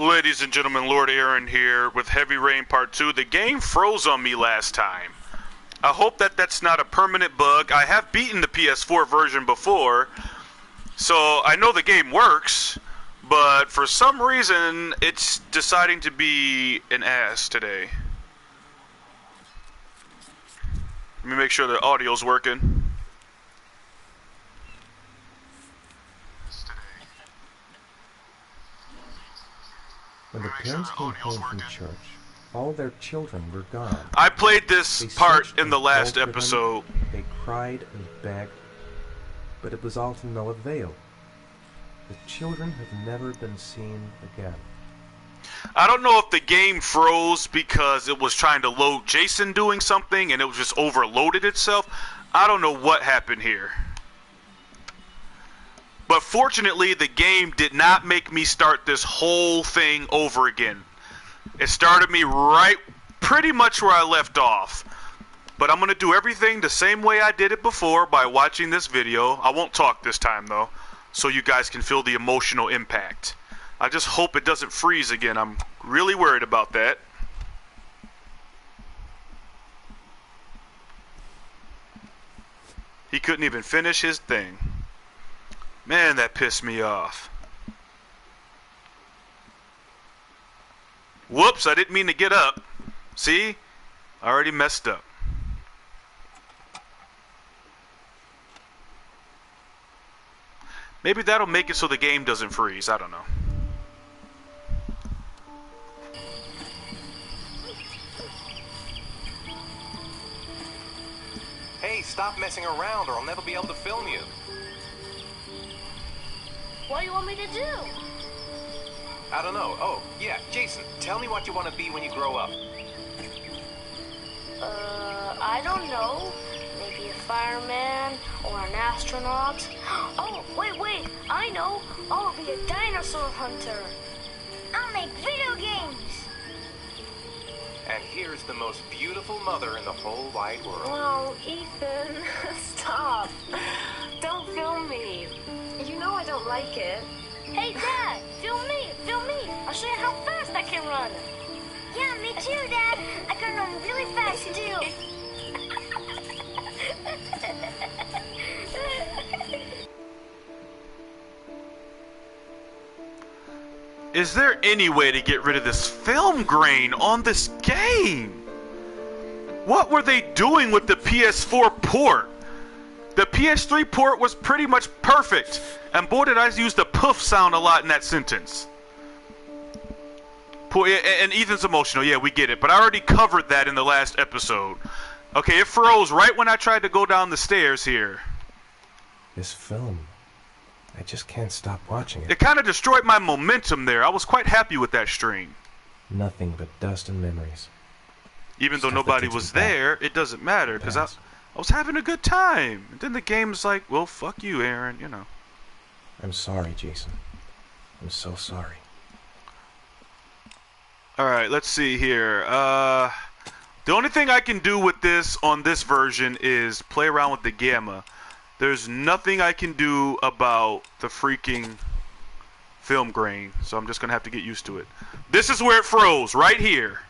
Ladies and gentlemen, Lord Aaron here with Heavy Rain Part 2. The game froze on me last time. I hope that that's not a permanent bug. I have beaten the PS4 version before, so I know the game works, but for some reason, it's deciding to be an ass today. Let me make sure the audio's working. When the parents came home from church, all their children were gone. I played this They part searched in the and last called for them, episode. They cried and begged, but it was all to no avail. The children have never been seen again. I don't know if the game froze because it was trying to load Jason doing something and it was just overloaded itself. I don't know what happened here. But fortunately, the game did not make me start this whole thing over again. It started me right pretty much where I left off. But I'm going to do everything the same way I did it before by watching this video. I won't talk this time though, so you guys can feel the emotional impact. I just hope it doesn't freeze again. I'm really worried about that. He couldn't even finish his thing. Man, that pissed me off. Whoops, I didn't mean to get up. See? I already messed up. Maybe that'll make it so the game doesn't freeze. I don't know. Hey, stop messing around or I'll never be able to film you. What do you want me to do? I don't know. Oh, yeah, Jason, tell me what you want to be when you grow up. I don't know. Maybe a fireman or an astronaut. Oh, wait, I know. I'll be a dinosaur hunter. I'll make video games. And here's the most beautiful mother in the whole wide world. Oh, Ethan, stop. Don't film me. You know I don't like it. Hey, Dad, film me. I'll show you how fast I can run. Yeah, me too, Dad. I can run really fast, too. Is there any way to get rid of this film grain on this game? What were they doing with the PS4 port? The PS3 port was pretty much perfect. And boy, did I use the poof sound a lot in that sentence. And Ethan's emotional. Yeah, we get it. But I already covered that in the last episode. Okay, it froze right when I tried to go down the stairs here. This film, I just can't stop watching it. It kind of destroyed my momentum there. I was quite happy with that stream. Nothing but dust and memories. Even though Stuff that nobody takes was me back. there, it doesn't matter because I was having a good time. And then the game's like, well, fuck you, Aaron, you know. I'm sorry, Jason. I'm so sorry. Alright, let's see here. The only thing I can do with this on this version is play around with the gamma. There's nothing I can do about the freaking film grain, so I'm just going to have to get used to it. This is where it froze, right here.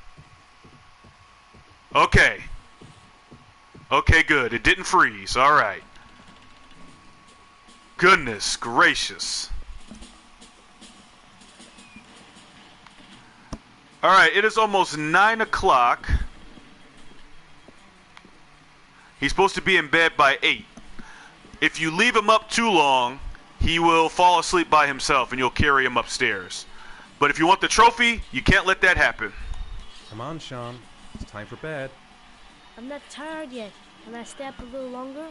Okay. Okay, good. It didn't freeze. Alright. Goodness gracious. Alright, it is almost 9 o'clock. He's supposed to be in bed by 8. If you leave him up too long, he will fall asleep by himself and you'll carry him upstairs. But if you want the trophy, you can't let that happen. Come on, Sean. It's time for bed. I'm not tired yet. Can I stay up a little longer?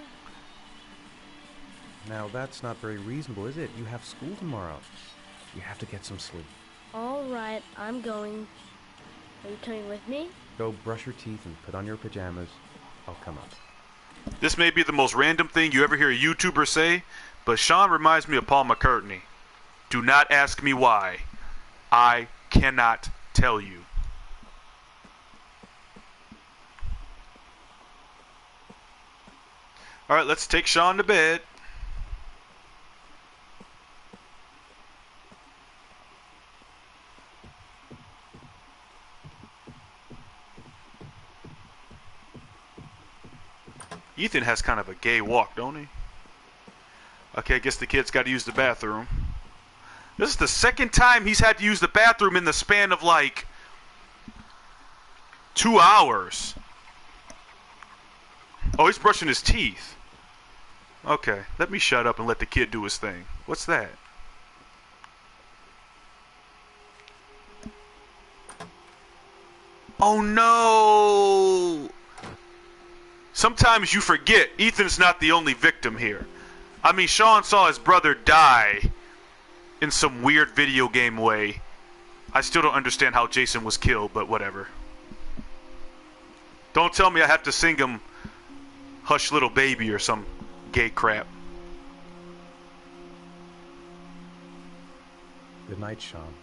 Now, that's not very reasonable, is it? You have school tomorrow. You have to get some sleep. All right, I'm going. Are you coming with me? Go brush your teeth and put on your pajamas. I'll come up. This may be the most random thing you ever hear a YouTuber say, but Sean reminds me of Paul McCartney. Do not ask me why. I cannot tell you. Alright, let's take Sean to bed. Ethan has kind of a gay walk, don't he? Okay, I guess the kid's got to use the bathroom. This is the second time he's had to use the bathroom in the span of like 2 hours. Oh, he's brushing his teeth. Okay, let me shut up and let the kid do his thing. What's that? Oh no! Sometimes you forget Ethan's not the only victim here. I mean, Sean saw his brother die in some weird video game way. I still don't understand how Jason was killed, but whatever. Don't tell me I have to sing him Hush Little Baby or some gay crap. Good night, Sean.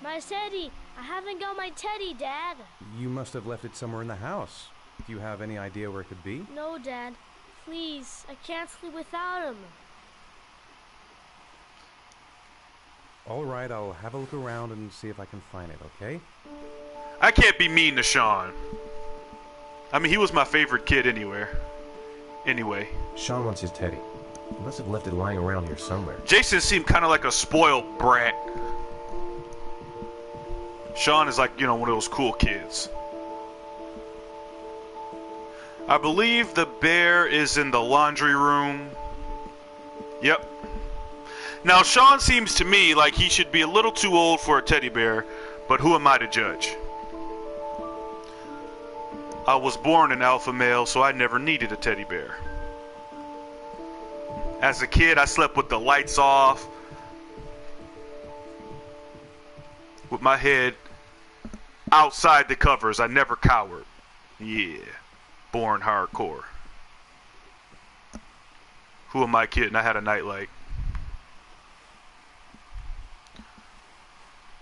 My teddy! I haven't got my teddy, Dad. You must have left it somewhere in the house. Do you have any idea where it could be? No, Dad. Please, I can't sleep without him. All right, I'll have a look around and see if I can find it, okay? I can't be mean to Sean. I mean, he was my favorite kid Anyway. Sean wants his teddy. He must have left it lying around here somewhere. Jason seemed kind of like a spoiled brat. Sean is like, you know, one of those cool kids. I believe the bear is in the laundry room. Yep. Now, Sean seems to me like he should be a little too old for a teddy bear, but who am I to judge? I was born an alpha male, so I never needed a teddy bear. As a kid, I slept with the lights off, with my head outside the covers. I never cowered. Yeah, born hardcore. Who am I kidding? I had a nightlight.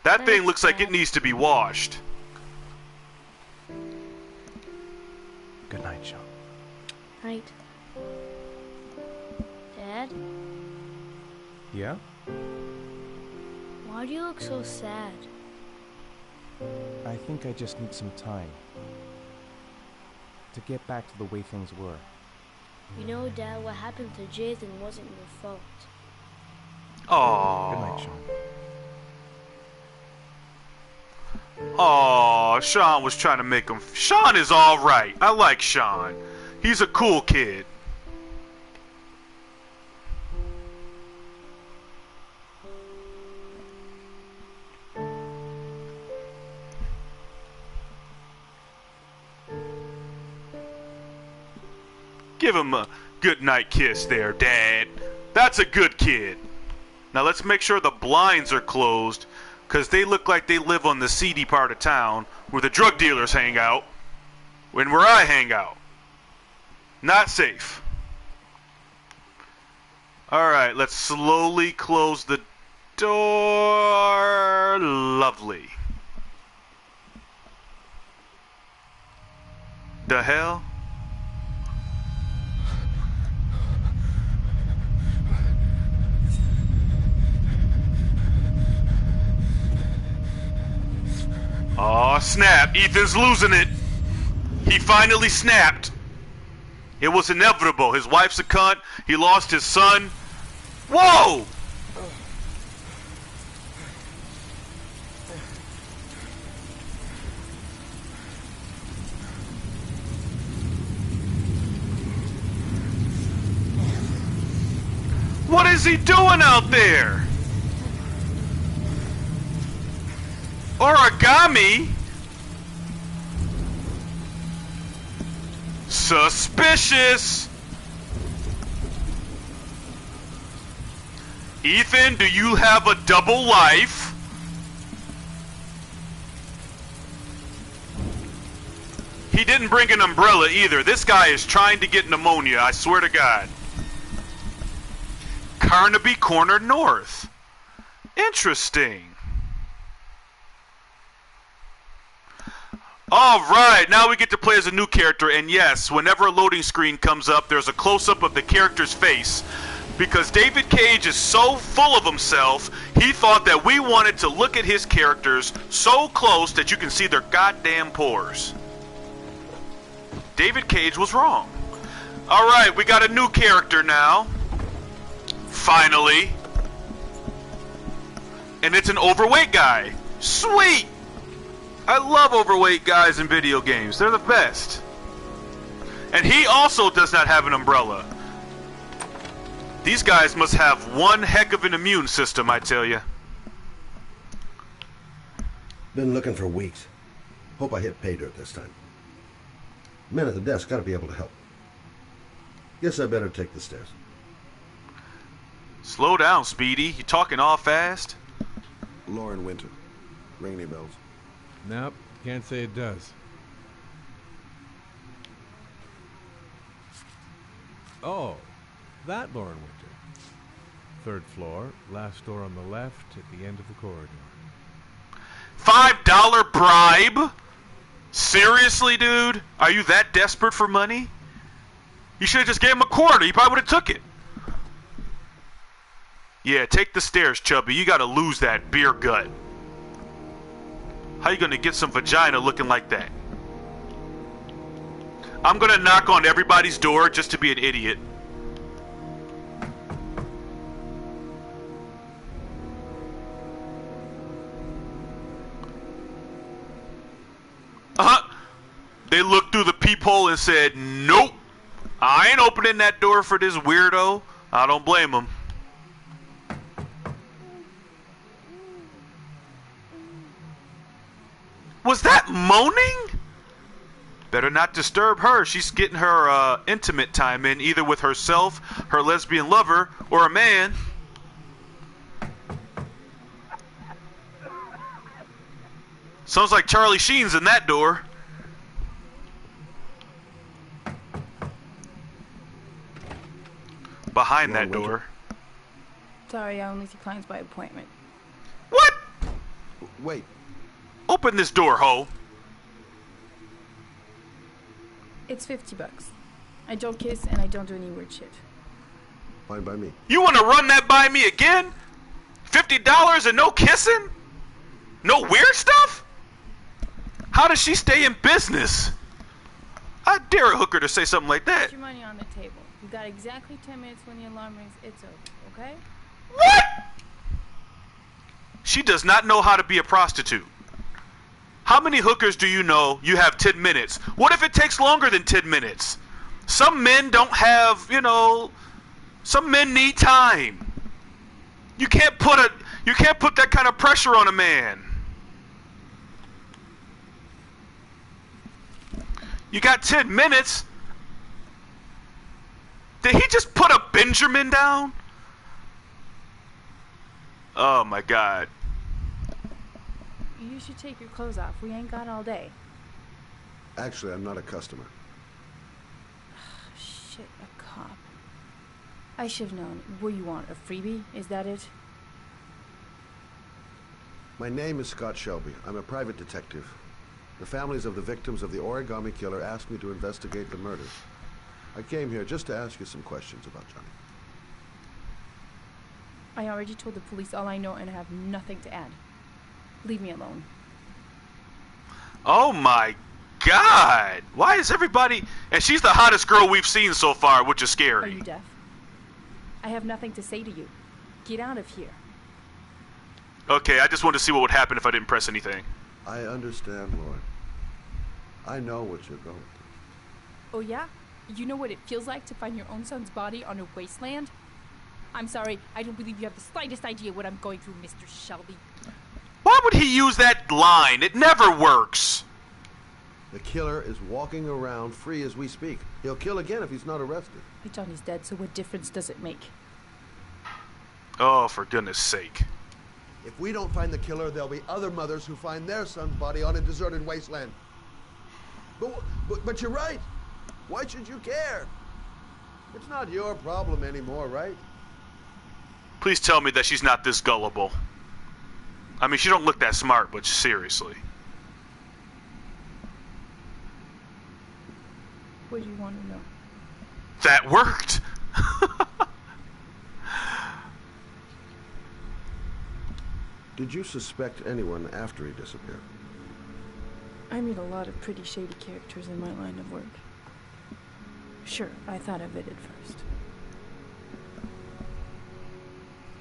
That thing looks like it needs to be washed. Good night, Sean. Night. Dad? Yeah? Why do you look so sad? I think I just need some time to get back to the way things were. You know, Dad, what happened to Jason wasn't your fault. Aww. Good night, Sean. Aww, Sean was trying to make him... Sean is alright. I like Sean. He's a cool kid. Give him a good night kiss there, Dad. That's a good kid. Now let's make sure the blinds are closed, because they look like they live on the seedy part of town where the drug dealers hang out and where I hang out. Not safe. Alright, let's slowly close the door. Lovely. The hell? Aw, snap. Ethan's losing it. He finally snapped. It was inevitable. His wife's a cunt. He lost his son. Whoa! What is he doing out there? Origami? Suspicious. Ethan, do you have a double life? He didn't bring an umbrella either. This guy is trying to get pneumonia, I swear to God. Carnaby Corner North. Interesting. Alright, now we get to play as a new character, and yes, whenever a loading screen comes up, there's a close-up of the character's face. Because David Cage is so full of himself, he thought that we wanted to look at his characters so close that you can see their goddamn pores. David Cage was wrong. Alright, we got a new character now. Finally. And it's an overweight guy. Sweet! I love overweight guys in video games. They're the best. And he also does not have an umbrella. These guys must have one heck of an immune system, I tell you. Been looking for weeks. Hope I hit pay dirt this time. Men at the desk gotta be able to help. Guess I better take the stairs. Slow down, Speedy. You talking all fast? Lauren Winter. Ring any bells? Nope, can't say it does. Oh, that Lauren Winter. 3rd floor, last door on the left at the end of the corridor. $5 bribe? Seriously, dude? Are you that desperate for money? You should have just gave him a quarter. He probably would have took it. Yeah, take the stairs, Chubby. You gotta lose that beer gut. How you gonna get some vagina looking like that? I'm gonna knock on everybody's door just to be an idiot. They looked through the peephole and said, nope, I ain't opening that door for this weirdo. I don't blame them. Was that moaning? Better not disturb her. She's getting her intimate time in, either with herself, her lesbian lover, or a man. Sounds like Charlie Sheen's in that door. Behind that door. Sorry, I only see clients by appointment. What? Wait. Open this door, ho. It's $50. I don't kiss and I don't do any weird shit. Fine by me. You want to run that by me again? $50 and no kissing? No weird stuff? How does she stay in business? I dare a hooker to say something like that. Put your money on the table. You got exactly 10 minutes when the alarm rings. It's over, okay? What? She does not know how to be a prostitute. How many hookers do you know you have 10 minutes? What if it takes longer than 10 minutes? Some men don't have, you know, some men need time. You can't put that kind of pressure on a man. You got 10 minutes. Did he just put a Benjamin down? Oh my God. You should take your clothes off. We ain't got all day. Actually, I'm not a customer. Shit, a cop. I should have known. What do you want, a freebie? Is that it? My name is Scott Shelby. I'm a private detective. The families of the victims of the Origami Killer asked me to investigate the murders. I came here just to ask you some questions about Johnny. I already told the police all I know and I have nothing to add. Leave me alone. Oh my God! Why is everybody... And she's the hottest girl we've seen so far, which is scary. Are you deaf? I have nothing to say to you. Get out of here. Okay, I just wanted to see what would happen if I didn't press anything. I understand, Lauren. I know what you're going through. Oh yeah? You know what it feels like to find your own son's body on a wasteland? I'm sorry, I don't believe you have the slightest idea what I'm going through, Mr. Shelby. Why would he use that line? It never works. The killer is walking around free as we speak. He'll kill again if he's not arrested. My Johnny's dead, so what difference does it make? Oh, for goodness sake. If we don't find the killer, there'll be other mothers who find their son's body on a deserted wasteland. But you're right. Why should you care? It's not your problem anymore, right? Please tell me that she's not this gullible. I mean, she don't look that smart, but seriously. What do you want to know? That worked! Did you suspect anyone after he disappeared? I meet a lot of pretty shady characters in my line of work. Sure, I thought of it at first.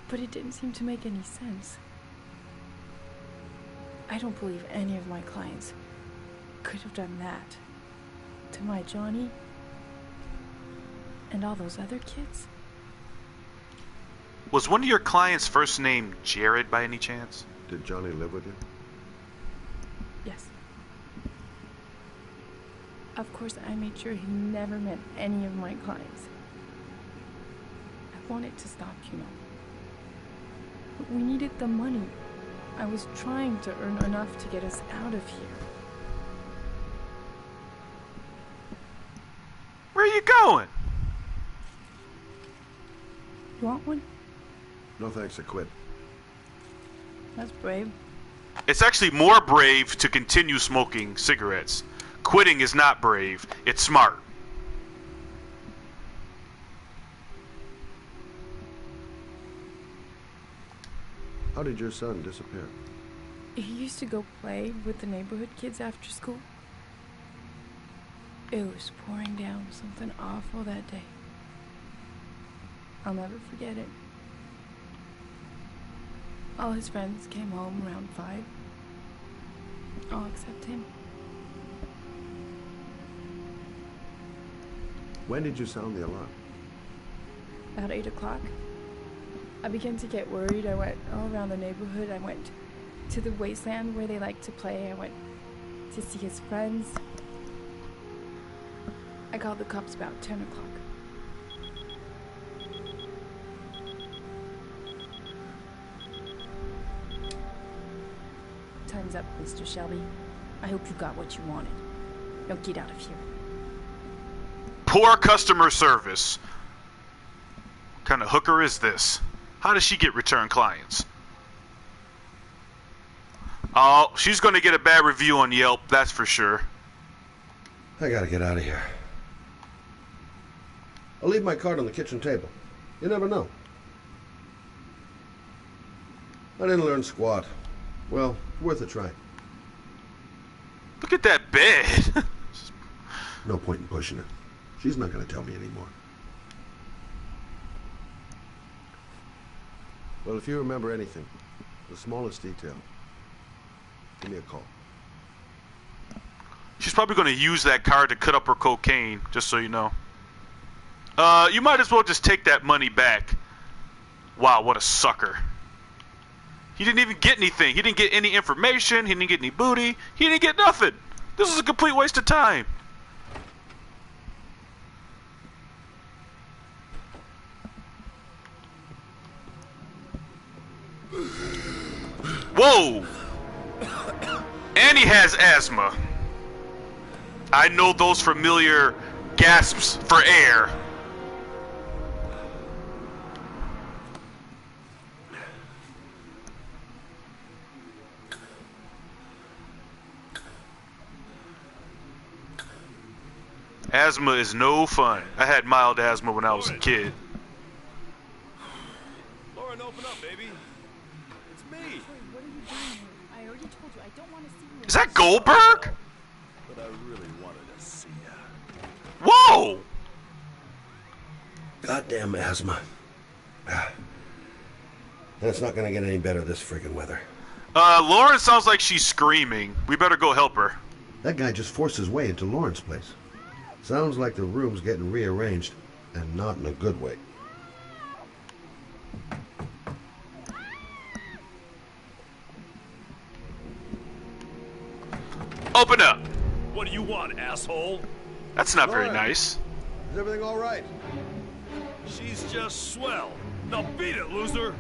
But it didn't seem to make any sense. I don't believe any of my clients could have done that to my Johnny and all those other kids. Was one of your clients' first name Jared by any chance? Did Johnny live with you? Yes. Of course, I made sure he never met any of my clients. I wanted to stop, you know. But we needed the money. I was trying to earn enough to get us out of here. Where are you going? You want one? No thanks, I quit. That's brave. It's actually more brave to continue smoking cigarettes. Quitting is not brave, it's smart. How did your son disappear? He used to go play with the neighborhood kids after school. It was pouring down something awful that day. I'll never forget it. All his friends came home around 5. All except him. When did you sound the alarm? About 8 o'clock. I began to get worried. I went all around the neighborhood. I went to the wasteland where they like to play. I went to see his friends. I called the cops about 10 o'clock. Time's up, Mr. Shelby. I hope you got what you wanted. Now get out of here. Poor customer service. What kind of hooker is this? How does she get return clients? Oh, she's going to get a bad review on Yelp, that's for sure. I gotta get out of here. I'll leave my card on the kitchen table. You never know. I didn't learn squat. Well, worth a try. Look at that bed. No point in pushing it. She's not going to tell me anymore. Well, if you remember anything, the smallest detail, give me a call. She's probably going to use that card to cut up her cocaine, just so you know. You might as well just take that money back. Wow, what a sucker. He didn't even get anything. He didn't get any information. He didn't get any booty. He didn't get nothing. This is a complete waste of time. Whoa! And he has asthma. I know those familiar gasps for air. Asthma is no fun. I had mild asthma when I was a kid. Lauren, open up, baby. It's me. What are you doing here? I already told you I don't want to see you. Is that Goldberg? But I really wanted to see ya. Whoa! Goddamn asthma. That's not gonna get any better this friggin' weather. Lauren sounds like she's screaming. We better go help her. That guy just forced his way into Lauren's place. Sounds like the room's getting rearranged, and not in a good way. Open up. What do you want, asshole? That's not Lauren, very nice. Is everything all right? She's just swell. Now beat it, loser.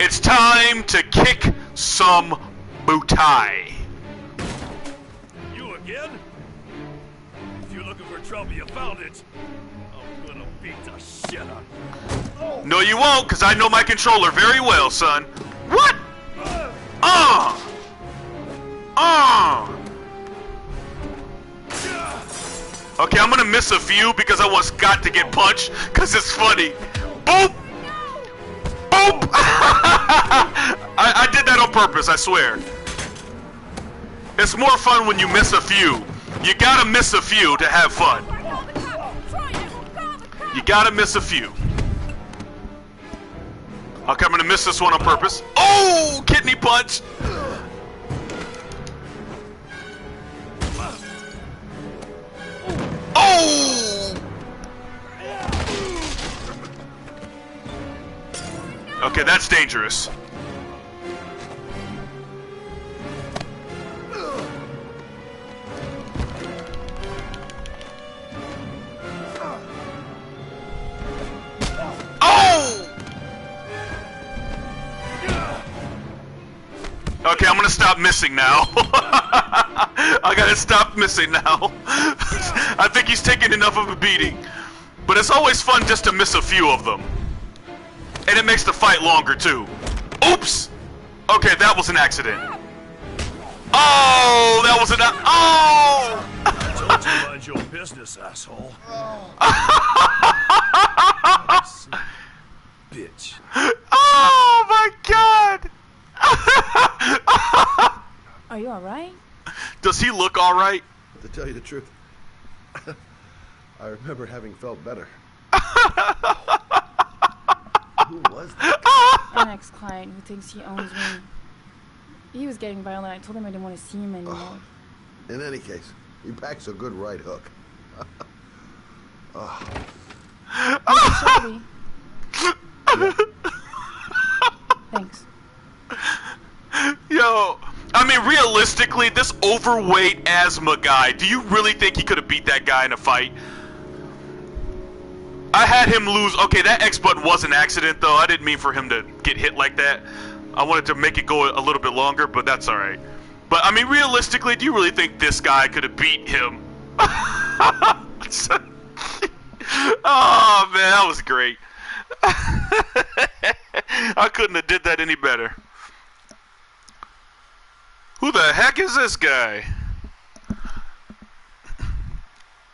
It's time to kick some booty. You again? If you're looking for trouble, you found it. I'm gonna beat the shit out of you. Oh. No, you won't, because I know my controller very well, son. What? Okay, I'm gonna miss a few because I want Scott to get punched, because it's funny. Boop! Boop! I did that on purpose, I swear. It's more fun when you miss a few. You gotta miss a few to have fun. You gotta miss a few. Okay, I'm gonna miss this one on purpose. Oh! Kidney punch! Oh! Okay, that's dangerous. Okay, I'm gonna stop missing now. I gotta stop missing now. I think he's taking enough of a beating. But it's always fun just to miss a few of them. And it makes the fight longer, too. Oops! Okay, that was an accident. Oh! That was an... Oh! I told you mind your business, asshole. Bitch. Oh, my God! Are you alright? Does he look alright? To tell you the truth, I remember having felt better. Who was that? An ex-client who thinks he owns me. He was getting violent. I told him I didn't want to see him anymore. In any case, he packs a good right hook. Shelby. Thanks. Yo, I mean, realistically, this overweight asthma guy, do you really think he could have beat that guy in a fight? I had him lose. Okay, that X button was an accident, though. I didn't mean for him to get hit like that. I wanted to make it go a little bit longer, but that's alright. But, I mean, realistically, do you really think this guy could have beat him? Oh, man, that was great. I couldn't have did that any better. Who the heck is this guy?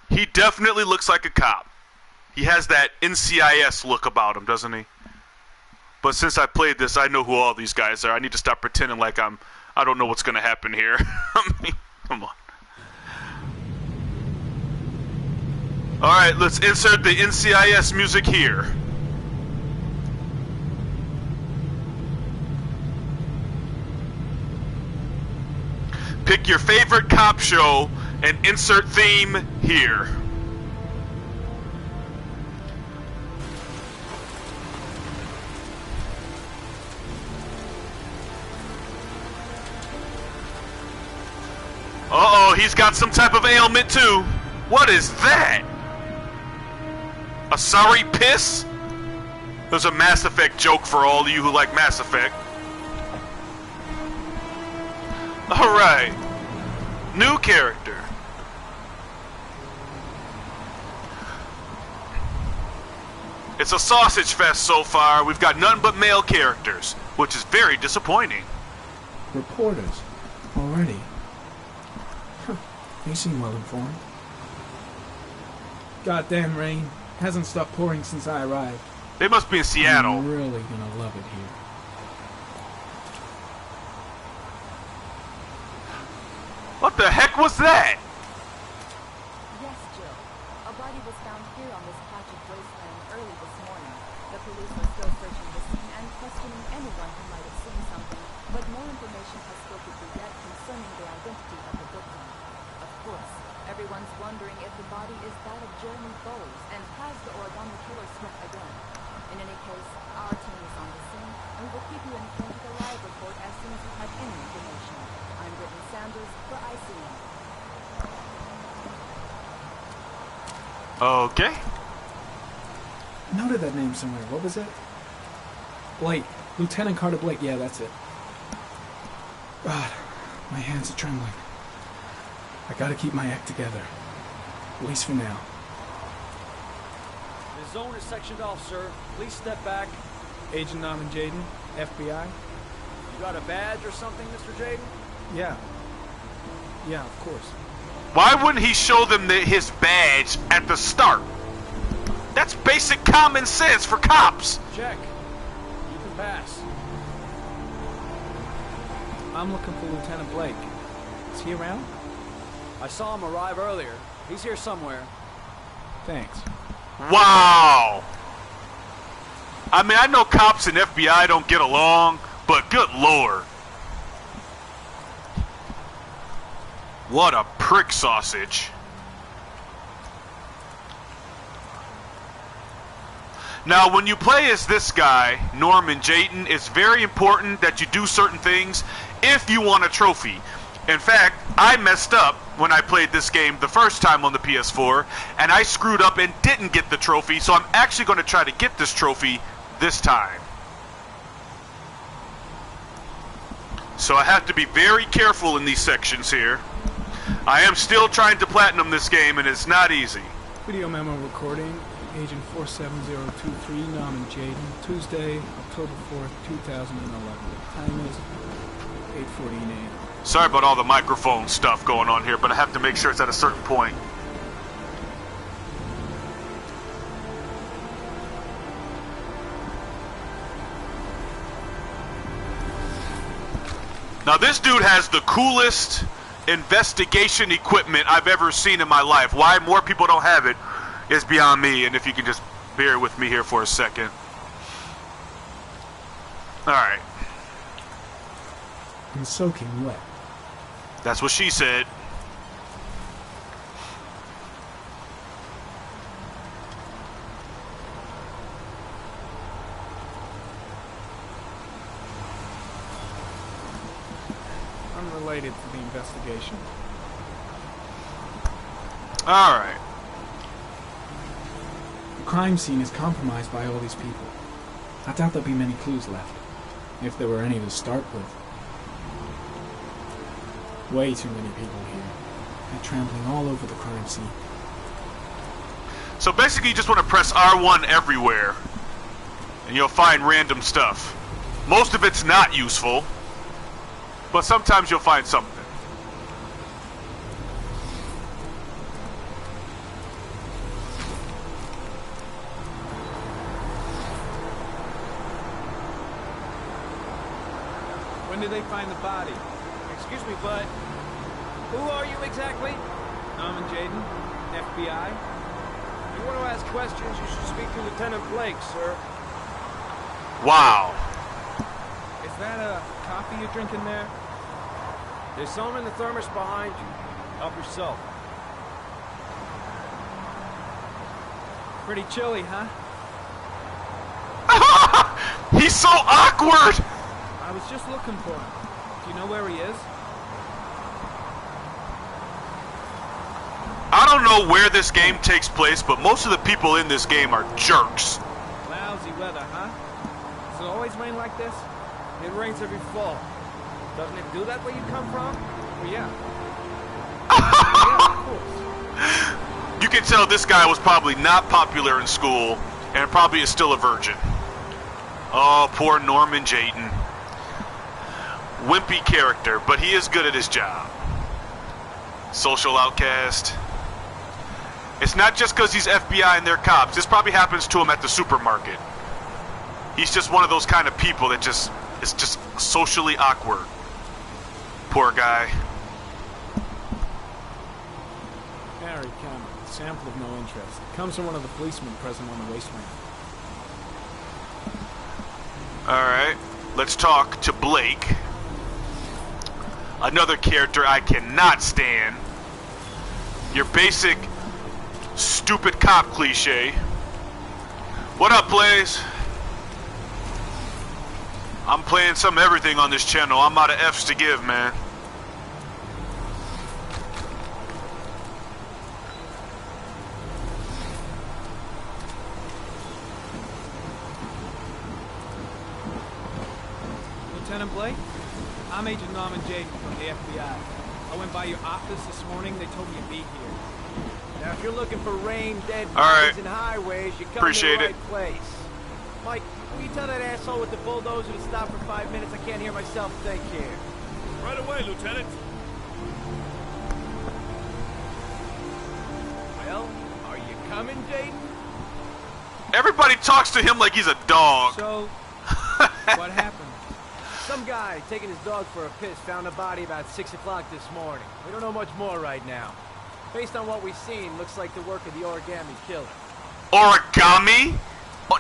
He definitely looks like a cop. He has that NCIS look about him, doesn't he? But since I played this, I know who all these guys are. I need to stop pretending like I don't know what's gonna happen here. I mean, come on. Alright, let's insert the NCIS music here. Pick your favorite cop show and insert theme here. Uh-oh, he's got some type of ailment too. What is that? A sorry piss? There's a Mass Effect joke for all of you who like Mass Effect. Alright. New character. It's a sausage fest so far. We've got none but male characters, which is very disappointing. Reporters. Already. Huh. They seem well informed. Goddamn rain. Hasn't stopped pouring since I arrived. They must be in Seattle. I'm really gonna love it here. What the heck was that? Yes, Jill. A body was found here on this patch of wasteland early this morning. The police are still searching the scene and questioning anyone who might have seen something, but no information has filtered through yet concerning the identity of the victim. Of course, everyone's wondering if the body is that of Jeremy Bowles and has the Origami Killer struck again. In any case, our team is on the scene, and we will keep you informed with a live report as soon as we have any information. I'm Brittany Sanders for ICN. Okay. Noted that name somewhere. What was it? Blake. Lieutenant Carter Blake. Yeah, that's it. God, my hands are trembling. I gotta keep my act together. At least for now. The zone is sectioned off, sir. Please step back. Agent Norman Jaden, FBI. You got a badge or something, Mr. Jaden? Yeah. Yeah, of course. Why wouldn't he show them his badge at the start? That's basic common sense for cops. Check. You can pass. I'm looking for Lieutenant Blake. Is he around? I saw him arrive earlier. He's here somewhere. Thanks. Wow. I mean, I know cops and FBI don't get along, but good lord. What a prick sausage. Now, when you play as this guy, Norman Jayden, it's very important that you do certain things if you want a trophy. In fact, I messed up when I played this game the first time on the PS4, and I screwed up and didn't get the trophy, so I'm actually going to try to get this trophy this time. So I have to be very careful in these sections here. I am still trying to platinum this game, and it's not easy. Video memo recording, Agent 47023, Norman Jayden, Tuesday, October 4th, 2011. Time is 8:14 a.m. Sorry about all the microphone stuff going on here, but I have to make sure it's at a certain point. Now this dude has the coolest investigation equipment I've ever seen in my life. Why more people don't have it is beyond me, and if you can just bear with me here for a second. Alright. I'm soaking wet. That's what she said. Unrelated to the investigation. All right. The crime scene is compromised by all these people. I doubt there'll be many clues left, if there were any to start with. Way too many people here. They're trampling all over the crime scene. So basically you just want to press R1 everywhere, and you'll find random stuff. Most of it's not useful, but sometimes you'll find something. When did they find the body? Excuse me, bud. Who are you exactly? Norman Jayden, FBI. If you want to ask questions, you should speak to Lieutenant Blake, sir. Wow. Is that a coffee you're drinking there? There's some in the thermos behind you. Help yourself. Pretty chilly, huh? He's so awkward! I was just looking for him. Do you know where he is? I don't know where this game takes place, but most of the people in this game are jerks. Lousy weather, huh? Does it always rain like this? It rains every fall. Doesn't it do that where you come from? Well, yeah. Yeah, of course. You can tell this guy was probably not popular in school, and probably is still a virgin. Oh, poor Norman Jayden. Wimpy character, but he is good at his job. Social outcast. It's not just because he's FBI and they're cops. This probably happens to him at the supermarket. He's just one of those kind of people that is just socially awkward. Poor guy. Harry Cameron, sample of no interest. Comes from one of the policemen present on the wasteland. Alright, let's talk to Blake. Another character I cannot stand. Your basic stupid cop cliche. What up, Blaze? I'm playing some everything on this channel. I'm out of F's to give, man. Lieutenant Blake? I'm Agent Norman Jayden from the FBI. I went by your office this morning. They told me you'd be here. Now, if you're looking for rain, dead All right. bodies, and highways, you come Appreciate to the it. right place. Mike, will you tell that asshole with the bulldozer to stop for 5 minutes? I can't hear myself think here. Right away, Lieutenant. Well, are you coming, Jayden? Everybody talks to him like he's a dog. So, what happened? Some guy taking his dog for a piss found a body about 6 o'clock this morning. We don't know much more right now. Based on what we've seen, looks like the work of the Origami Killer. Origami?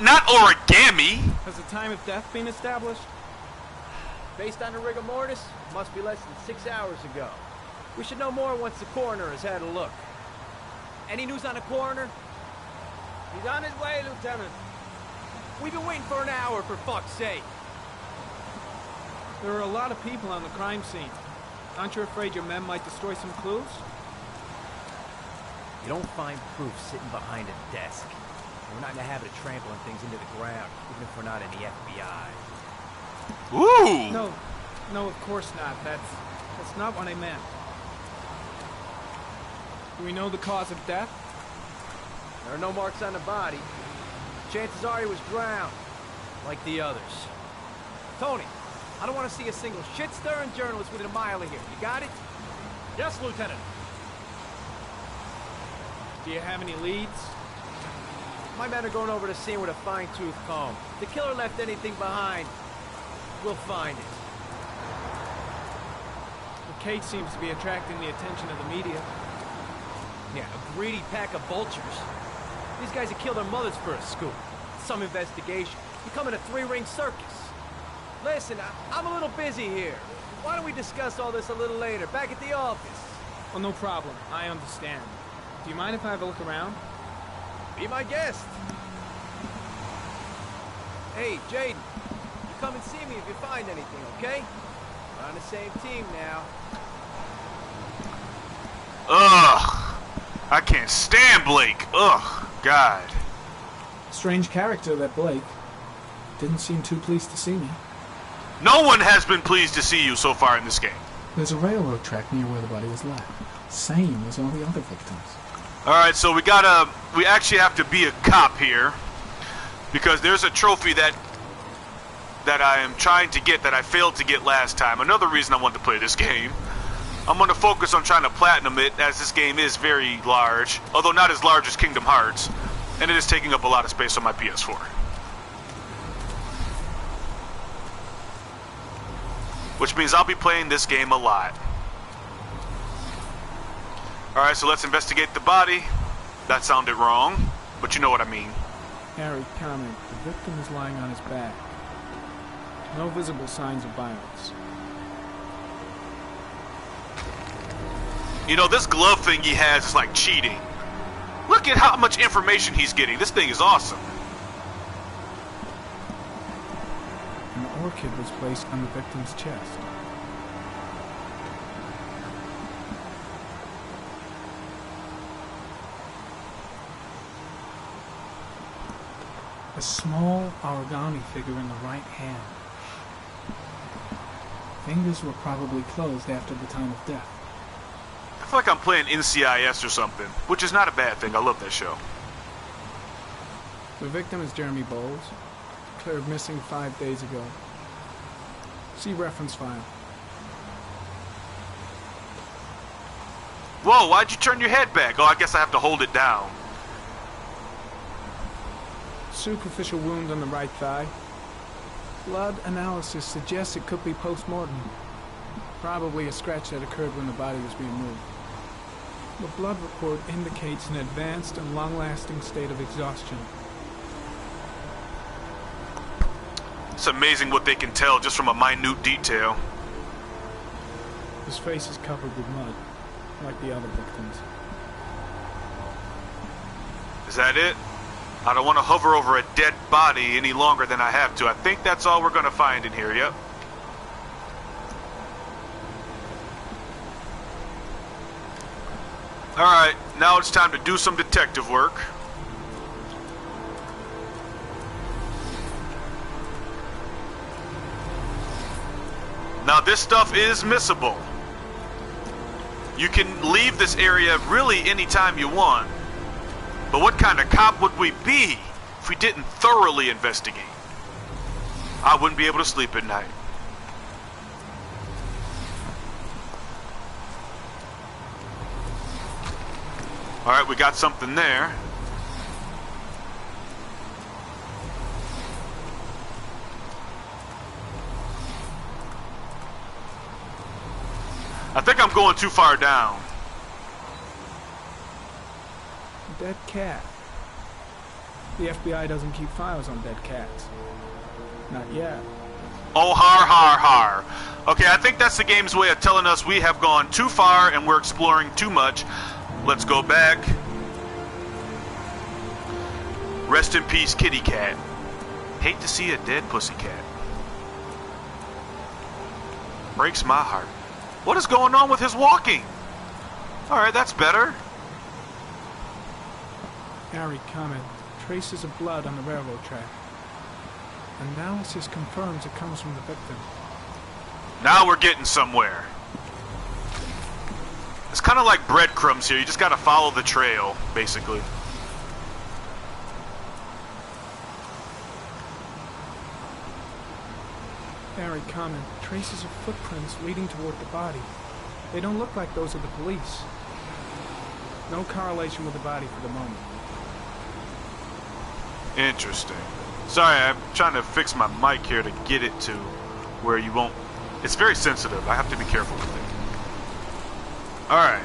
Not origami. Has the time of death been established? Based on the rigor mortis, must be less than 6 hours ago. We should know more once the coroner has had a look. Any news on the coroner? He's on his way, Lieutenant. We've been waiting for an hour, for fuck's sake. There are a lot of people on the crime scene. Aren't you afraid your men might destroy some clues? You don't find proof sitting behind a desk. We're not in the habit of trampling things into the ground, even if we're not in the FBI. Ooh! No, of course not. That's not what I meant. Do we know the cause of death? There are no marks on the body. Chances are he was drowned, like the others. Tony, I don't want to see a single shit-stirring journalist within a mile of here. You got it? Yes, Lieutenant. Do you have any leads? My men are going over the scene with a fine-tooth comb. If the killer left anything behind, we'll find it. The case seems to be attracting the attention of the media. Yeah, a greedy pack of vultures. These guys have killed their mothers for a scoop. Some investigation. Becoming a three-ring circus. Listen, I'm a little busy here. Why don't we discuss all this a little later, back at the office? Oh, no problem. I understand. Do you mind if I have a look around? Be my guest. Hey, Jaden, you come and see me if you find anything, okay? We're on the same team now. Ugh. I can't stand Blake. Ugh. God. Strange character, that Blake. Didn't seem too pleased to see me. No one has been pleased to see you so far in this game. There's a railroad track near where the body was left. Same as all the other victims. Alright, so we actually have to be a cop here. Because there's a trophy that I am trying to get that I failed to get last time. Another reason I wanted to play this game. I'm going to focus on trying to platinum it, as this game is very large. Although not as large as Kingdom Hearts. And it is taking up a lot of space on my PS4. Which means I'll be playing this game a lot. Alright, so let's investigate the body. That sounded wrong, but you know what I mean. Harry, comment. The victim is lying on his back. No visible signs of violence. You know, this glove thing he has is like cheating. Look at how much information he's getting. This thing is awesome. An orchid was placed on the victim's chest. A small origami figure in the right hand. Fingers were probably closed after the time of death. I feel like I'm playing NCIS or something, which is not a bad thing. I love that show. The victim is Jeremy Bowles, declared missing 5 days ago. See reference file. Whoa, why'd you turn your head back? Oh, I guess I have to hold it down. Superficial wound on the right thigh. Blood analysis suggests it could be post-mortem. Probably a scratch that occurred when the body was being moved. The blood report indicates an advanced and long-lasting state of exhaustion. It's amazing what they can tell just from a minute detail. His face is covered with mud, like the other victims. Is that it? I don't want to hover over a dead body any longer than I have to. I think that's all we're going to find in here, yep. Alright, now it's time to do some detective work. Now this stuff is missable. You can leave this area really anytime you want. But what kind of cop would we be if we didn't thoroughly investigate? I wouldn't be able to sleep at night. Alright, we got something there. I think I'm going too far down. A dead cat. The FBI doesn't keep files on dead cats. Not yet. Oh, har, har, har. Okay, I think that's the game's way of telling us we have gone too far and we're exploring too much. Let's go back. Rest in peace, kitty cat. Hate to see a dead pussycat. Breaks my heart. What is going on with his walking? Alright, that's better. Harry Comet. Traces of blood on the railroad track. Analysis confirms it comes from the victim. Now we're getting somewhere. It's kind of like breadcrumbs here. You just gotta follow the trail, basically. Harry Comet. Traces of footprints leading toward the body. They don't look like those of the police. No correlation with the body for the moment. Interesting. Sorry, I'm trying to fix my mic here to get it to where you won't... It's very sensitive. I have to be careful with it. Alright.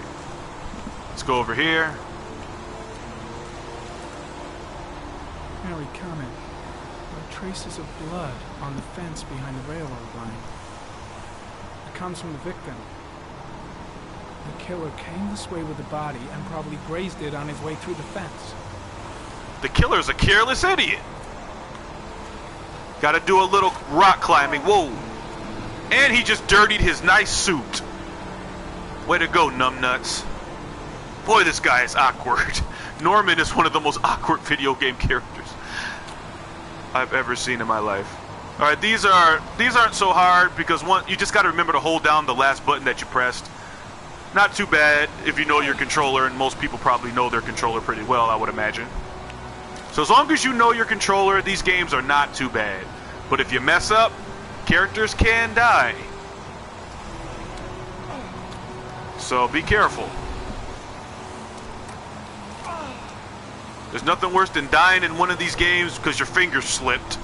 Let's go over here. Harry Comet. There are traces of blood on the fence behind the railroad line. It comes from the victim. The killer came this way with the body and probably grazed it on his way through the fence. The killer's a careless idiot. Gotta do a little rock climbing. Whoa. And he just dirtied his nice suit. Way to go, numbnuts. Boy, this guy is awkward. Norman is one of the most awkward video game characters I've ever seen in my life. Alright, these aren't so hard because you just gotta remember to hold down the last button that you pressed. Not too bad if you know your controller, and most people probably know their controller pretty well, I would imagine. So as long as you know your controller, these games are not too bad. But if you mess up, characters can die. So be careful. There's nothing worse than dying in one of these games because your finger slipped.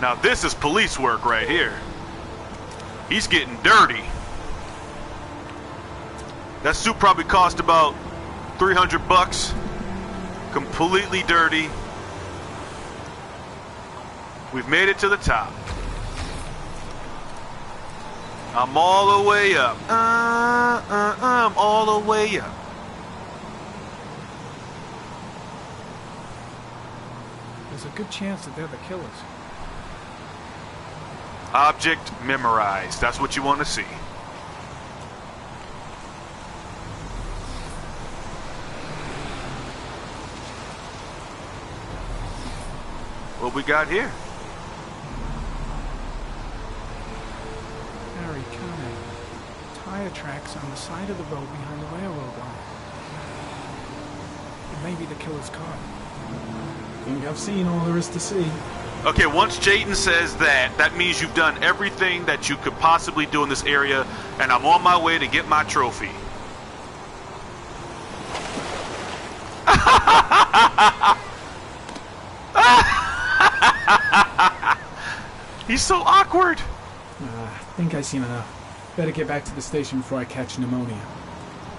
Now this is police work right here. He's getting dirty. That suit probably cost about $300. Completely dirty. We've made it to the top. I'm all the way up. I'm all the way up. There's a good chance that they're the killers. Object memorized. That's what you want to see. What we got here? Harry Comet. Tire tracks on the side of the road behind the railroad line. It may be the killer's car. Think I've seen all there is to see. Okay, once Jayden says that, that means you've done everything that you could possibly do in this area, and I'm on my way to get my trophy. He's so awkward. I think I've seen enough. Better get back to the station before I catch pneumonia.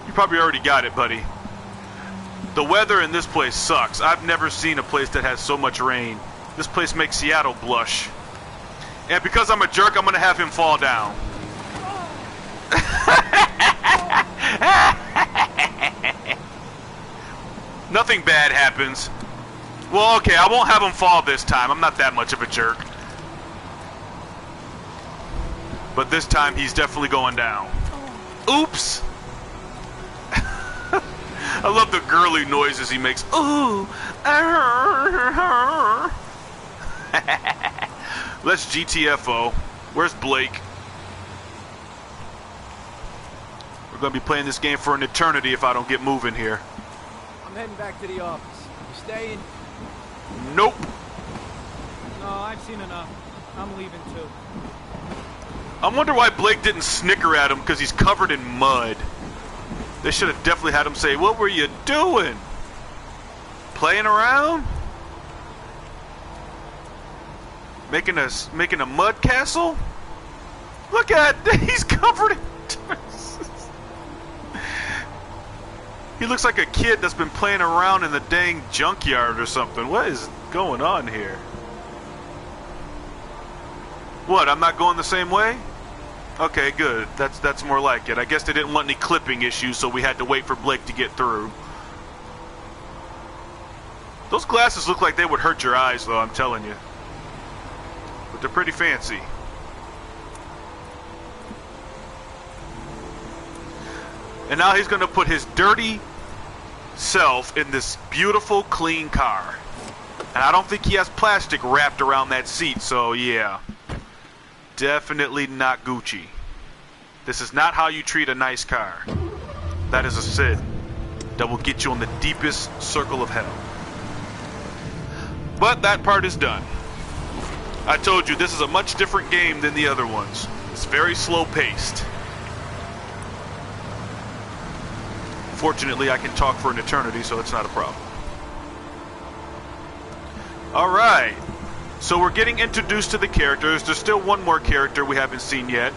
You probably already got it, buddy. The weather in this place sucks. I've never seen a place that has so much rain. This place makes Seattle blush. And because I'm a jerk, I'm gonna have him fall down. Nothing bad happens. Well, okay, I won't have him fall this time. I'm not that much of a jerk. But this time, he's definitely going down. Oops! I love the girly noises he makes. Ooh! Let's GTFO. Where's Blake? We're gonna be playing this game for an eternity if I don't get moving here. I'm heading back to the office. You staying? Nope. No, I've seen enough. I'm leaving too. I wonder why Blake didn't snicker at him because he's covered in mud. They should have definitely had him say, "What were you doing? Playing around?" Making a mud castle? Look at he's covered in He looks like a kid that's been playing around in the dang junkyard or something. What is going on here? What, I'm not going the same way? Okay, good. That's more like it. I guess they didn't want any clipping issues, so we had to wait for Blake to get through. Those glasses look like they would hurt your eyes, though, I'm telling you. But they're pretty fancy. And now he's going to put his dirty self in this beautiful, clean car. And I don't think he has plastic wrapped around that seat, so yeah. Definitely not Gucci. This is not how you treat a nice car. That is a sin that will get you on the deepest circle of hell. But that part is done. I told you, this is a much different game than the other ones. It's very slow-paced. Fortunately, I can talk for an eternity, so it's not a problem. Alright. So we're getting introduced to the characters. There's still one more character we haven't seen yet.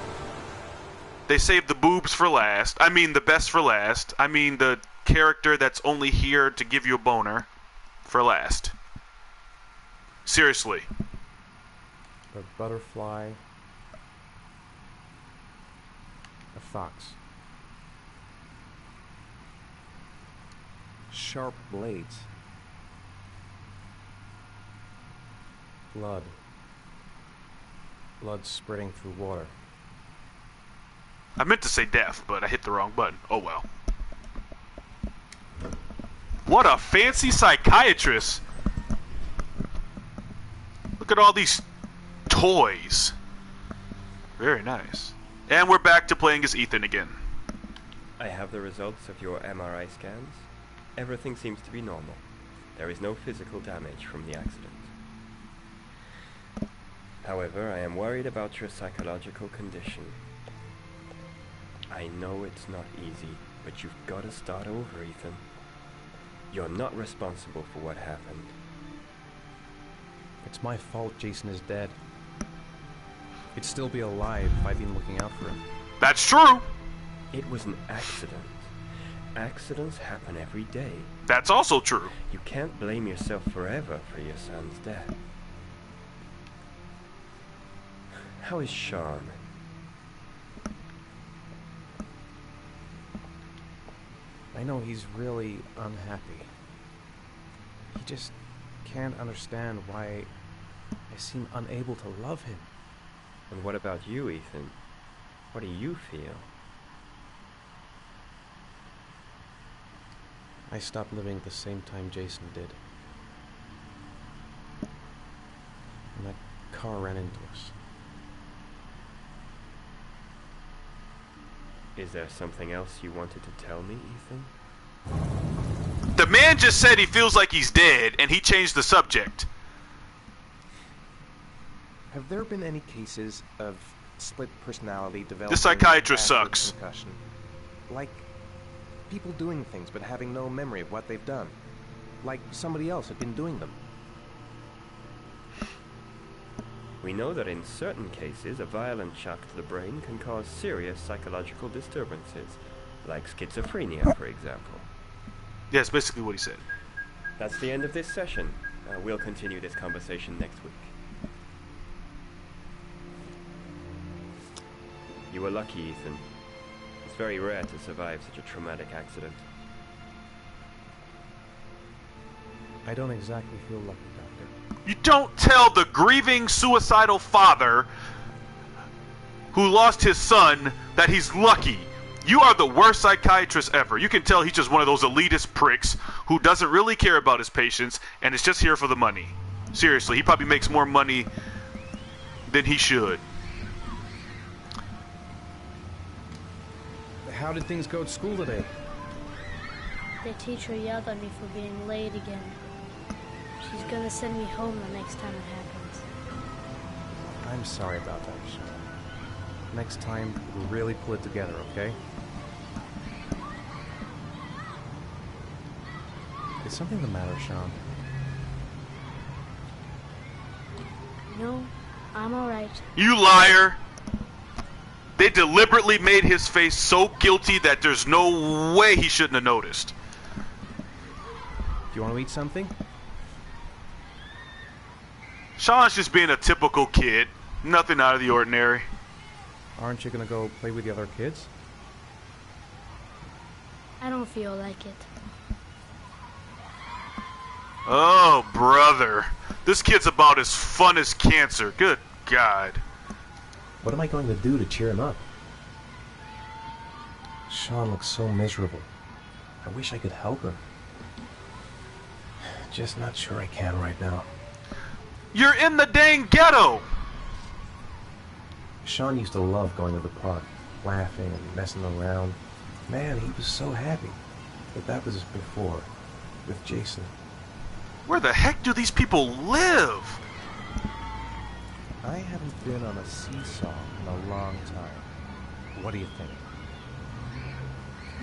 They saved the boobs for last. I mean, the best for last. I mean, the character that's only here to give you a boner for last. Seriously. A butterfly. A fox. Sharp blades. Blood. Blood spreading through water. I meant to say death, but I hit the wrong button. Oh well. What a fancy psychiatrist. Look at all these toys. Very nice. And we're back to playing as Ethan again. I have the results of your MRI scans. Everything seems to be normal. There is no physical damage from the accident. However, I am worried about your psychological condition. I know it's not easy, but you've got to start over, Ethan. You're not responsible for what happened. It's my fault Jason is dead. He'd still be alive if I'd been looking out for him. That's true! It was an accident. Accidents happen every day. That's also true. You can't blame yourself forever for your son's death. How is Sean? I know he's really unhappy. He just can't understand why I seem unable to love him. And what about you, Ethan? What do you feel? I stopped living at the same time Jason did. And that car ran into us. Is there something else you wanted to tell me, Ethan? The man just said he feels like he's dead, and he changed the subject. Have there been any cases of split personality developing? The psychiatrist after sucks. Concussion? Like people doing things but having no memory of what they've done. Like somebody else had been doing them. We know that in certain cases, a violent shock to the brain can cause serious psychological disturbances, like schizophrenia, for example. Yeah, that's basically what he said. That's the end of this session. We'll continue this conversation next week. You were lucky, Ethan. It's very rare to survive such a traumatic accident. I don't exactly feel lucky, Doctor. You don't tell the grieving, suicidal father who lost his son that he's lucky. You are the worst psychiatrist ever. You can tell he's just one of those elitist pricks who doesn't really care about his patients and is just here for the money. Seriously, he probably makes more money than he should. How did things go at school today? The teacher yelled at me for being late again. She's gonna send me home the next time it happens. I'm sorry about that, Sean. Next time, we'll really pull it together, okay? Is something the matter, Sean? No, I'm alright. You liar! They deliberately made his face so guilty that there's no way he shouldn't have noticed. Do you want to eat something? Sean's just being a typical kid. Nothing out of the ordinary. Aren't you gonna go play with the other kids? I don't feel like it. Oh, brother. This kid's about as fun as cancer. Good God. What am I going to do to cheer him up? Sean looks so miserable. I wish I could help him. Just not sure I can right now. You're in the dang ghetto! Sean used to love going to the park, laughing and messing around. Man, he was so happy. But that was before, with Jason. Where the heck do these people live? I haven't been on a seesaw in a long time. What do you think?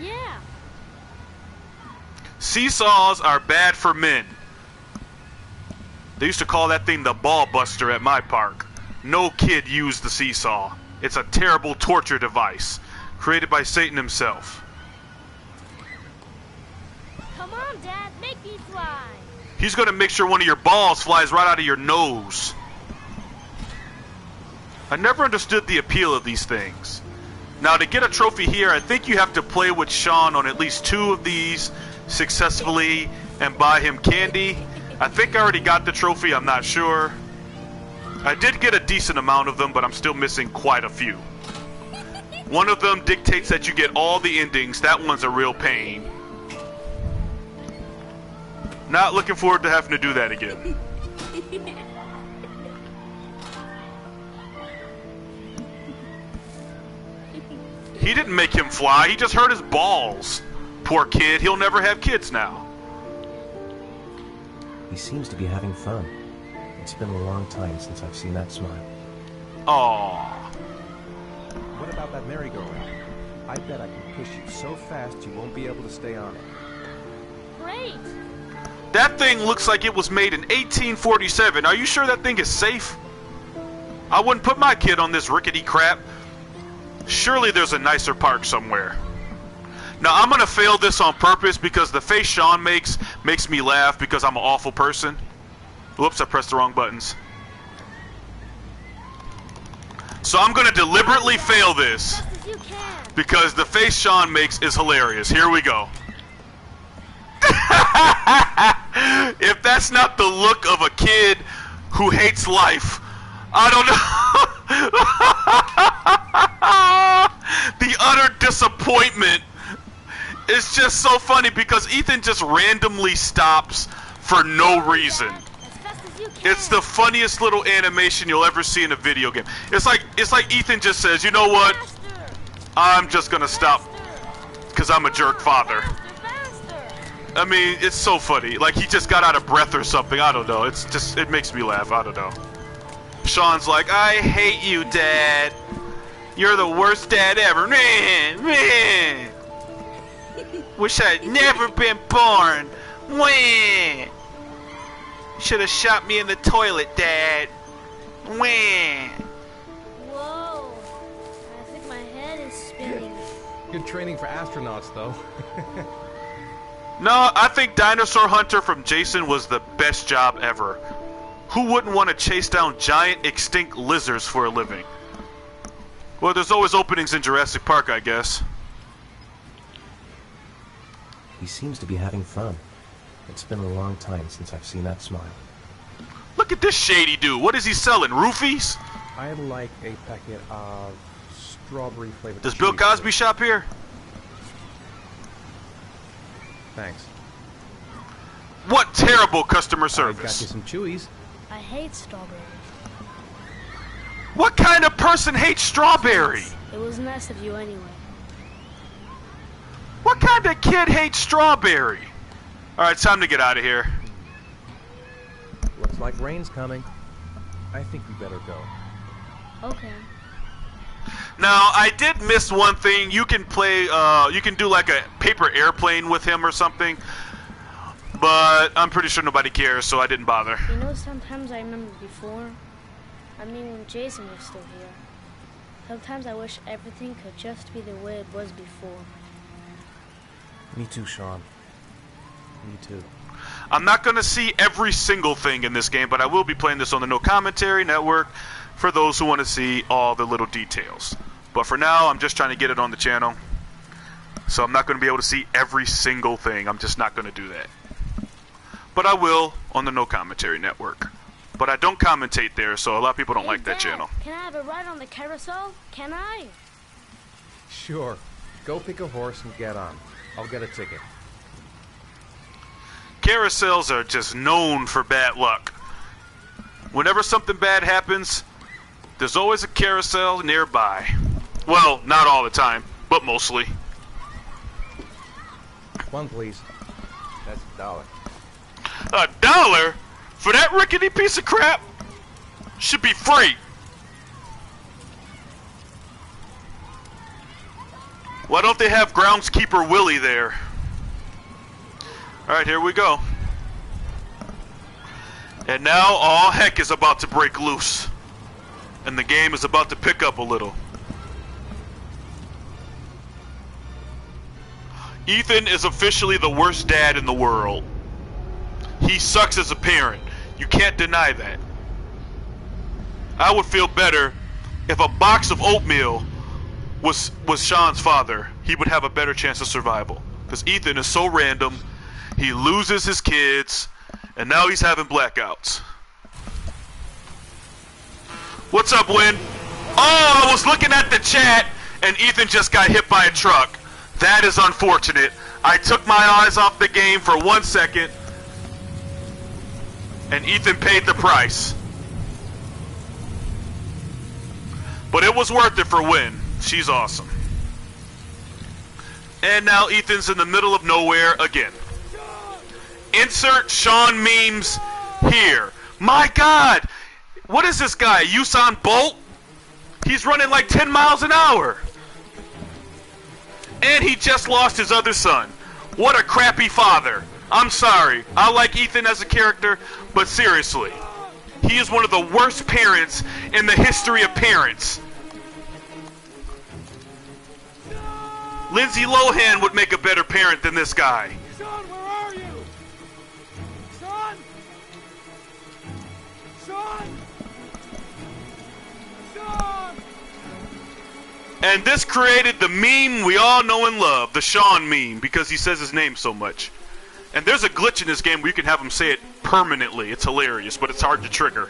Yeah. Seesaws are bad for men. They used to call that thing the ball buster at my park. No kid used the seesaw. It's a terrible torture device, created by Satan himself. Come on, Dad, make me fly. He's gonna make sure one of your balls flies right out of your nose. I never understood the appeal of these things. Now, to get a trophy here, I think you have to play with Sean on at least 2 of these successfully and buy him candy. I think I already got the trophy, I'm not sure. I did get a decent amount of them, but I'm still missing quite a few. One of them dictates that you get all the endings. That one's a real pain. Not looking forward to having to do that again. He didn't make him fly, he just hurt his balls. Poor kid, he'll never have kids now. He seems to be having fun. It's been a long time since I've seen that smile. Aww. What about that merry-go-round? I bet I can push you so fast you won't be able to stay on it. Great. That thing looks like it was made in 1847. Are you sure that thing is safe? I wouldn't put my kid on this rickety crap. Surely there's a nicer park somewhere. Now, I'm going to fail this on purpose because the face Sean makes me laugh because I'm an awful person. Whoops, I pressed the wrong buttons. So I'm going to deliberately fail this because the face Sean makes is hilarious. Here we go. If that's not the look of a kid who hates life, I don't know. The utter disappointment is just so funny because Ethan just randomly stops for no reason. It's the funniest little animation you'll ever see in a video game. It's like Ethan just says, you know what? I'm just gonna stop because I'm a jerk father. I mean, it's so funny. Like he just got out of breath or something. I don't know. It makes me laugh. I don't know. Sean's like, I hate you, Dad. You're the worst dad ever. Man. Wish I'd never been born. Should have shot me in the toilet, Dad. Whoa. I think my head is spinning. Good training for astronauts, though. No, I think Dinosaur Hunter from Jason was the best job ever. Who wouldn't want to chase down giant extinct lizards for a living? Well, there's always openings in Jurassic Park, I guess. He seems to be having fun. It's been a long time since I've seen that smile. Look at this shady dude. What is he selling? Roofies? I'd like a packet of strawberry flavored. Does Bill Cosby shop here? Thanks. What terrible customer I got service. you some Chewies. I hate strawberries. What kind of person hates strawberry? It was nice of you anyway. What kind of kid hates strawberry? Alright, it's time to get out of here. Looks like rain's coming. I think we better go. Okay. Now, I did miss one thing. You can play, you can do like a paper airplane with him or something. But I'm pretty sure nobody cares, so I didn't bother. You know, sometimes I remember before, I mean, when Jason was still here. Sometimes I wish everything could just be the way it was before. Me too, Sean. Me too. I'm not going to see every single thing in this game, but I will be playing this on the No Commentary Network for those who want to see all the little details. But for now, I'm just trying to get it on the channel. So I'm not going to be able to see every single thing. I'm just not going to do that. But I will on the No Commentary Network. But I don't commentate there, so a lot of people don't like that channel. Can I have a ride on the carousel? Can I? Sure. Go pick a horse and get on. I'll get a ticket. Carousels are just known for bad luck. Whenever something bad happens, there's always a carousel nearby. Well, not all the time, but mostly. One, please. That's $1. $1? For that rickety piece of crap? Should be free. Why don't they have groundskeeper Willie there? Alright, here we go. And now all heck is about to break loose. And the game is about to pick up a little. Ethan is officially the worst dad in the world. He sucks as a parent. You can't deny that. I would feel better if a box of oatmeal was Sean's father. He would have a better chance of survival. Because Ethan is so random. He loses his kids. And now he's having blackouts. What's up, Win? Oh, I was looking at the chat and Ethan just got hit by a truck. That is unfortunate. I took my eyes off the game for 1 second. And Ethan paid the price. But it was worth it for Win. She's awesome. And now Ethan's in the middle of nowhere again. Insert Sean memes here. My God! What is this guy? Usain Bolt? He's running like 10 miles an hour. And he just lost his other son. What a crappy father. I'm sorry. I like Ethan as a character, but seriously, he is one of the worst parents in the history of parents. Lindsay Lohan would make a better parent than this guy. Sean, where are you? Sean? Sean? Sean? And this created the meme we all know and love, the Sean meme, because he says his name so much. And there's a glitch in this game where you can have him say it permanently. It's hilarious, but it's hard to trigger.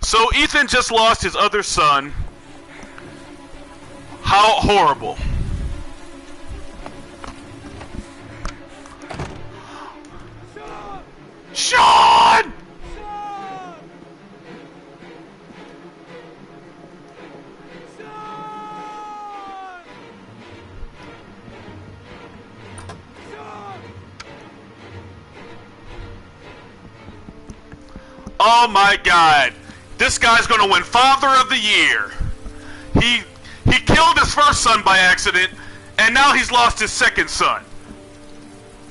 So Ethan just lost his other son. How horrible. Sean! Oh my God. This guy's gonna win Father of the Year. He killed his first son by accident, and now he's lost his second son.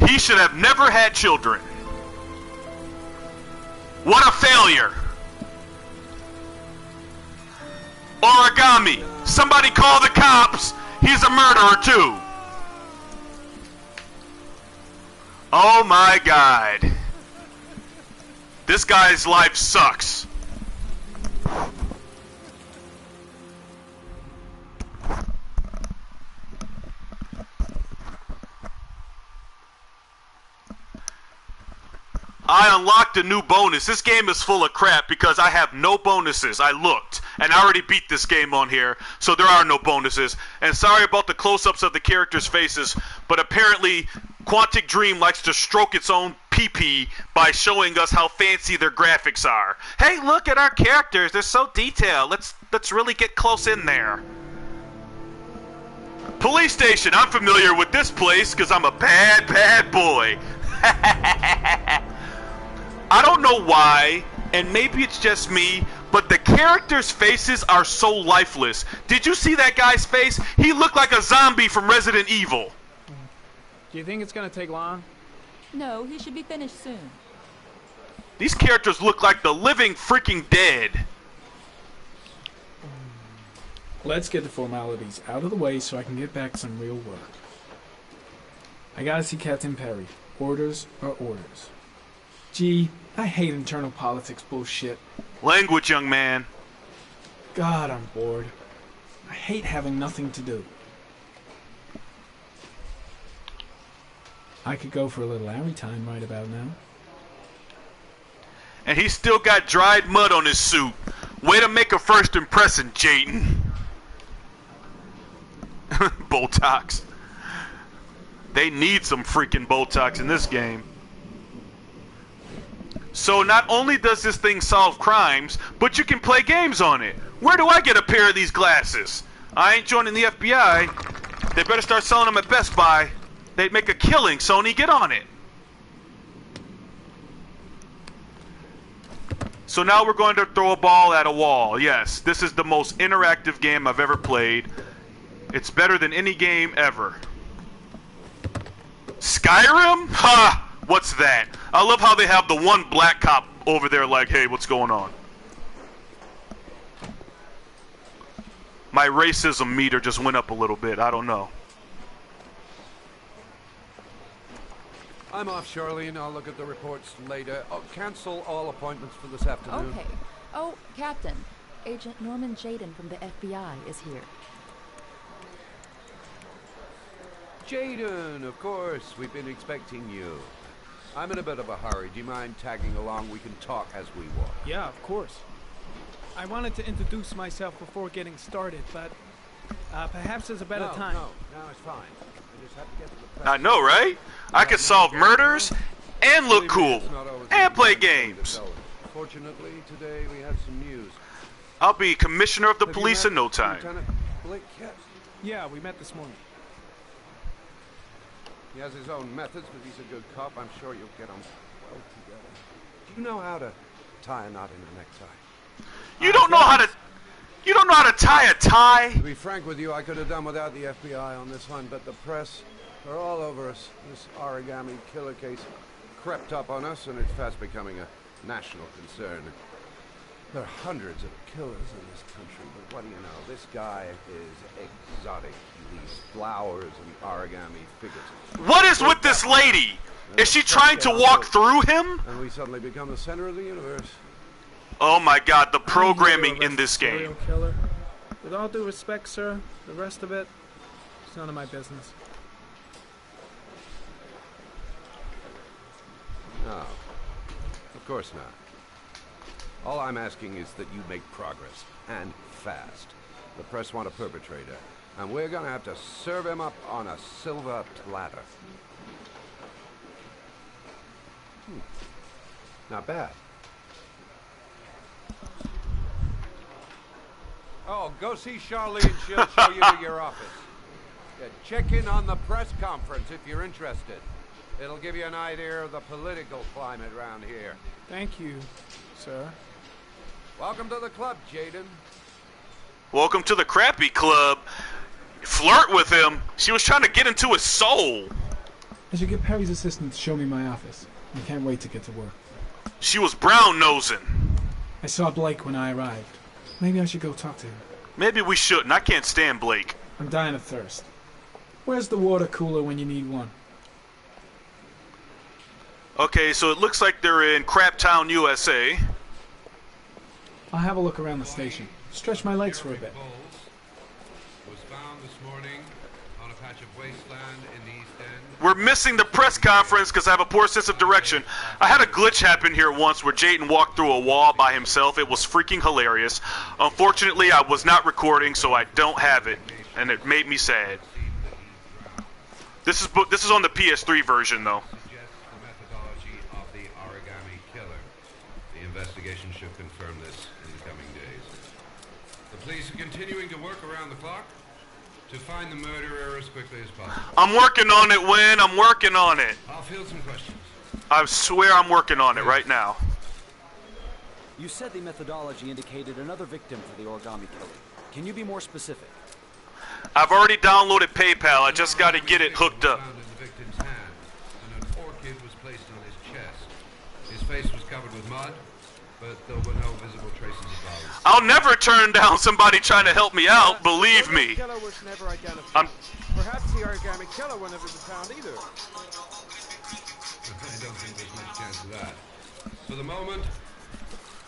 He should have never had children. What a failure. Origami, somebody call the cops. He's a murderer too. Oh my God. This guy's life sucks. I unlocked a new bonus. This game is full of crap because I have no bonuses. I looked, and I already beat this game on here, so there are no bonuses. And sorry about the close-ups of the characters' faces, but apparently Quantic Dream likes to stroke its own pee-pee by showing us how fancy their graphics are. Hey, look at our characters. They're so detailed. Let's really get close in there. Police station. I'm familiar with this place because I'm a bad, bad boy. I don't know why and maybe it's just me, but the characters' faces are so lifeless. Did you see that guy's face? He looked like a zombie from Resident Evil. Do you think it's gonna take long? No, he should be finished soon. These characters look like the living freaking dead. Let's get the formalities out of the way so I can get back to some real work. I gotta see Captain Perry. Orders are orders. Gee, I hate internal politics bullshit. Language, young man. God, I'm bored. I hate having nothing to do. I could go for a little Larry time right about now. And he's still got dried mud on his suit. Way to make a first impression, Jayden. Botox. They need some freaking Botox in this game. So not only does this thing solve crimes, but you can play games on it. Where do I get a pair of these glasses? I ain't joining the FBI. They better start selling them at Best Buy. They'd make a killing, Sony. Get on it. So now we're going to throw a ball at a wall. Yes, this is the most interactive game I've ever played. It's better than any game ever. Skyrim? Ha! What's that? I love how they have the one black cop over there like, hey, what's going on? My racism meter just went up a little bit. I don't know. I'm off, Charlene. I'll look at the reports later. I'll cancel all appointments for this afternoon. Okay. Oh, Captain. Agent Norman Jayden from the FBI is here. Jayden, of course. We've been expecting you. I'm in a bit of a hurry. Do you mind tagging along? We can talk as we walk. Yeah, of course. I wanted to introduce myself before getting started, but perhaps there's a better time. No, it's fine. I just have to get to the press. I know, right? I could solve murders and look cool and play games. Fortunately, today we have some news. I'll be commissioner of the police in no time. Lieutenant Blake Kett? Yeah, we met this morning. He has his own methods, but he's a good cop. I'm sure you'll get on well together. Do you know how to tie a knot in a necktie? You don't know how to... You don't know how to tie a tie? To be frank with you, I could have done without the FBI on this one, but the press are all over us. This origami killer case crept up on us, and it's fast becoming a national concern. There are hundreds of killers in this country, but what do you know? This guy is exotic. He leaves flowers and origami figures. What is with this lady? Is she trying to walk through him? And we suddenly become the center of the universe. Oh my god, the programming in this game. Serial killer. With all due respect, sir, the rest of it, it's none of my business. No, of course not. All I'm asking is that you make progress, and fast. The press want a perpetrator, and we're gonna have to serve him up on a silver platter. Not bad. Oh, go see Charlene. She'll show you to your office. Yeah, check in on the press conference if you're interested. It'll give you an idea of the political climate around here. Thank you, sir. Welcome to the club, Jayden. Welcome to the crappy club. Flirt with him. She was trying to get into his soul. I should get Perry's assistant to show me my office. I can't wait to get to work. She was brown-nosing. I saw Blake when I arrived. Maybe I should go talk to him. Maybe we shouldn't. I can't stand Blake. I'm dying of thirst. Where's the water cooler when you need one? Okay, so it looks like they're in Craptown, USA. I'll have a look around the station. Stretch my legs for a bit. Was found this morning on a patch of wasteland in the East End. We're missing the press conference because I have a poor sense of direction. I had a glitch happen here once where Jayden walked through a wall by himself. It was freaking hilarious. Unfortunately, I was not recording, so I don't have it, and it made me sad. This is on the PS3 version, though. The methodology of the origami killer. The investigation should confirm this in the coming days. The police are continuing to work around the clock to find the murderer as quickly as possible. I'm working on it, Win. I'm working on it. I'll field some questions. I swear I'm working on it right now. You said the methodology indicated another victim for the origami killer. Can you be more specific? I've already downloaded PayPal. I just got to get it hooked up. Found in the victim's hand, and an orchid was placed on his chest. His face was covered with mud, but there were no visible traces of violence. I'll never turn down somebody trying to help me out, believe me. The killer was never identified. Perhaps the origami killer will never be found either. I don't think there's much chance of that. For the moment,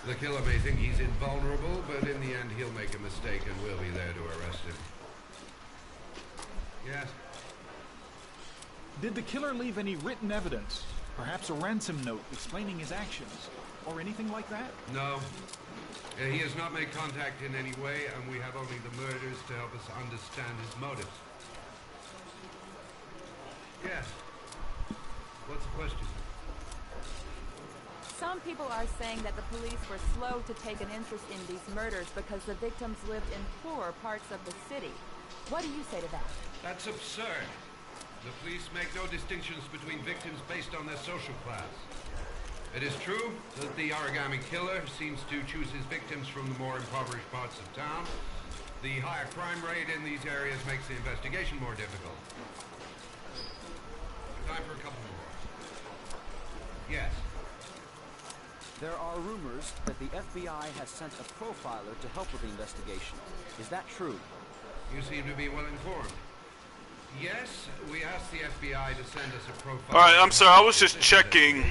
the killer may think he's invulnerable, but in the end he'll make a mistake and we'll be there to arrest him. Yes? Did the killer leave any written evidence? Perhaps a ransom note explaining his actions? Or anything like that? No. He has not made contact in any way, and we have only the murders to help us understand his motives. Yes. What's the question? Some people are saying that the police were slow to take an interest in these murders because the victims lived in poorer parts of the city. What do you say to that? That's absurd. The police make no distinctions between victims based on their social class. It is true that the origami killer seems to choose his victims from the more impoverished parts of town. The higher crime rate in these areas makes the investigation more difficult. Time for a couple more. Yes. There are rumors that the FBI has sent a profiler to help with the investigation. Is that true? You seem to be well informed. Yes, we asked the FBI to send us a profiler. Alright, I'm sorry, I was just checking.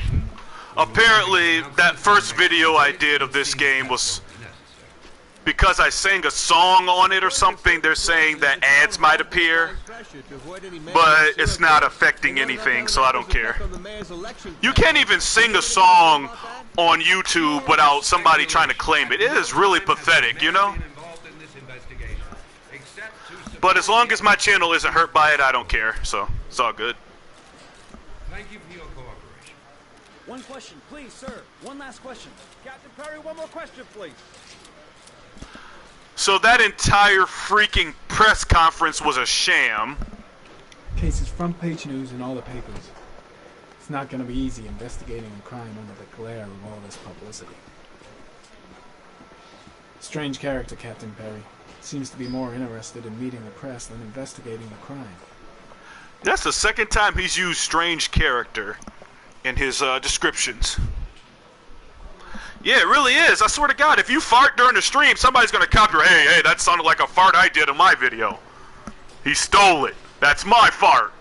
Apparently, that first video I did of this game was because I sang a song on it or something. They're saying that ads might appear, but it's not affecting anything, so I don't care. You can't even sing a song on YouTube without somebody trying to claim it. It is really pathetic, you know? But as long as my channel isn't hurt by it, I don't care, so it's all good. Thank you for your cooperation. One question, please, sir. One last question. Captain Perry, one more question, please. So that entire freaking press conference was a sham. Case is front page news in all the papers. It's not going to be easy investigating a crime under the glare of all this publicity. Strange character, Captain Perry. Seems to be more interested in meeting the press than investigating the crime. That's the second time he's used strange character in his descriptions. Yeah, it really is. I swear to God, if you fart during the stream, somebody's going to copyright. Hey, that sounded like a fart I did in my video. He stole it. That's my fart.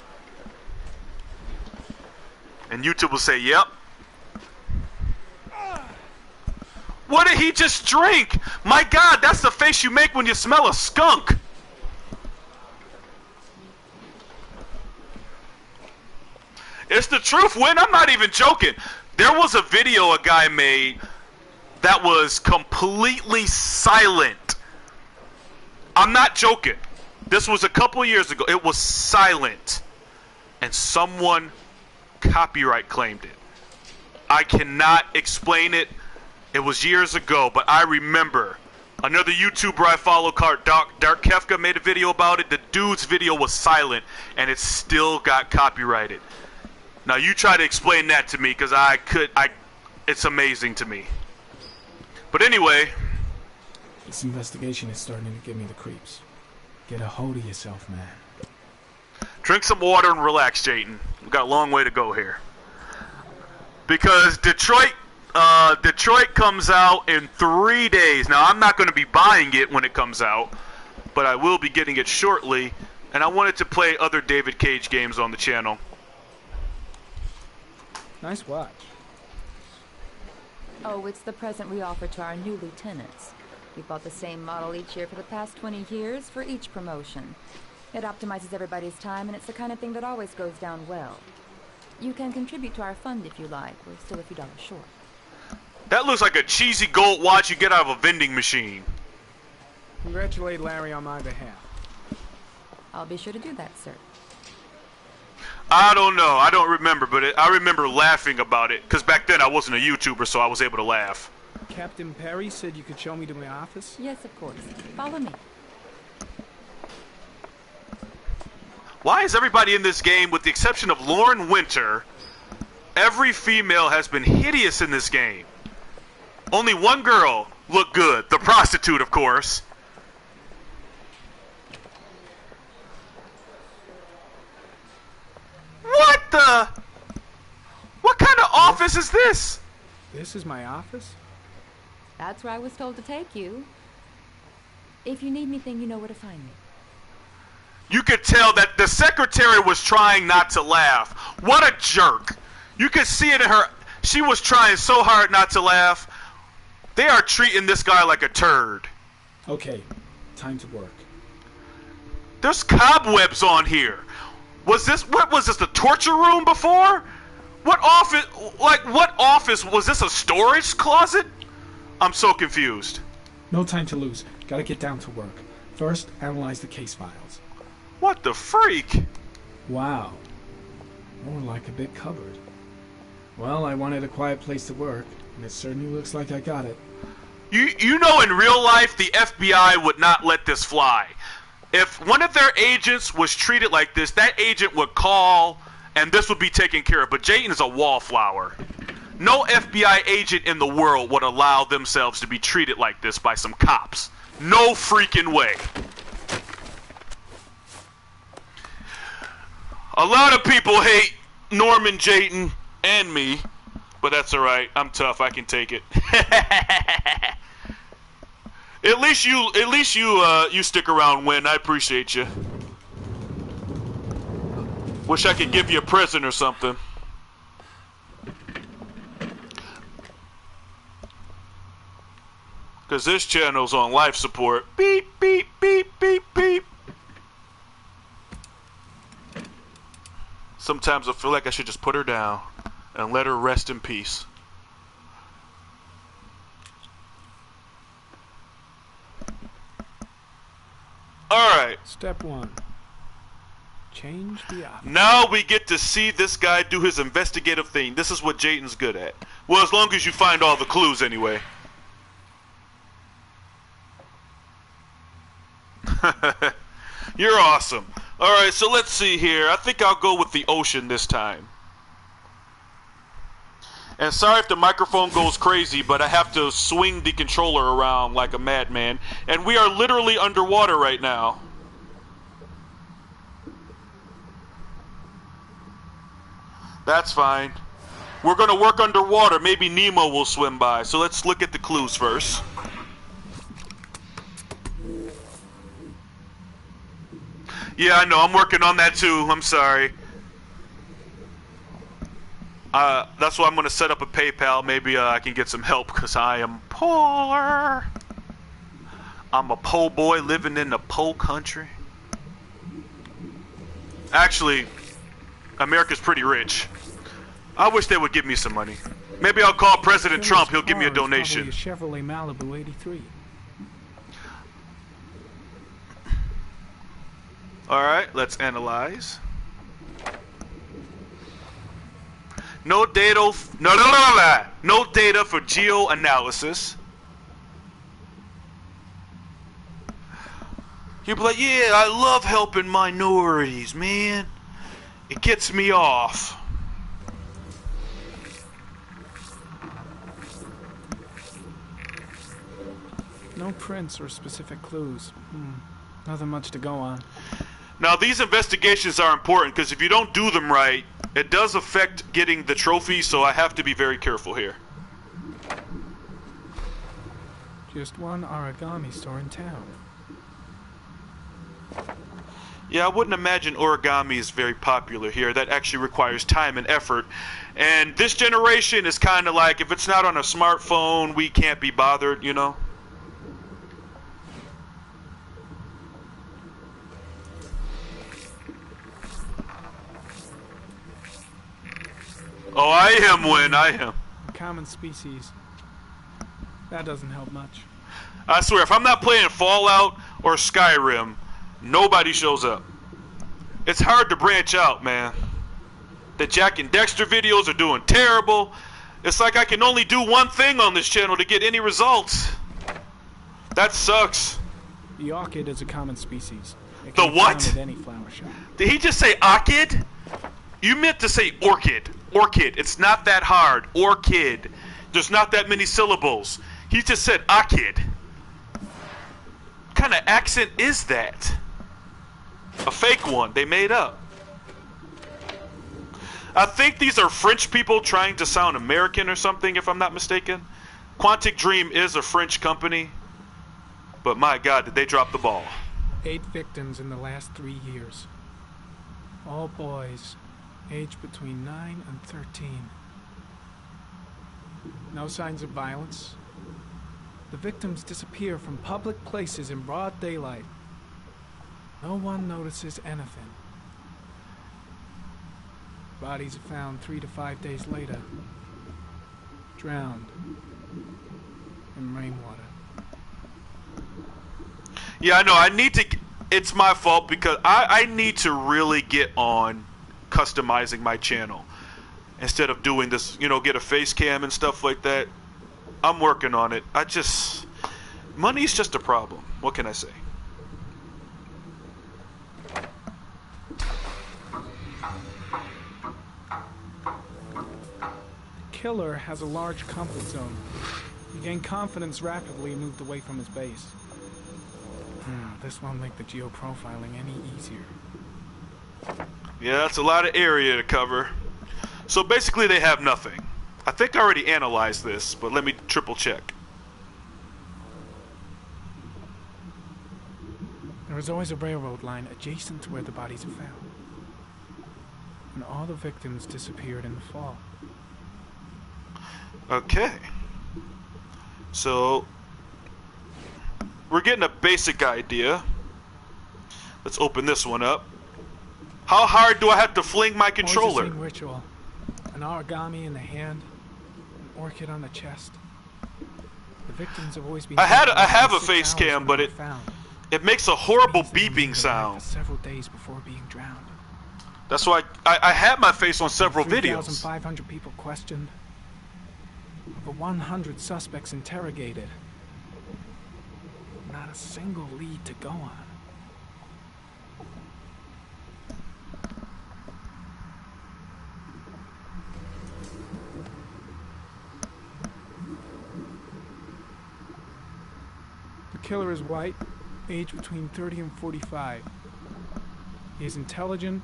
And YouTube will say, yep. What did he just drink? My God, that's the face you make when you smell a skunk. It's the truth, Win. I'm not even joking. There was a video a guy made that was completely silent. I'm not joking. This was a couple of years ago. It was silent. And someone copyright claimed it. I cannot explain it. It was years ago, but I remember another YouTuber I follow called Dark Kefka made a video about it. The dude's video was silent, and it still got copyrighted. Now you try to explain that to me, because it's amazing to me. But anyway, this investigation is starting to give me the creeps. Get a hold of yourself, man. Drink some water and relax, Jayden. We've got a long way to go here. Because Detroit comes out in 3 days. Now, I'm not going to be buying it when it comes out, but I will be getting it shortly. And I wanted to play other David Cage games on the channel. Nice watch. Oh, it's the present we offer to our new lieutenants. We bought the same model each year for the past 20 years for each promotion. It optimizes everybody's time, and it's the kind of thing that always goes down well. You can contribute to our fund if you like. We're still a few dollars short. That looks like a cheesy gold watch you get out of a vending machine. Congratulate Larry on my behalf. I'll be sure to do that, sir. I don't know. I don't remember, but I remember laughing about it. Because back then I wasn't a YouTuber, so I was able to laugh. Captain Perry said you could show me to my office? Yes, of course. Follow me. Why is everybody in this game, with the exception of Lauren Winter, every female has been hideous in this game? Only one girl looked good. The prostitute, of course. What the? What kind of office is this? This is my office? That's where I was told to take you. If you need anything, you know where to find me. You could tell that the secretary was trying not to laugh. What a jerk. You could see it in her. She was trying so hard not to laugh. They are treating this guy like a turd. Okay, time to work. There's cobwebs on here. What was this, the torture room before? What office, was this a storage closet? I'm so confused. No time to lose. Gotta get down to work. First, analyze the case files. What the freak? Wow. More like a big cupboard. Well, I wanted a quiet place to work, and it certainly looks like I got it. You know in real life the FBI would not let this fly. If one of their agents was treated like this, that agent would call and this would be taken care of. But Jayden is a wallflower. No FBI agent in the world would allow themselves to be treated like this by some cops. No freaking way. A lot of people hate Norman Jayden and me, but that's alright. I'm tough. I can take it. At least you stick around, Win. I appreciate you. Wish I could give you a present or something. Cause this channel's on life support. Beep, beep, beep, beep, beep. Sometimes I feel like I should just put her down and let her rest in peace. Alright. Step 1. Change the office. Now we get to see this guy do his investigative thing. This is what Jayden's good at. Well, as long as you find all the clues anyway. You're awesome. Alright, so let's see here. I think I'll go with the ocean this time. And sorry if the microphone goes crazy, but I have to swing the controller around like a madman. And we are literally underwater right now. That's fine. We're going to work underwater. Maybe Nemo will swim by. So let's look at the clues first. Yeah, I know. I'm working on that too. I'm sorry. That's why I'm going to set up a PayPal. Maybe I can get some help because I am poor. I'm a po' boy living in the po' country. Actually, America's pretty rich. I wish they would give me some money. Maybe I'll call President Trump. He'll give me a donation. A Chevrolet Malibu 83. Alright, let's analyze. No data for geo-analysis. You'll be like, yeah, I love helping minorities, man. It gets me off. No prints or specific clues. Nothing much to go on. Now, these investigations are important because if you don't do them right, it does affect getting the trophy, so I have to be very careful here. Just one origami store in town. Yeah, I wouldn't imagine origami is very popular here. That actually requires time and effort. And this generation is kind of like, if it's not on a smartphone, we can't be bothered, you know? Oh, I am, Win. I am. Common species. That doesn't help much. I swear, if I'm not playing Fallout or Skyrim, nobody shows up. It's hard to branch out, man. The Jack and Dexter videos are doing terrible. It's like I can only do one thing on this channel to get any results. That sucks. The orchid is a common species. It the can be what? found at any flower shop. Did he just say orchid? You meant to say orchid. Orchid. It's not that hard. Orchid. There's not that many syllables. He just said Akid. What kind of accent is that? A fake one they made up. I think these are French people trying to sound American or something, if I'm not mistaken. Quantic Dream is a French company, but my God, did they drop the ball. 8 victims in the last 3 years. All boys, aged between 9 and 13. No signs of violence. The victims disappear from public places in broad daylight. No one notices anything. Bodies are found 3 to 5 days later, drowned in rainwater. Yeah, I know. I need to. It's my fault because I need to really get on customizing my channel instead of doing this. You know, get a face cam and stuff like that. I'm working on it. Money's just a problem. What can I say? Killer has a large comfort zone. He gained confidence rapidly and moved away from his base. This won't make the geoprofiling any easier. Yeah, that's a lot of area to cover. So basically they have nothing. I think I already analyzed this, but let me triple check. There is always a railroad line adjacent to where the bodies are found. And all the victims disappeared in the fall. Okay. So we're getting a basic idea. Let's open this one up. How hard do I have to fling my controller? Always the same ritual. An origami in the hand, an orchid on the chest. The victims have always been. I have a face cam, but it makes a horrible beeping sound. Several days before being drowned. That's why I had my face on several videos. 3,500 people questioned. Over 100 suspects interrogated. Not a single lead to go on. The killer is white, aged between 30 and 45. He is intelligent,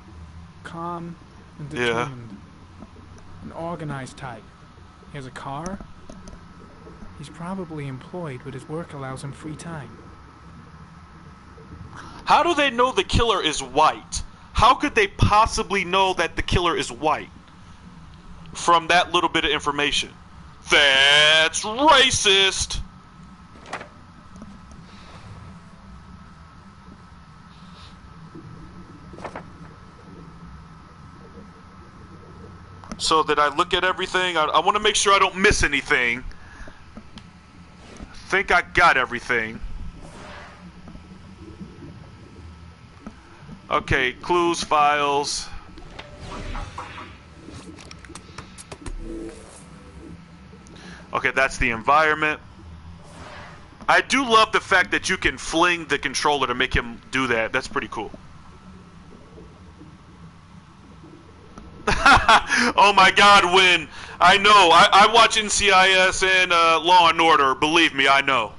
calm, and determined. An organized type. He has a car. He's probably employed, but his work allows him free time. How do they know the killer is white? How could they possibly know that the killer is white from that little bit of information? That's racist! So that I look at everything. I want to make sure I don't miss anything. I think I got everything. Okay, clues, files. Okay, that's the environment. I do love the fact that you can fling the controller to make him do that. That's pretty cool. Oh my God, Win. I know. I watch NCIS and Law and Order. Believe me, I know.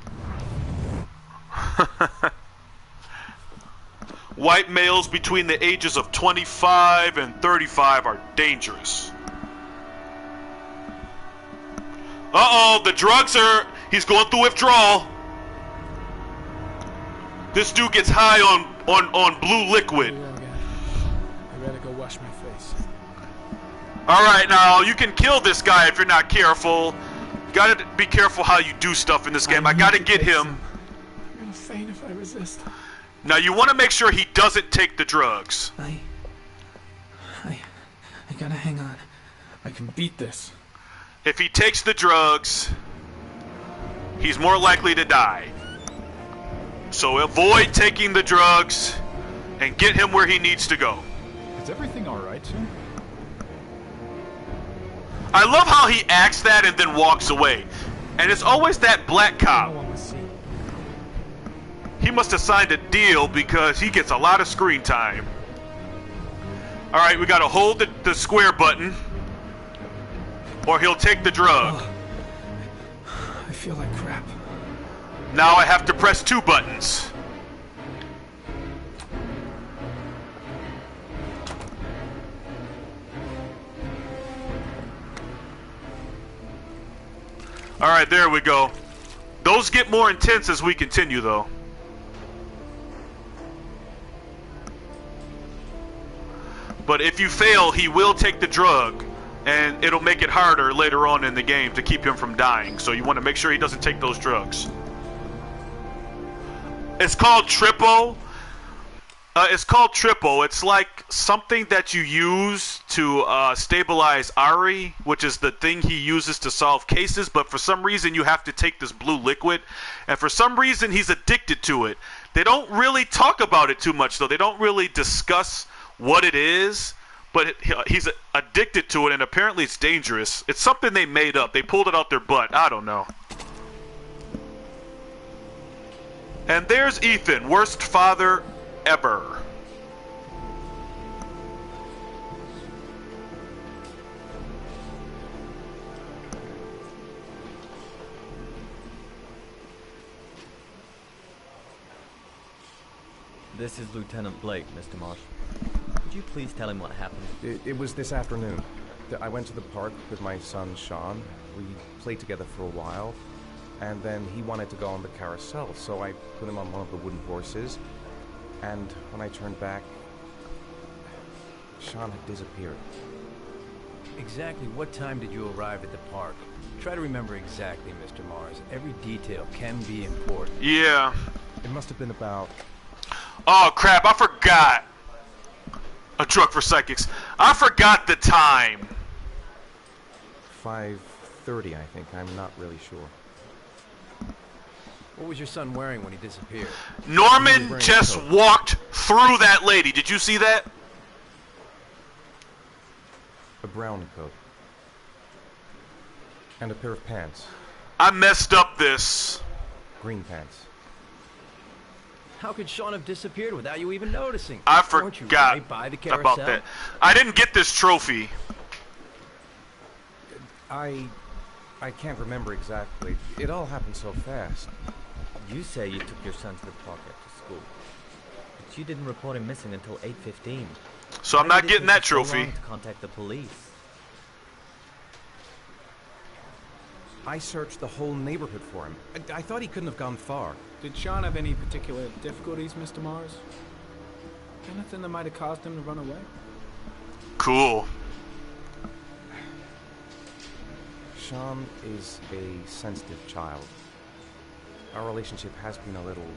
White males between the ages of 25 and 35 are dangerous. Uh-oh, the drugs are... He's going through withdrawal. This dude gets high on blue liquid. I gotta go wash my face. Alright, now, you can kill this guy if you're not careful. You gotta be careful how you do stuff in this game. I gotta get him. I'm gonna faint if I resist. Now, you want to make sure he doesn't take the drugs. I gotta hang on. I can beat this. If he takes the drugs, he's more likely to die. So avoid taking the drugs and get him where he needs to go. Is everything alright, sir? I love how he acts that and then walks away. And it's always that black cop. He must have signed a deal because he gets a lot of screen time. Alright, we gotta hold the square button or he'll take the drug. Now I have to press 2 buttons. Alright, there we go. Those get more intense as we continue, though. But if you fail, he will take the drug, and it'll make it harder later on in the game to keep him from dying. So you want to make sure he doesn't take those drugs. It's called Tripo. It's like something that you use to stabilize Ari, which is the thing he uses to solve cases. But for some reason, you have to take this blue liquid, and for some reason, he's addicted to it. They don't really talk about it too much, though. They don't really discuss what it is, but he's addicted to it, and apparently it's dangerous. It's something they made up. They pulled it out their butt. I don't know. And there's Ethan, worst father ever. This is Lieutenant Blake, Mr. Marsh. Could you please tell him what happened? It was this afternoon. I went to the park with my son, Sean. We played together for a while, and then he wanted to go on the carousel, so I put him on one of the wooden horses, and when I turned back, Sean had disappeared. Exactly what time did you arrive at the park? Try to remember exactly, Mr. Mars. Every detail can be important. Yeah. It must have been about... Oh, crap, I forgot. A drug for psychics. I forgot the time. 5:30, I think. I'm not really sure. What was your son wearing when he disappeared? Norman just walked through that lady. Did you see that? A brown coat. And a pair of pants. I messed up this. Green pants. How could Sean have disappeared without you even noticing? I Weren't you forgot right by the carousel? about that. I didn't get this trophy. I can't remember exactly. It all happened so fast. You say you took your son to the park after school, but you didn't report him missing until 8:15. So I'm not getting that trophy. To contact the police. I searched the whole neighborhood for him. I thought he couldn't have gone far. Did Sean have any particular difficulties, Mr. Mars? Anything that might have caused him to run away? Cool. Sean is a sensitive child. Our relationship has been a little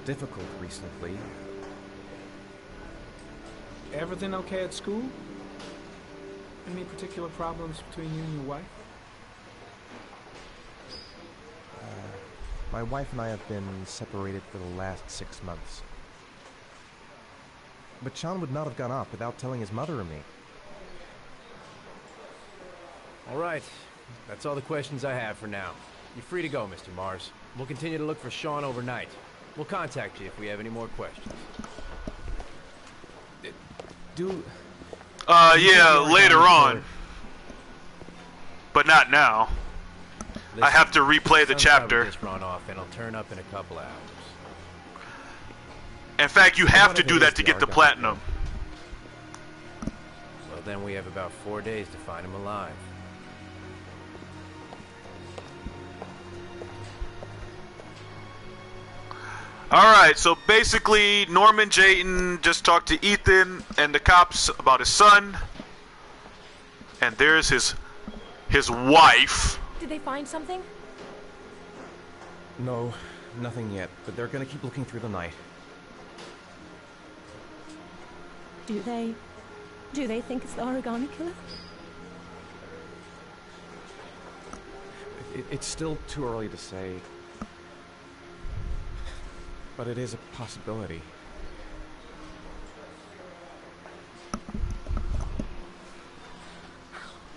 difficult recently. Everything okay at school? Any particular problems between you and your wife? My wife and I have been separated for the last 6 months. But Sean would not have gone off without telling his mother or me. All right. That's all the questions I have for now. You're free to go, Mr. Mars. We'll continue to look for Sean overnight. We'll contact you if we have any more questions. Yeah, later on. But not now. Listen, I have to replay the chapter. Just run off, and I'll turn up in a couple hours. In fact, you have to do that to get the platinum. Well, then we have about 4 days to find him alive. Alright, so basically Norman Jayton just talked to Ethan and the cops about his son. And there's his wife. Did they find something? No, nothing yet, but they're gonna keep looking through the night. Do they think it's the Origami Killer? It's still too early to say. But it is a possibility.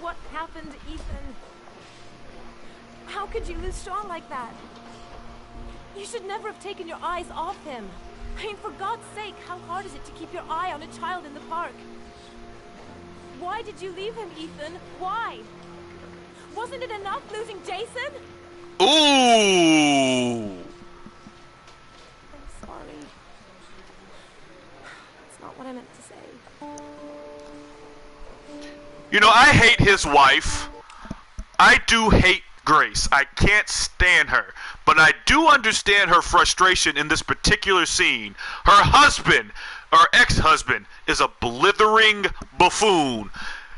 What happened, Ethan? How could you lose Sean like that? You should never have taken your eyes off him. I mean, for God's sake, how hard is it to keep your eye on a child in the park? Why did you leave him, Ethan? Why? Wasn't it enough losing Jason? Ooh! I'm sorry. It's not what I meant to say. You know, I hate his wife. I do hate Grace. I can't stand her. But I do understand her frustration in this particular scene. Her husband, or ex-husband, is a blithering buffoon.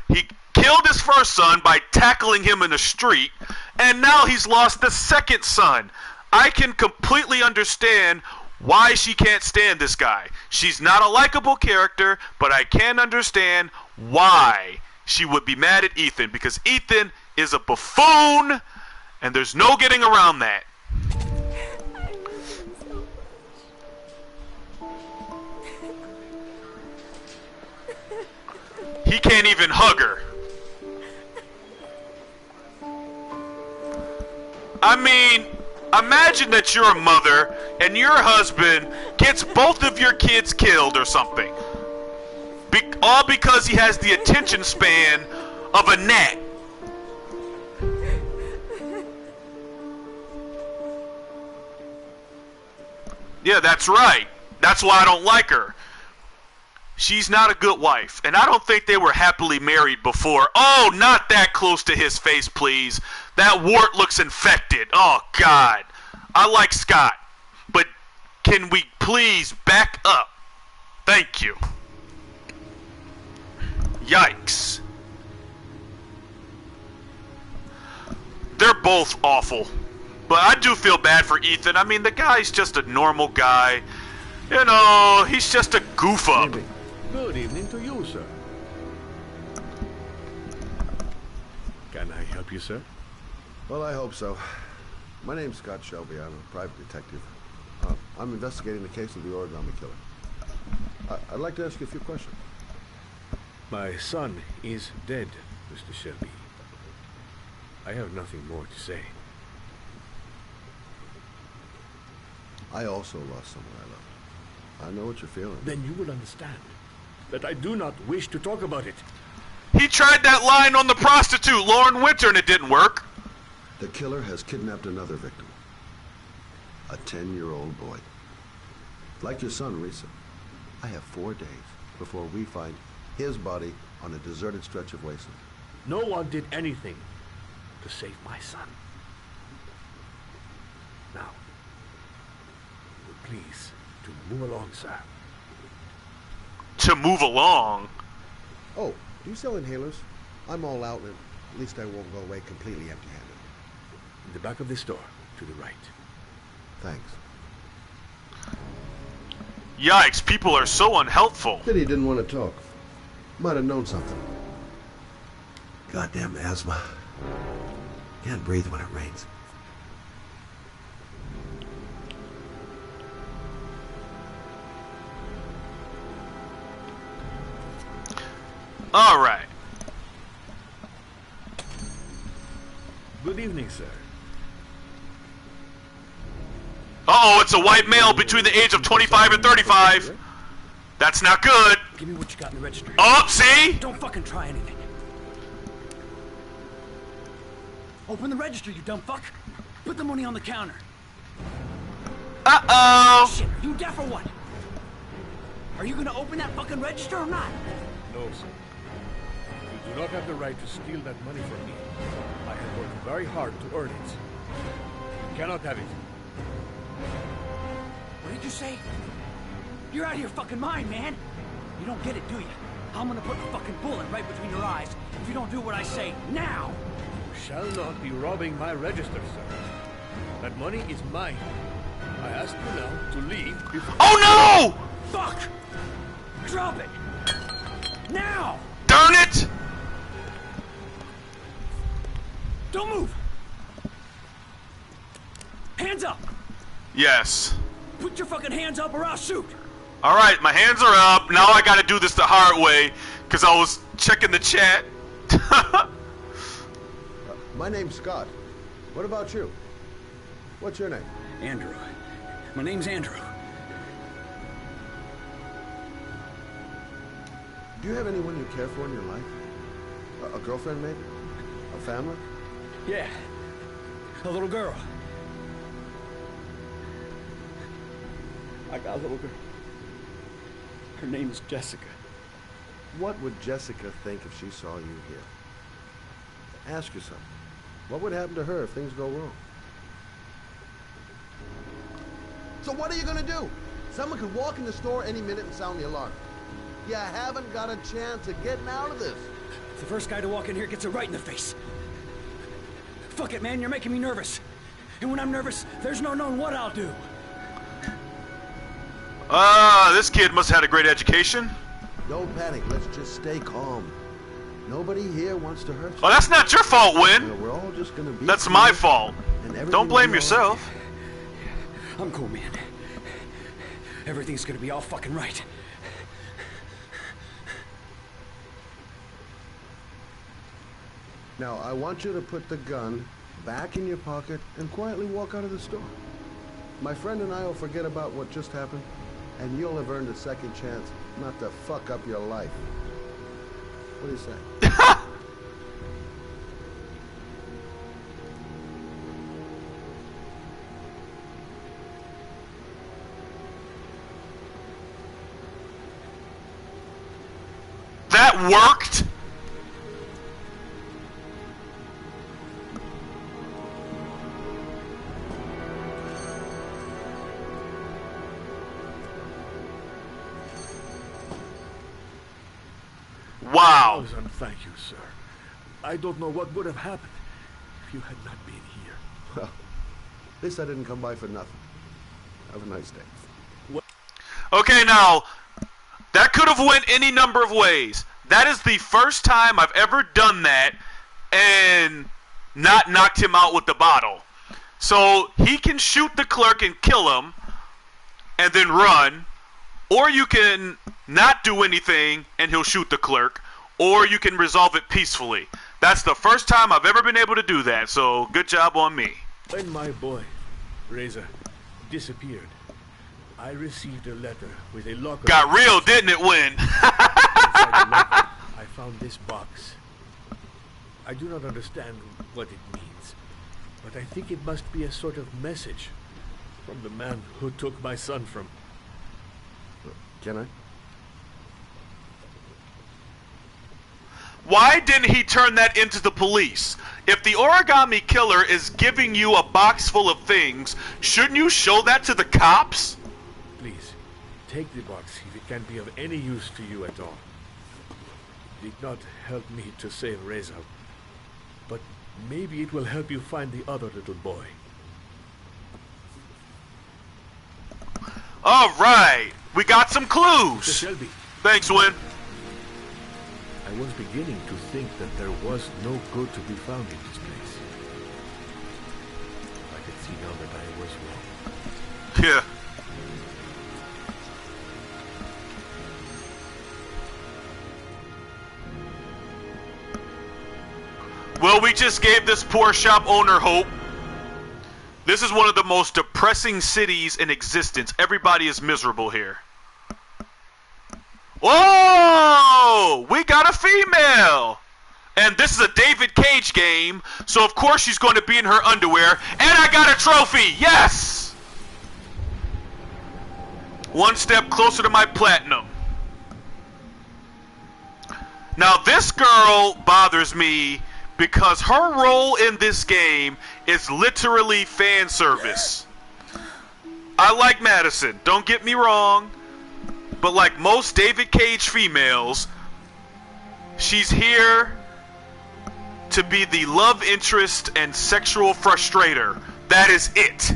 He killed his first son by tackling him in the street, and now he's lost the second son. I can completely understand why she can't stand this guy. She's not a likable character, but I can understand why she would be mad at Ethan, because Ethan is a buffoon, and there's no getting around that. He can't even hug her. I mean, imagine that you're a mother and your husband gets both of your kids killed or something. All because he has the attention span of a gnat. Yeah, that's right. That's why I don't like her. She's not a good wife, and I don't think they were happily married before. Oh, not that close to his face, please. That wart looks infected. Oh, God. I like Scott, but can we please back up? Thank you. Yikes. They're both awful, but I do feel bad for Ethan. I mean, the guy's just a normal guy. You know, he's just a goof up. Good evening to you, sir. Can I help you, sir? Well, I hope so. My name's Scott Shelby. I'm a private detective. I'm investigating the case of the Origami Killer. I'd like to ask you a few questions. My son is dead, Mr. Shelby. I have nothing more to say. I also lost someone I loved. I know what you're feeling. Then you will understand that I do not wish to talk about it. He tried that line on the prostitute, Lauren Winter, and it didn't work. The killer has kidnapped another victim. A 10-year-old boy. Like your son, Risa. I have 4 days before we find his body on a deserted stretch of wasteland. No one did anything to save my son. Now, please, to move along, sir. To move along? Oh, do you sell inhalers? I'm all out, and at least I won't go away completely empty-handed. In the back of this store, to the right. Thanks. Yikes, people are so unhelpful. Pity he didn't want to talk. Might have known something. Goddamn asthma. Can't breathe when it rains. All right. Good evening, sir. Uh-oh, it's a white male between the age of 25 and 35. That's not good. Give me what you got in the registry. Oh, see? Don't fucking try anything. Open the register, you dumb fuck. Put the money on the counter. Uh-oh. Shit, are you deaf or what? Are you gonna open that fucking register or not? No, sir. You do not have the right to steal that money from me. I have worked very hard to earn it. You cannot have it. What did you say? You're out of your fucking mind, man. You don't get it, do you? I'm gonna put a fucking bullet right between your eyes if you don't do what I say now. You shall not be robbing my register, sir. That money is mine. I ask you now to leave before— Oh no! Fuck! Drop it! Now! Darn it! Don't move! Hands up! Yes. Put your fucking hands up or I'll shoot! Alright, my hands are up. Now I gotta do this the hard way, because I was checking the chat. My name's Scott. What about you? What's your name? Andrew. My name's Andrew. Do you have anyone you care for in your life? A girlfriend, maybe? A family? Yeah. A little girl. I got a little girl. Her name's Jessica. What would Jessica think if she saw you here? Ask yourself, what would happen to her if things go wrong? So what are you gonna do? Someone could walk in the store any minute and sound the alarm. You haven't got a chance of getting out of this. The first guy to walk in here gets it right in the face. Fuck it, man, you're making me nervous. And when I'm nervous, there's no knowing what I'll do. This kid must have had a great education. No panic, let's just stay calm. Nobody here wants to hurt you. Oh, that's not your fault, Win. We're all just gonna be. That's my fault. Don't blame yourself. I'm cool, man. Everything's gonna be all fucking right. Now, I want you to put the gun back in your pocket and quietly walk out of the store. My friend and I will forget about what just happened, and you'll have earned a second chance not to fuck up your life. What do you say? That worked? Wow. Thank you, sir. I don't know what would have happened if you had not been here. Well, at least I didn't come by for nothing. Have a nice day. Okay, now, that could have went any number of ways. That is the first time I've ever done that and not knocked him out with the bottle. So he can shoot the clerk and kill him and then run, or you can not do anything and he'll shoot the clerk, or you can resolve it peacefully. That's the first time I've ever been able to do that, so good job on me. When my boy, Reza, disappeared, I received a letter with a locker. Got real, didn't it, Win? Inside the letter, I found this box. I do not understand what it means, but I think it must be a sort of message from the man who took my son from. Can I? Why didn't he turn that into the police? If the origami killer is giving you a box full of things, shouldn't you show that to the cops? Please, take the box if it can be of any use to you at all. It did not help me to save Reza, but maybe it will help you find the other little boy. All right, we got some clues. Mr. Shelby. Thanks, Win. I was beginning to think that there was no good to be found in this place. I can see now that I was wrong. Yeah. Well, we just gave this poor shop owner hope. This is one of the most depressing cities in existence. Everybody is miserable here. Whoa! We got a female! And this is a David Cage game, so of course she's going to be in her underwear. And I got a trophy! Yes! One step closer to my platinum. Now this girl bothers me because her role in this game is literally fan service. I like Madison, don't get me wrong, but like most David Cage females, she's here to be the love interest and sexual frustrator. That is it.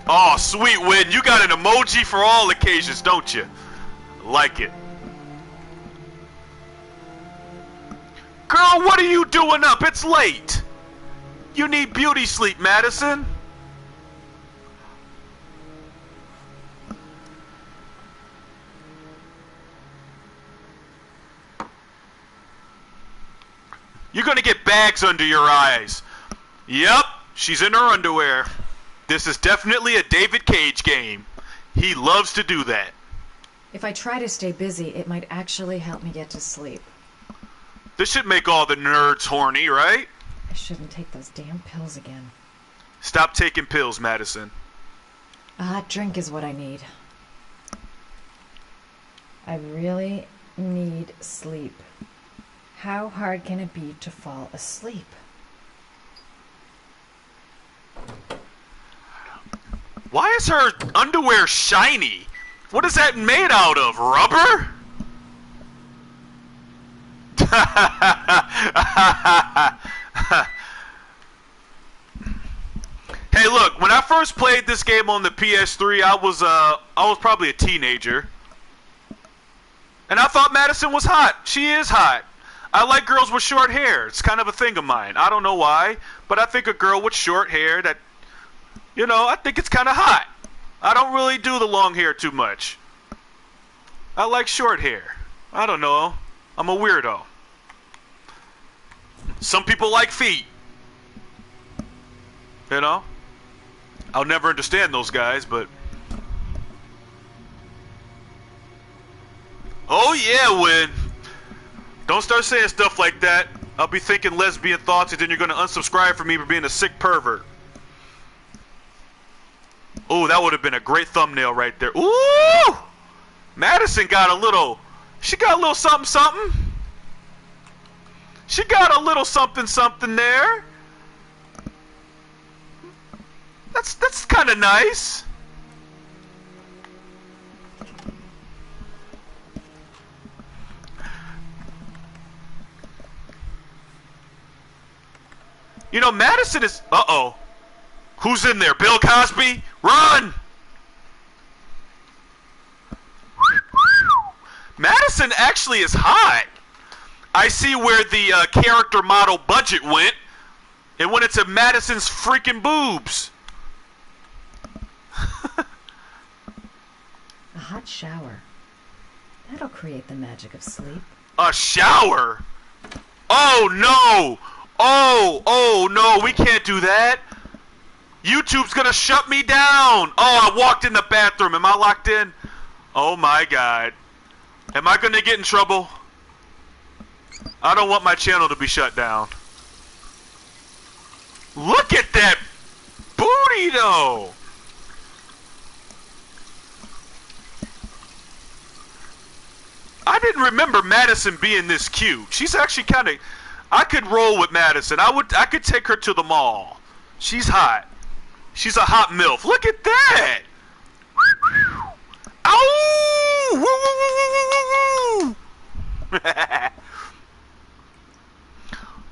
Oh, sweet Win, you got an emoji for all occasions, don't you? Like it. Girl, what are you doing up? It's late. You need beauty sleep, Madison. You're gonna get bags under your eyes. Yep, she's in her underwear. This is definitely a David Cage game. He loves to do that. If I try to stay busy, it might actually help me get to sleep. This should make all the nerds horny, right? I shouldn't take those damn pills again. Stop taking pills, Madison. A hot drink is what I need. I really need sleep. How hard can it be to fall asleep? Why is her underwear shiny? What is that made out of? Rubber? Hey, look, when I first played this game on the PS3, I was probably a teenager. And I thought Madison was hot. She is hot. I like girls with short hair. It's kind of a thing of mine. I don't know why, but I think a girl with short hair that, you know, I think it's kind of hot. I don't really do the long hair too much. I like short hair. I don't know. I'm a weirdo. Some people like feet. You know? I'll never understand those guys, but... Oh yeah, Win. Don't start saying stuff like that. I'll be thinking lesbian thoughts and then you're going to unsubscribe from me for being a sick pervert. Oh, that would have been a great thumbnail right there. Ooh! Madison got a little... She got a little something something. She got a little something something there. That's kind of nice. You know, Madison is... Uh-oh. Who's in there? Bill Cosby? Run! Madison actually is hot. I see where the character model budget went. It went into Madison's freaking boobs. A hot shower. That'll create the magic of sleep. A shower? Oh, no! Oh, no, we can't do that. YouTube's gonna shut me down. Oh, I walked in the bathroom. Am I locked in? Oh, my God. Am I gonna get in trouble? I don't want my channel to be shut down. Look at that booty, though. I didn't remember Madison being this cute. She's actually kind of... I could roll with Madison. I could take her to the mall. She's hot. She's a hot MILF. Look at that. Ow!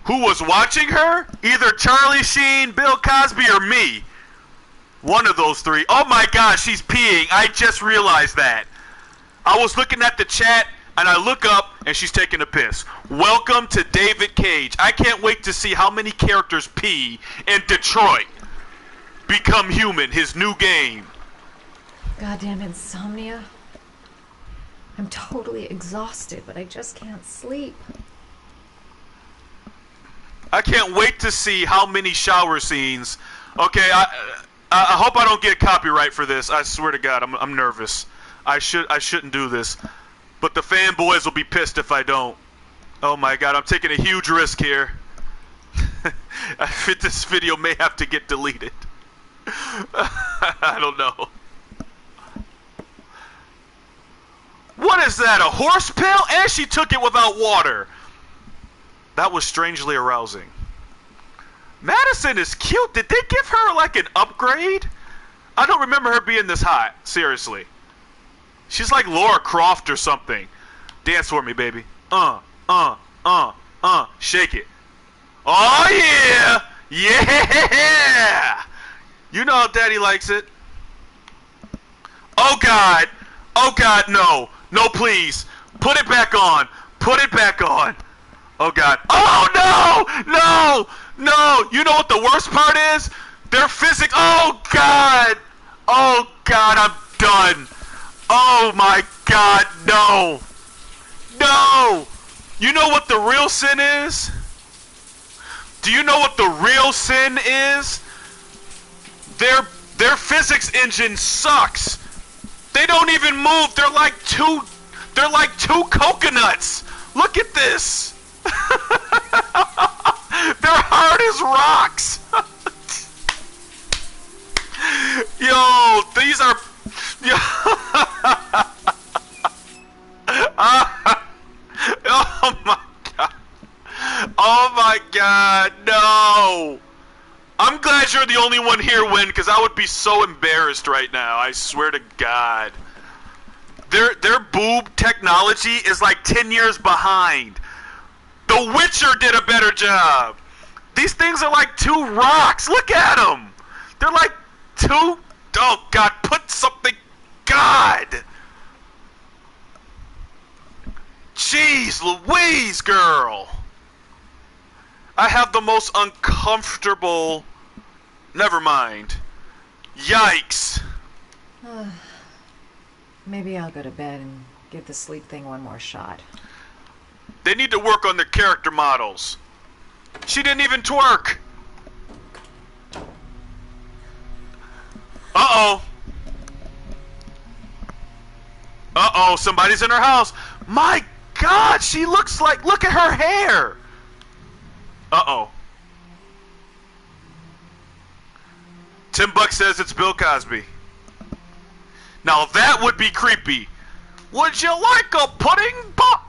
Who was watching her? Either Charlie Sheen, Bill Cosby, or me. One of those three. Oh my gosh, she's peeing. I just realized that. I was looking at the chat, and I look up, and she's taking a piss. Welcome to David Cage. I can't wait to see how many characters pee in Detroit. Become Human, his new game. Goddamn insomnia. I'm totally exhausted, but I just can't sleep. I can't wait to see how many shower scenes. Okay, I hope I don't get copyright for this. I swear to God, I'm nervous. I shouldn't do this. But the fanboys will be pissed if I don't. Oh my God, I'm taking a huge risk here. This video may have to get deleted. I don't know. What is that, a horse pill? And she took it without water. That was strangely arousing. Madison is cute. Did they give her like an upgrade? I don't remember her being this hot. Seriously. She's like Laura Croft or something. Dance for me, baby. Shake it. Oh, yeah. Yeah. You know how Daddy likes it. Oh, God. Oh, God, no. No, please. Put it back on. Put it back on. Oh, God. Oh, no. No. No. You know what the worst part is? Their physics. Oh, God. Oh, God, I'm done. Oh, my God, no. No. You know what the real sin is? Do you know what the real sin is? Their physics engine sucks. They don't even move. They're like two coconuts. Look at this. They're hard as rocks. Yo, these are... Yo. Oh my god. Oh my god, no. I'm glad you're the only one here, Win, because I would be so embarrassed right now. I swear to God. Their boob technology is like 10 years behind. The Witcher did a better job. These things are like 2 rocks. Look at them. They're like 2... Oh, God, put something... God! Jeez Louise, girl! I have the most uncomfortable... Never mind. Yikes. Maybe I'll go to bed and give the sleep thing one more shot. They need to work on their character models. She didn't even twerk. Uh-oh. Uh-oh, somebody's in her house. My God, she looks like... Look at her hair. Uh-oh. Tim Buck says it's Bill Cosby. Now that would be creepy. Would you like a pudding pop?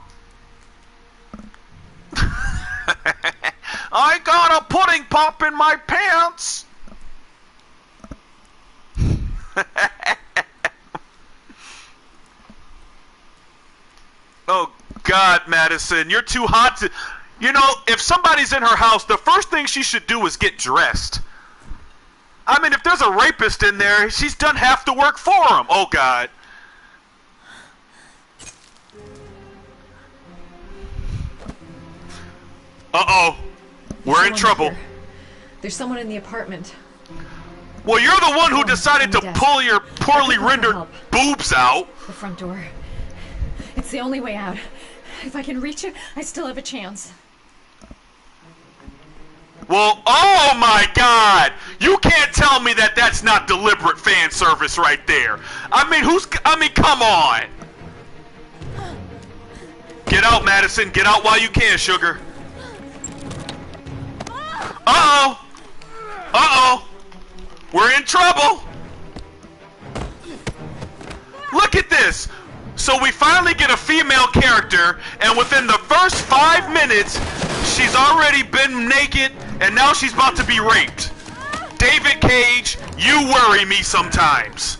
I got a pudding pop in my pants. Oh God, Madison, you're too hot to... You know, if somebody's in her house, the first thing she should do is get dressed. I mean, if there's a rapist in there, she's done half the work for him. Oh God. Uh-oh. We're in trouble. There's someone in the apartment. Well, you're the one who decided to pull your poorly rendered boobs out. The front door. It's the only way out. If I can reach it, I still have a chance. Well, oh my God! You can't tell me that that's not deliberate fan service right there. I mean, come on! Get out, Madison. Get out while you can, sugar. Uh-oh! Uh-oh! We're in trouble! Look at this! So we finally get a female character, and within the first 5 minutes, she's already been naked, and now she's about to be raped. David Cage, you worry me sometimes.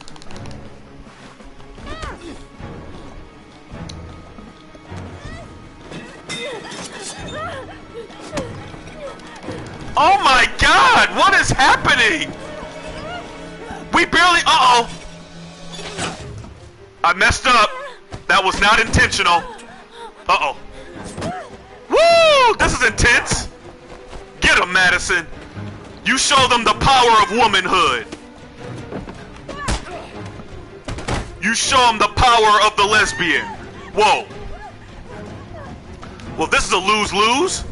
Oh my God, what is happening? We barely, uh-oh. I messed up. That was not intentional. Uh-oh. Woo! This is intense. Get him, Madison. You show them the power of womanhood. You show them the power of the lesbian. Whoa. Well, this is a lose-lose.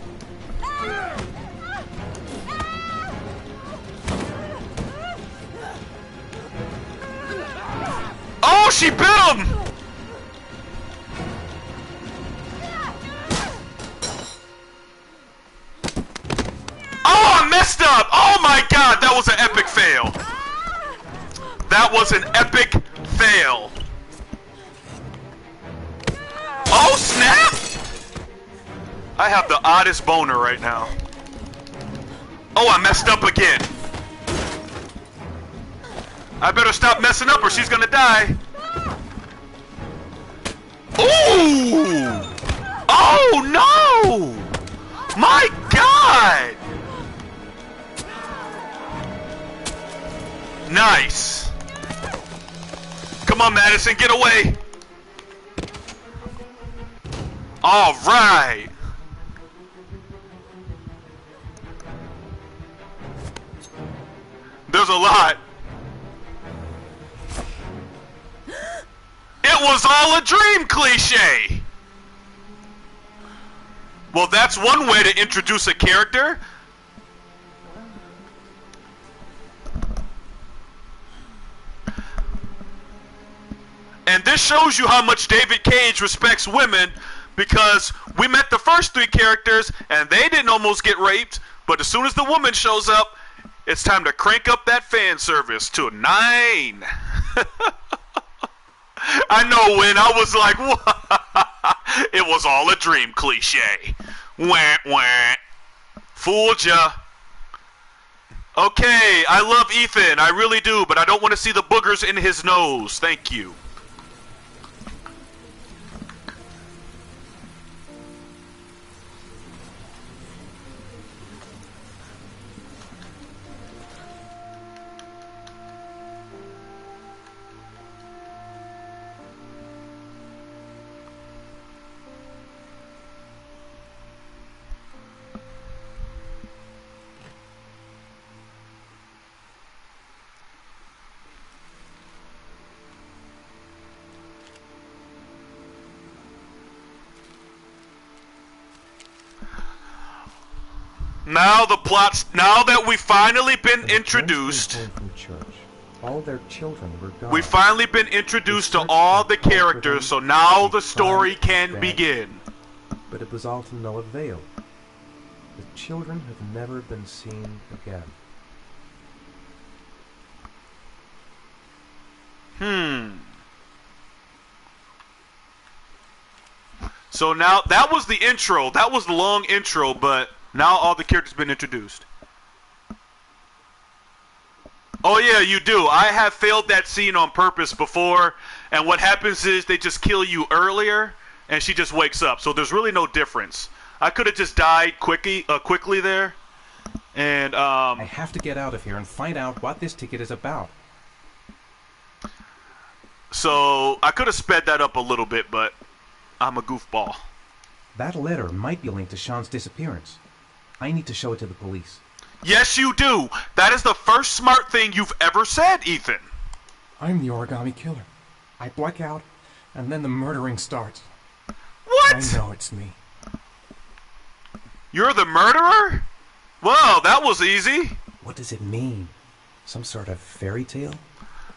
Oh, she bit him! Oh, I messed up! Oh my God, that was an epic fail. That was an epic fail. Oh, snap! I have the oddest boner right now. Oh, I messed up again. I better stop messing up or she's gonna die. Ooh! Oh no! My God! Nice. Come on, Madison, get away. All right. There's a lot. It was all a dream cliche! Well, that's one way to introduce a character. And this shows you how much David Cage respects women, because we met the first 3 characters and they didn't almost get raped. But as soon as the woman shows up, it's time to crank up that fan service to 9. I know when I was like, what? It was all a dream cliche. Wah, wah. Fooled ya. Okay, I love Ethan, I really do, but I don't want to see the boogers in his nose. Thank you. Now the plots. Now that we've finally been introduced, From church. All their children were gone. we've finally been introduced to all the characters. So now the story can begin. But it was all to no avail. The children have never been seen again. So now that was the intro. That was the long intro, but now all the characters been introduced. Oh yeah, you do. I have failed that scene on purpose before, and what happens is they just kill you earlier, and she just wakes up. So there's really no difference. I could have just died quickly there, and I have to get out of here and find out what this ticket is about. So I could have sped that up a little bit, but I'm a goofball. That letter might be linked to Sean's disappearance. I need to show it to the police. Yes, you do. That is the first smart thing you've ever said, Ethan. I'm the origami killer. I black out, and then the murdering starts. What? I know it's me. You're the murderer? Well, that was easy. What does it mean? Some sort of fairy tale?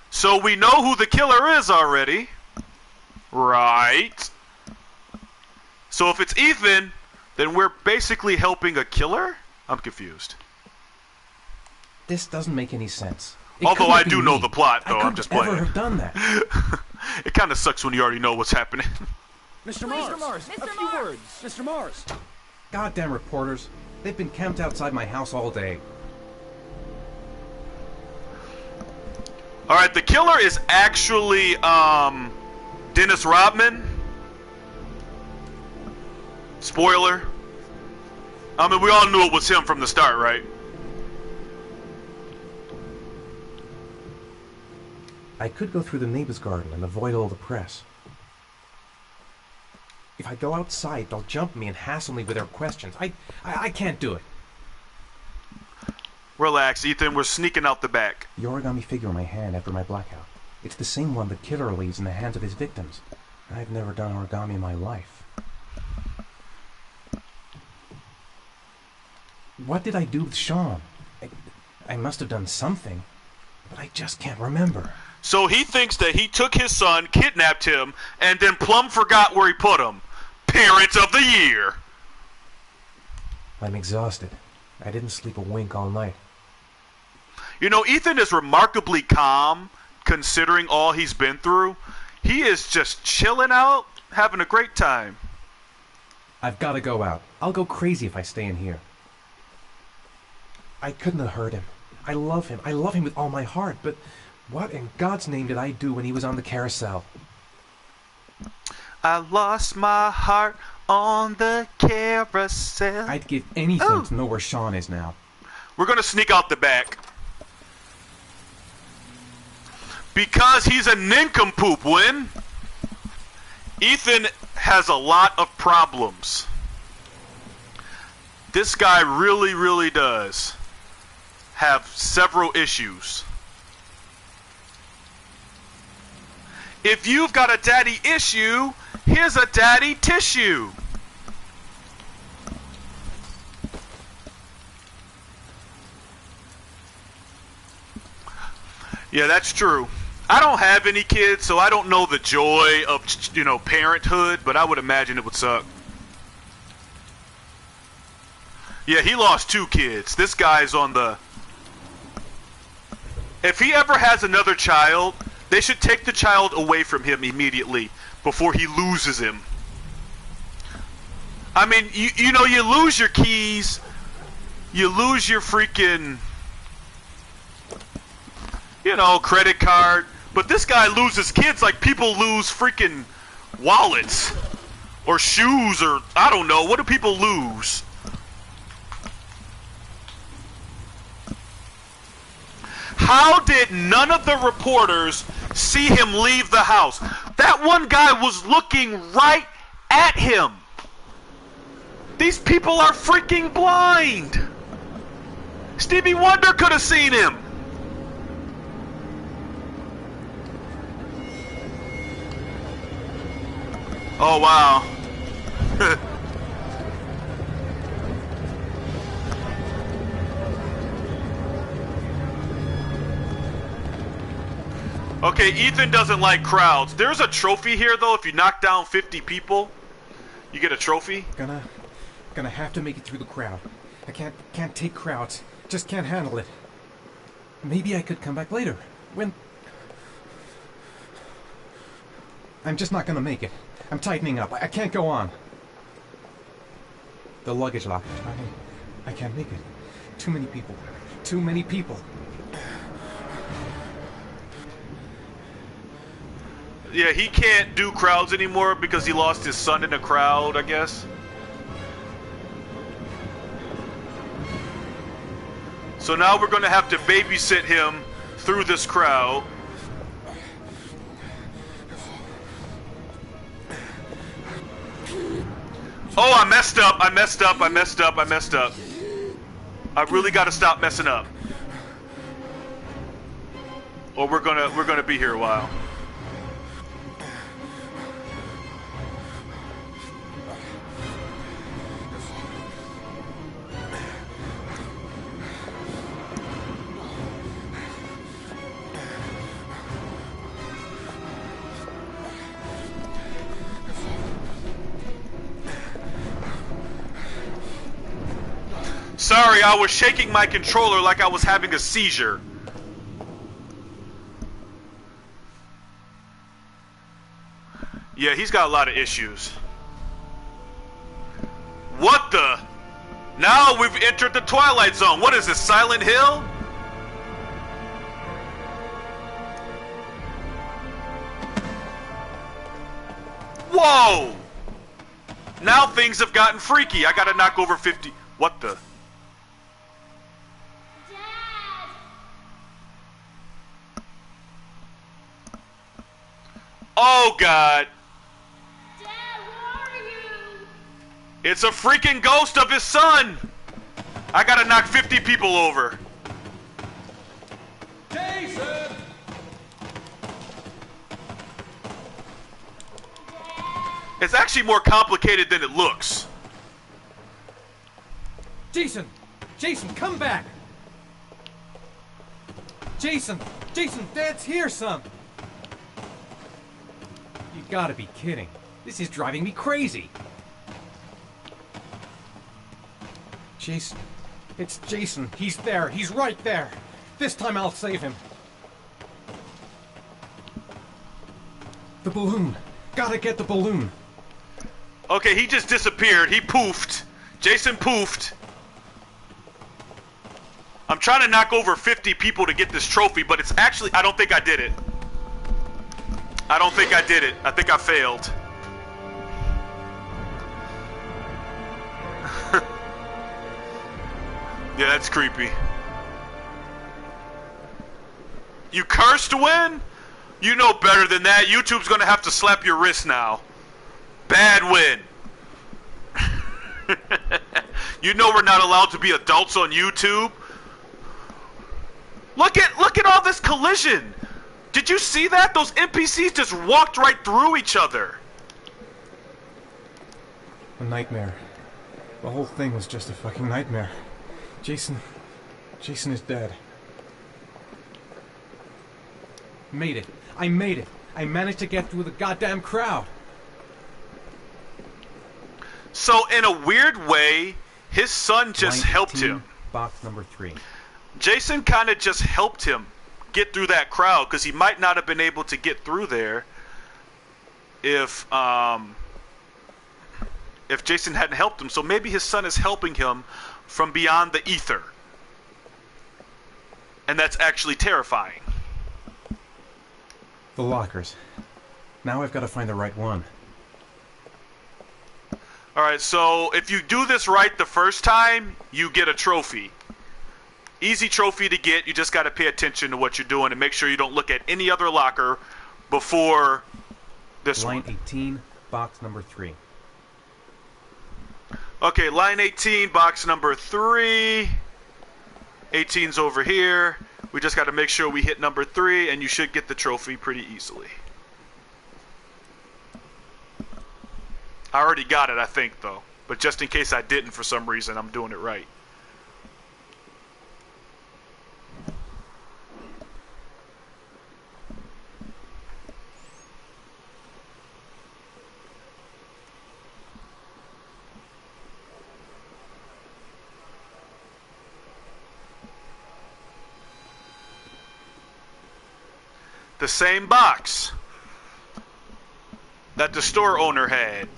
So we know who the killer is already. Right. So if it's Ethan, then we're basically helping a killer? I'm confused. This doesn't make any sense. Although I do know the plot, though. I'm just playing. I could never have done that. It kind of sucks when you already know what's happening. Mr. Mars, a few words. Mr. Mars. Goddamn reporters. They've been camped outside my house all day. Alright, the killer is actually, Dennis Rodman. Spoiler. I mean, we all knew it was him from the start, right? I could go through the neighbor's garden and avoid all the press. If I go outside, they'll jump me and hassle me with their questions. I can't do it. Relax, Ethan. We're sneaking out the back. The origami figure in my hand after my blackout. It's the same one the killer leaves in the hands of his victims. I've never done origami in my life. What did I do with Sean? I must have done something, but I just can't remember. So he thinks that he took his son, kidnapped him, and then plumb forgot where he put him. Parent of the year! I'm exhausted. I didn't sleep a wink all night. You know, Ethan is remarkably calm, considering all he's been through. He is just chilling out, having a great time. I've got to go out. I'll go crazy if I stay in here. I couldn't have hurt him. I love him. I love him with all my heart, but what in God's name did I do when he was on the carousel? I lost my heart on the carousel. I'd give anything to know where Sean is now. We're gonna sneak out the back. Because he's a nincompoop, Win. Ethan has a lot of problems. This guy really, really does have several issues. If you've got a daddy issue, here's a daddy tissue. Yeah, that's true. I don't have any kids, so I don't know the joy of, you know, parenthood, but I would imagine it would suck. Yeah, he lost 2 kids. This guy's on the... If he ever has another child, they should take the child away from him immediately before he loses him. I mean, you know, you lose your keys, you lose your freaking, you know, credit card, but this guy loses kids like people lose freaking wallets or shoes or I don't know. What do people lose? How did none of the reporters see him leave the house? That one guy was looking right at him. These people are freaking blind. Stevie Wonder could have seen him. Oh, wow. Okay, Ethan doesn't like crowds. There's a trophy here, though. If you knock down 50 people, you get a trophy. Gonna have to make it through the crowd. I can't take crowds. Just can't handle it. Maybe I could come back later. When... I'm just not gonna make it. I'm tightening up. I can't go on. The luggage locker. I can't make it. Too many people. Too many people. Yeah, he can't do crowds anymore because he lost his son in a crowd, I guess. So now we're going to have to babysit him through this crowd. Oh, I messed up. I really got to stop messing up. Or we're gonna be here a while. Sorry, I was shaking my controller like I was having a seizure. Yeah, he's got a lot of issues. What the? Now we've entered the Twilight Zone. What is this, Silent Hill? Whoa! Now things have gotten freaky. I gotta knock over 50. What the? Oh, God. Dad, where are you? It's a freaking ghost of his son. I gotta knock 50 people over. Jason! It's actually more complicated than it looks. Jason! Jason, come back! Jason! Jason, Dad's here, son! You gotta be kidding. This is driving me crazy. Jason. It's Jason. He's there. He's right there. This time I'll save him. The balloon. Gotta get the balloon. Okay, he just disappeared. He poofed. Jason poofed. I'm trying to knock over 50 people to get this trophy, but it's actually... I don't think I did it. I don't think I did it. I think I failed. Yeah, that's creepy. You cursed to win? You know better than that. YouTube's gonna have to slap your wrist now. Bad win. You know we're not allowed to be adults on YouTube. Look at all this collision. Did you see that? Those NPCs just walked right through each other. A nightmare. The whole thing was just a fucking nightmare. Jason is dead. Made it. I made it. I managed to get through the goddamn crowd. So in a weird way, His son just Line helped 18, him. Box number 3. Jason kind of just helped him get through that crowd because he might not have been able to get through there if Jason hadn't helped him. So maybe his son is helping him from beyond the ether. And that's actually terrifying. The lockers. Now I've got to find the right one. Alright, so if you do this right the first time, you get a trophy. Easy trophy to get, you just got to pay attention to what you're doing and make sure you don't look at any other locker before this Line one. 18, box number 3. Okay, line 18, box number 3. 18's over here. We just got to make sure we hit number 3, and you should get the trophy pretty easily. I already got it, I think, though. But just in case I didn't for some reason, I'm doing it right. The same box that the store owner had.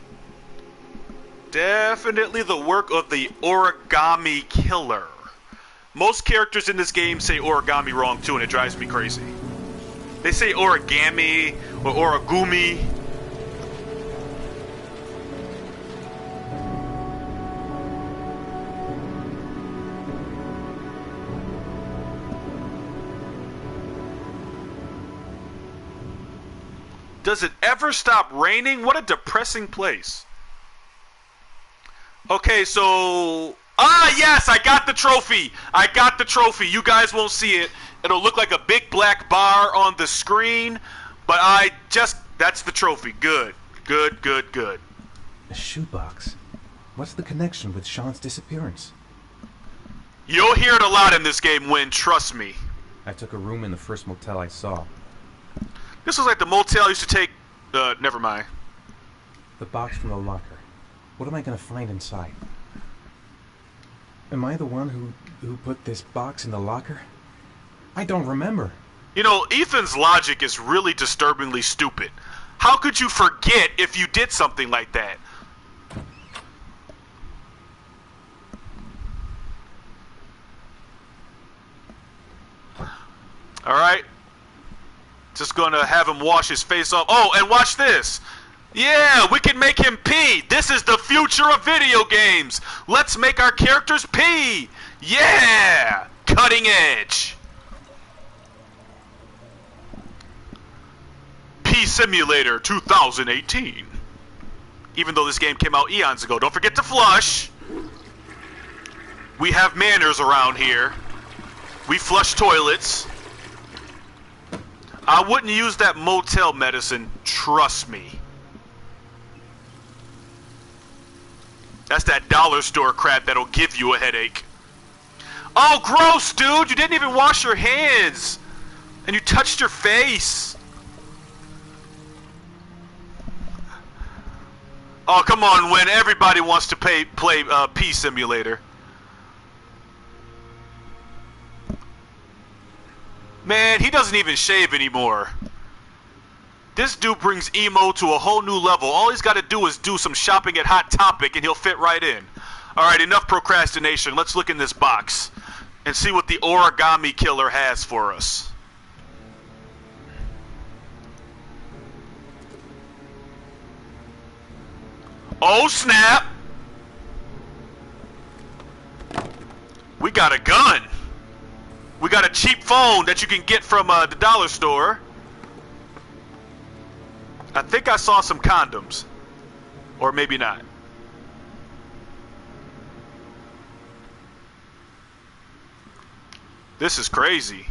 Definitely the work of the Origami Killer. Most characters in this game say origami wrong too, and it drives me crazy. They say origami or origumi. Does it ever stop raining? What a depressing place. Okay, so... Ah, yes, I got the trophy. I got the trophy. You guys won't see it. It'll look like a big black bar on the screen. But that's the trophy. Good. Good, good, good. A shoebox. What's the connection with Sean's disappearance? You'll hear it a lot in this game, Win. Trust me. I took a room in the first motel I saw. This was like the motel I used to take... never mind. The box from the locker. What am I going to find inside? Am I the one who put this box in the locker? I don't remember. You know, Ethan's logic is really disturbingly stupid. How could you forget if you did something like that? Alright. Just gonna have him wash his face off. Oh, and watch this. Yeah, we can make him pee. This is the future of video games. Let's make our characters pee. Yeah, cutting edge. Pee Simulator 2018. Even though this game came out eons ago, don't forget to flush. We have manners around here. We flush toilets. I wouldn't use that motel medicine, trust me. That's that dollar store crap that'll give you a headache. Oh, gross, dude! You didn't even wash your hands! And you touched your face! Oh, come on, Win. Everybody wants to play Pee Simulator. Man, he doesn't even shave anymore. This dude brings emo to a whole new level. All he's got to do is do some shopping at Hot Topic and he'll fit right in. Alright, enough procrastination. Let's look in this box and see what the Origami Killer has for us. Oh, snap! We got a gun. We got a cheap phone that you can get from the dollar store. I think I saw some condoms. Or maybe not. This is crazy.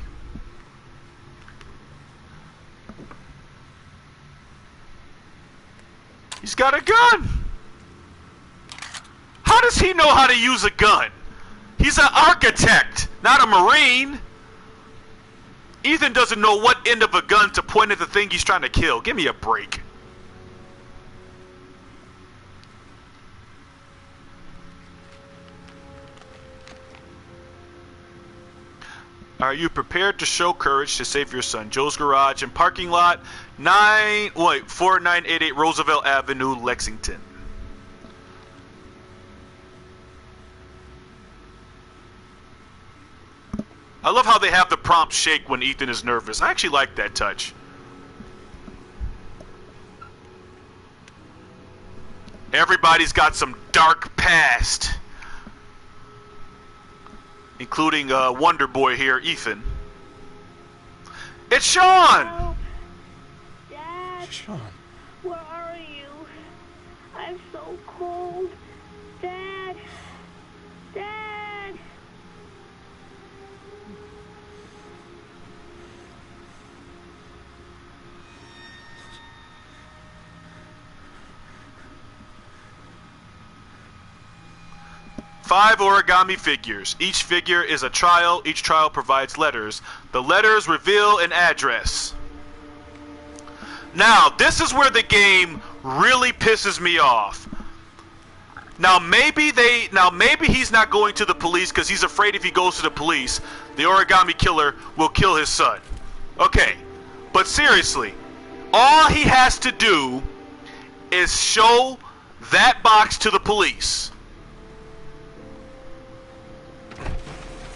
He's got a gun! How does he know how to use a gun? He's an architect, not a Marine. Ethan doesn't know what end of a gun to point at the thing he's trying to kill. Give me a break. Are you prepared to show courage to save your son? Joe's Garage and Parking Lot, 4988 Roosevelt Avenue, Lexington. I love how they have the prompt shake when Ethan is nervous. I actually like that touch. Everybody's got some dark past. Including Wonder Boy here, Ethan. It's Sean! Help. Dad! Sean. Where are you? I'm so cold. Dad! Dad! Five origami figures. Each figure is a trial. Each trial provides letters. The letters reveal an address. Now, this is where the game really pisses me off. Now maybe he's not going to the police because he's afraid if he goes to the police, the origami killer will kill his son. Okay, but seriously, all he has to do is show that box to the police.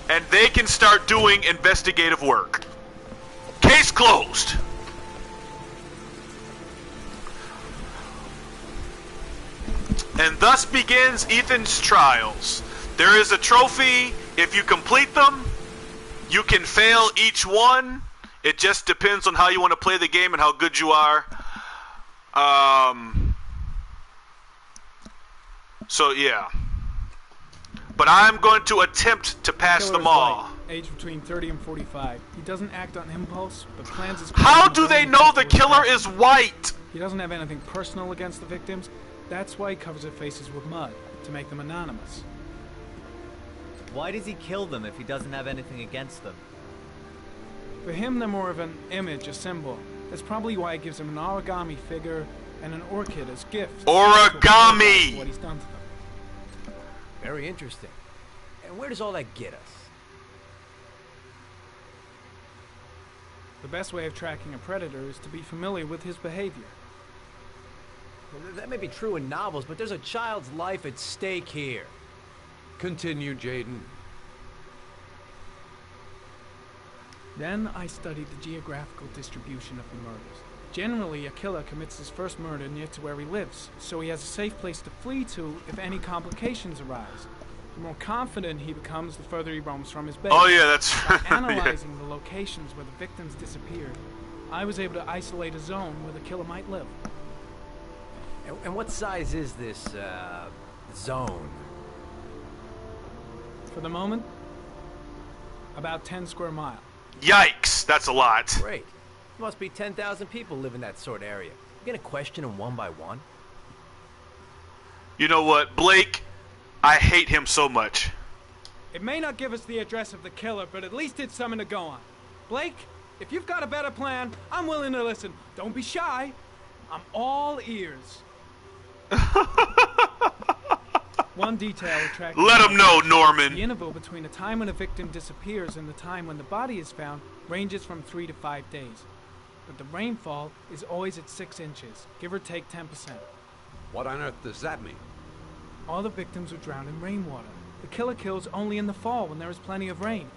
And they can start doing investigative work. Case closed. And thus begins Ethan's trials. There is a trophy. If you complete them, you can fail each one. It just depends on how you want to play the game and how good you are. So yeah. But I'm going to attempt to pass them all. White, age between 30 and 45. He doesn't act on impulse, but plans his... How do they know the killer is white? He doesn't have anything personal against the victims. That's why he covers their faces with mud, to make them anonymous. Why does he kill them if he doesn't have anything against them? For him, they're more of an image, a symbol. That's probably why he gives them an origami figure and an orchid as gifts. Origami! What he's done to them. Very interesting. And where does all that get us? The best way of tracking a predator is to be familiar with his behavior. Well, that may be true in novels, but there's a child's life at stake here. Continue, Jaden. Then I studied the geographical distribution of the murders. Generally, a killer commits his first murder near to where he lives, so he has a safe place to flee to if any complications arise. The more confident he becomes, the further he roams from his base. Oh yeah, that's By analyzing the locations where the victims disappeared, I was able to isolate a zone where the killer might live. And what size is this, zone? For the moment, about 10 square miles. Yikes, that's a lot. Great. Must be 10,000 people live in that sort of area. You gonna question them one by one? You know what, Blake? I hate him so much. It may not give us the address of the killer, but at least it's something to go on. Blake, if you've got a better plan, I'm willing to listen. Don't be shy. I'm all ears. One detail attracts... Let him know, Norman. The interval between the time when a victim disappears and the time when the body is found ranges from 3 to 5 days. But the rainfall is always at 6 inches, give or take 10%. What on earth does that mean? All the victims were drowned in rainwater. The killer kills only in the fall when there is plenty of rain.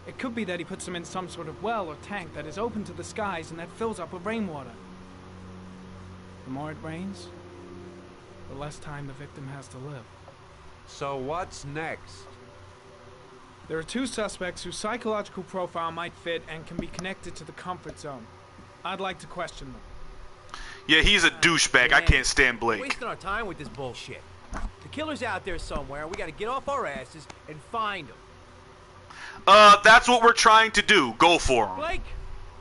It could be that he puts them in some sort of well or tank that is open to the skies and that fills up with rainwater. The more it rains, the less time the victim has to live. So what's next? There are 2 suspects whose psychological profile might fit and can be connected to the comfort zone. I'd like to question them. Yeah, he's a douchebag. I can't stand Blake. Wasting our time with this bullshit. The killer's out there somewhere, and we gotta get off our asses and find him. That's what we're trying to do. Go for him. Blake,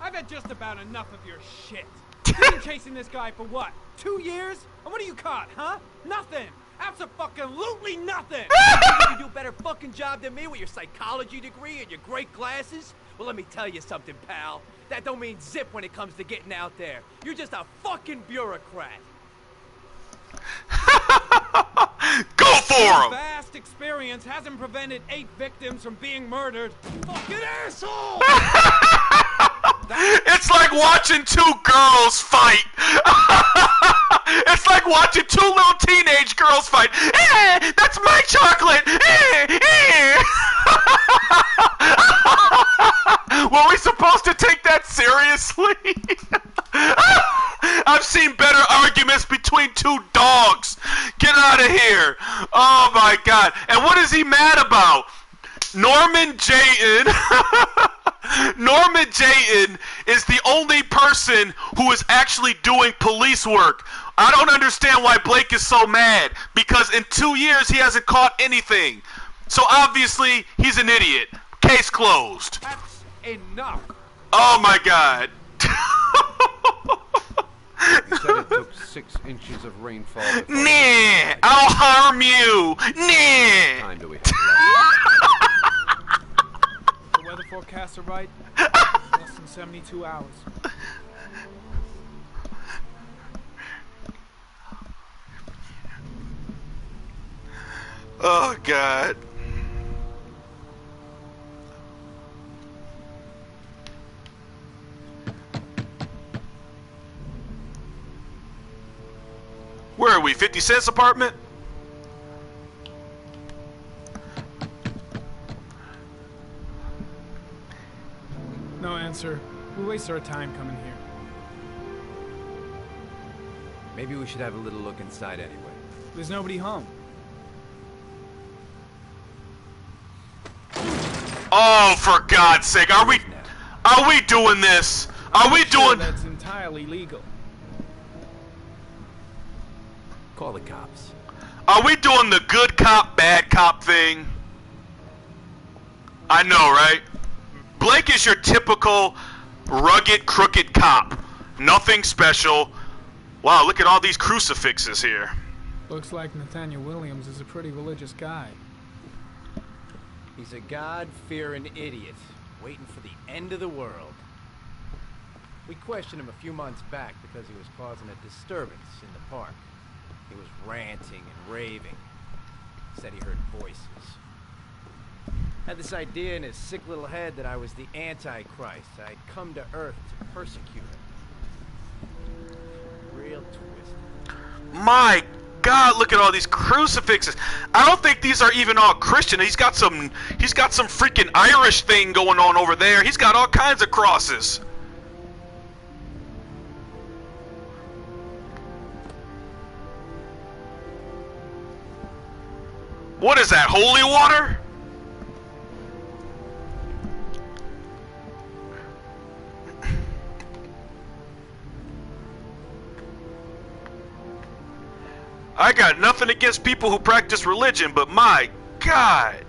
I've had just about enough of your shit. You've been chasing this guy for what? 2 years? And what are you caught, huh? Nothing. Absolutely nothing. You think you do a better fucking job than me with your psychology degree and your great glasses? Well, let me tell you something, pal. That don't mean zip when it comes to getting out there. You're just a fucking bureaucrat. Go for Your him. vast experience hasn't prevented 8 victims from being murdered. Fucking asshole! It's like watching 2 girls fight. It's like watching 2 little teenage girls fight. That's my chocolate. Were we supposed to take that seriously? I've seen better arguments between 2 dogs. Get out of here. Oh my God. And what is he mad about? Norman Jayton. Norman Jayton is the only person who is actually doing police work. I don't understand why Blake is so mad, because in 2 years he hasn't caught anything. So obviously he's an idiot. Case closed. That's enough. Oh my God. He said it took 6 inches of rainfall. Nah, I'll harm you. Nah. Time do we The weather forecasts are right. Less than 72 hours. Oh God. Where are we? 50 Cent's apartment? No answer. We waste our time coming here. Maybe we should have a little look inside anyway. There's nobody home. Oh, for God's sake, are we doing this? Are we Sure, doing? that's entirely legal. Call the cops. Are we doing the good cop, bad cop thing? I know, right? Blake is your typical rugged, crooked cop. Nothing special. Wow, look at all these crucifixes here. Looks like Nathaniel Williams is a pretty religious guy. He's a God-fearing idiot, waiting for the end of the world. We questioned him a few months back because he was causing a disturbance in the park. He was ranting and raving. Said he heard voices. Had this idea in his sick little head that I was the Antichrist. I'd come to Earth to persecute him. Real twisted. My God, look at all these crucifixes. I don't think these are even all Christian. He's got some freaking Irish thing going on over there. He's got all kinds of crosses. What is that, holy water? I got nothing against people who practice religion, but my God.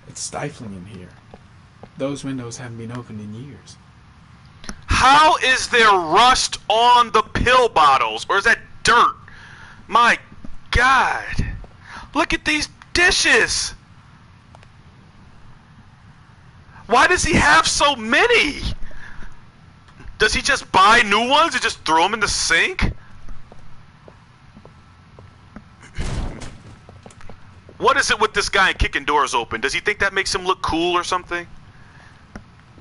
It's stifling in here. Those windows haven't been opened in years. How is there rust on the pill bottles? Or is that dirt? My God. Look at these dishes. Why does he have so many? Does he just buy new ones and just throw them in the sink? What is it with this guy kicking doors open? Does he think that makes him look cool or something?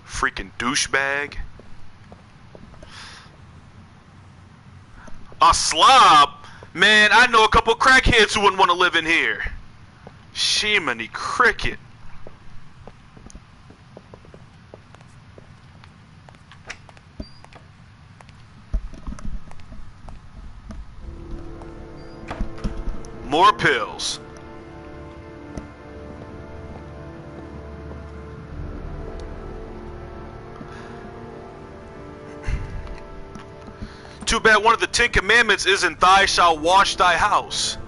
Freaking douchebag. A slob? Man, I know a couple crackheads who wouldn't want to live in here. Shemini cricket. More pills. Too bad one of the 10 Commandments isn't "Thou shalt wash thy house."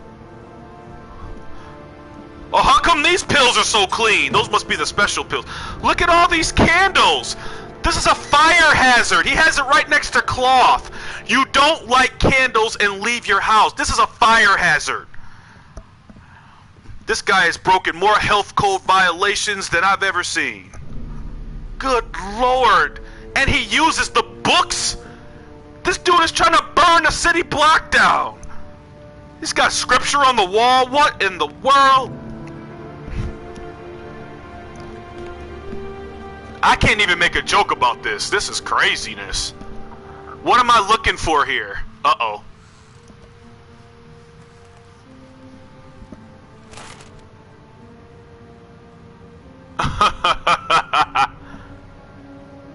Oh, how come these pills are so clean? Those must be the special pills. Look at all these candles. This is a fire hazard. He has it right next to cloth. You don't light candles and leave your house. This is a fire hazard. This guy has broken more health code violations than I've ever seen. Good Lord. and he uses the books? This dude is trying to burn the city block down. He's got scripture on the wall. What in the world? I can't even make a joke about this. This is craziness. What am I looking for here? Uh-oh.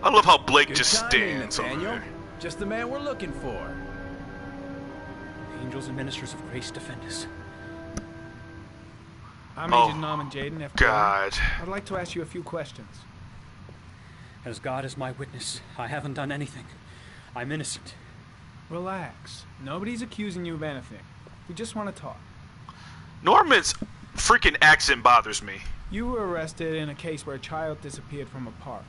I love how Blake Good just timing, stands over Nathaniel. there. Just the man we're looking for. Angels and ministers of grace defend us. I'm Oh, Agent Norman Jaden, FBI. God. I'd like to ask you a few questions. As God is my witness, I haven't done anything. I'm innocent. Relax. Nobody's accusing you of anything. We just want to talk. Norman's freaking accent bothers me. You were arrested in a case where a child disappeared from a park.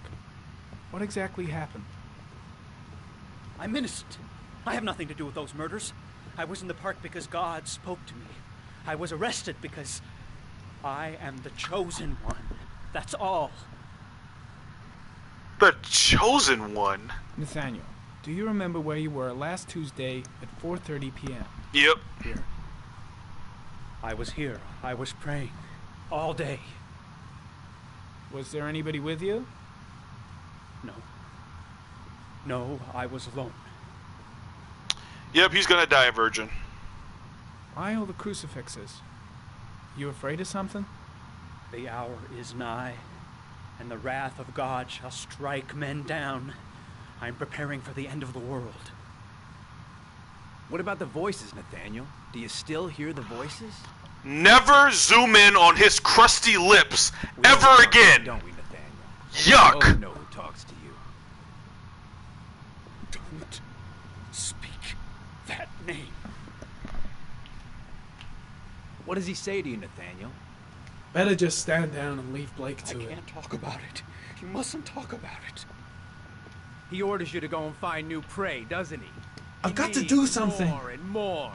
What exactly happened? I'm innocent. I have nothing to do with those murders. I was in the park because God spoke to me. I was arrested because I am the chosen one. That's all. The chosen one? Nathaniel, do you remember where you were last Tuesday at 4:30 p.m.? Yep. Here. I was here. I was praying. All day. Was there anybody with you? No. No, I was alone. Yep, he's gonna die a virgin. Why all the crucifixes? You afraid of something? The hour is nigh, and the wrath of God shall strike men down. I'm preparing for the end of the world. What about the voices, Nathaniel? Do you still hear the voices? Never zoom in on his crusty lips ever again. Don't we, Nathaniel? Yuck. Oh, know who talks to you. Don't speak that name. What does he say to you, Nathaniel? Better just stand down and leave Blake to it. I can't talk about it. You mustn't talk about it. He orders you to go and find new prey, doesn't he? I've got to do something. More and more.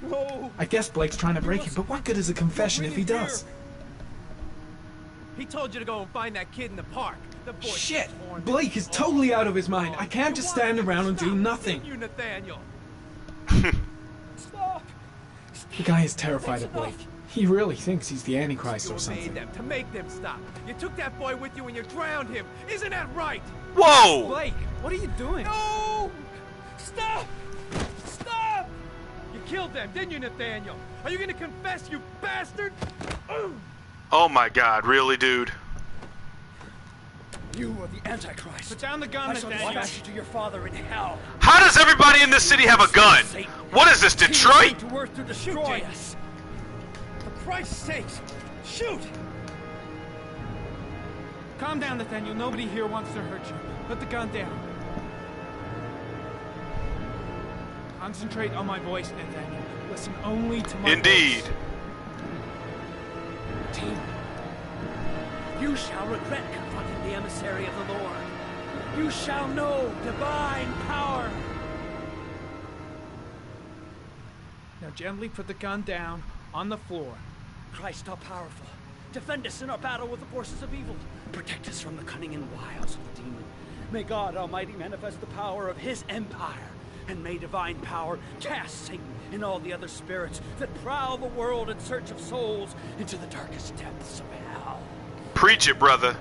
No. I guess Blake's trying to break it, but what good is a confession if he does? He told you to go and find that kid in the park. The boy Shit! Blake is totally out of his mind. I can't just stand around and do nothing. You, Nathaniel. Stop. The guy is terrified of Blake. He really thinks he's the Antichrist or You something. made them to make them stop. You took that boy with you and you drowned him. Isn't that right? Whoa! Blake, what are you doing? No! Stop! Stop! You killed them, didn't you, Nathaniel? Are you gonna confess, you bastard? Oh my God, really, dude? You are the Antichrist. Put down the gun, I shall Nathaniel. dispatch you to your father in hell. How does everybody in this city have a gun? What is this, Detroit? To earth to destroy us. For Christ's sakes, shoot! Calm down, Nathaniel. Nobody here wants to hurt you. Put the gun down. Concentrate on my voice, Nathaniel. Listen only to my Indeed. voice. Team, you shall regret confronting the emissary of the Lord. You shall know divine power. Now gently put the gun down on the floor. Christ, all powerful, defend us in our battle with the forces of evil. Protect us from the cunning and wiles of the demon. May God Almighty manifest the power of His empire, and may divine power cast Satan and all the other spirits that prowl the world in search of souls into the darkest depths of hell. Preach it, brother.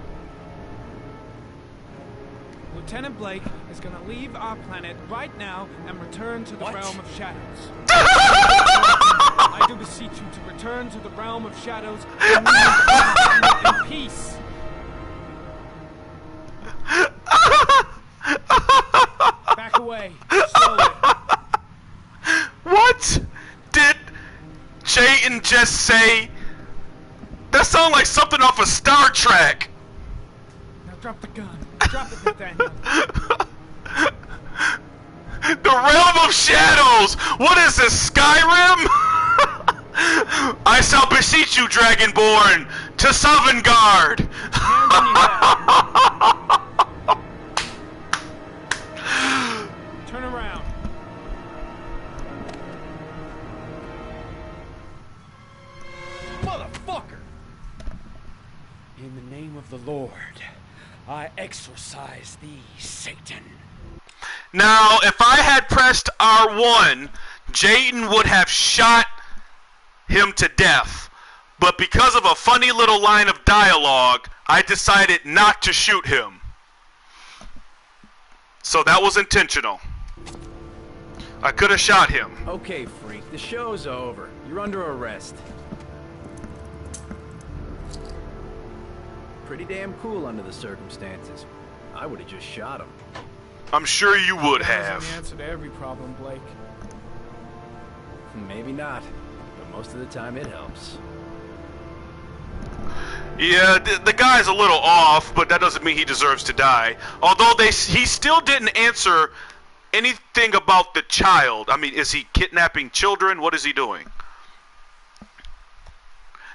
Lieutenant Blake is going to leave our planet right now and return to the realm of shadows. I do beseech you to return to the realm of shadows and live in peace. Back away, slowly. What did Jayden just say? That sounds like something off of Star Trek. Now drop the gun. Drop it, Nathaniel. The realm of shadows. What is this, Skyrim? I shall beseech you, Dragonborn, to Sovngarde. Turn around. Motherfucker! of the Lord, I exorcise thee, Satan. Now, if I had pressed R1, Jayden would have shot him to death. But because of a funny little line of dialogue, I decided not to shoot him. So that was intentional. I could have shot him. Okay, freak, the show's over. You're under arrest. Pretty damn cool under the circumstances. I would have just shot him. I'm sure you would That have. isn't the answer to every problem, Blake. Maybe not, but most of the time it helps. Yeah, the guy's a little off, but that doesn't mean he deserves to die. Although he still didn't answer anything about the child. I mean, is he kidnapping children? What is he doing?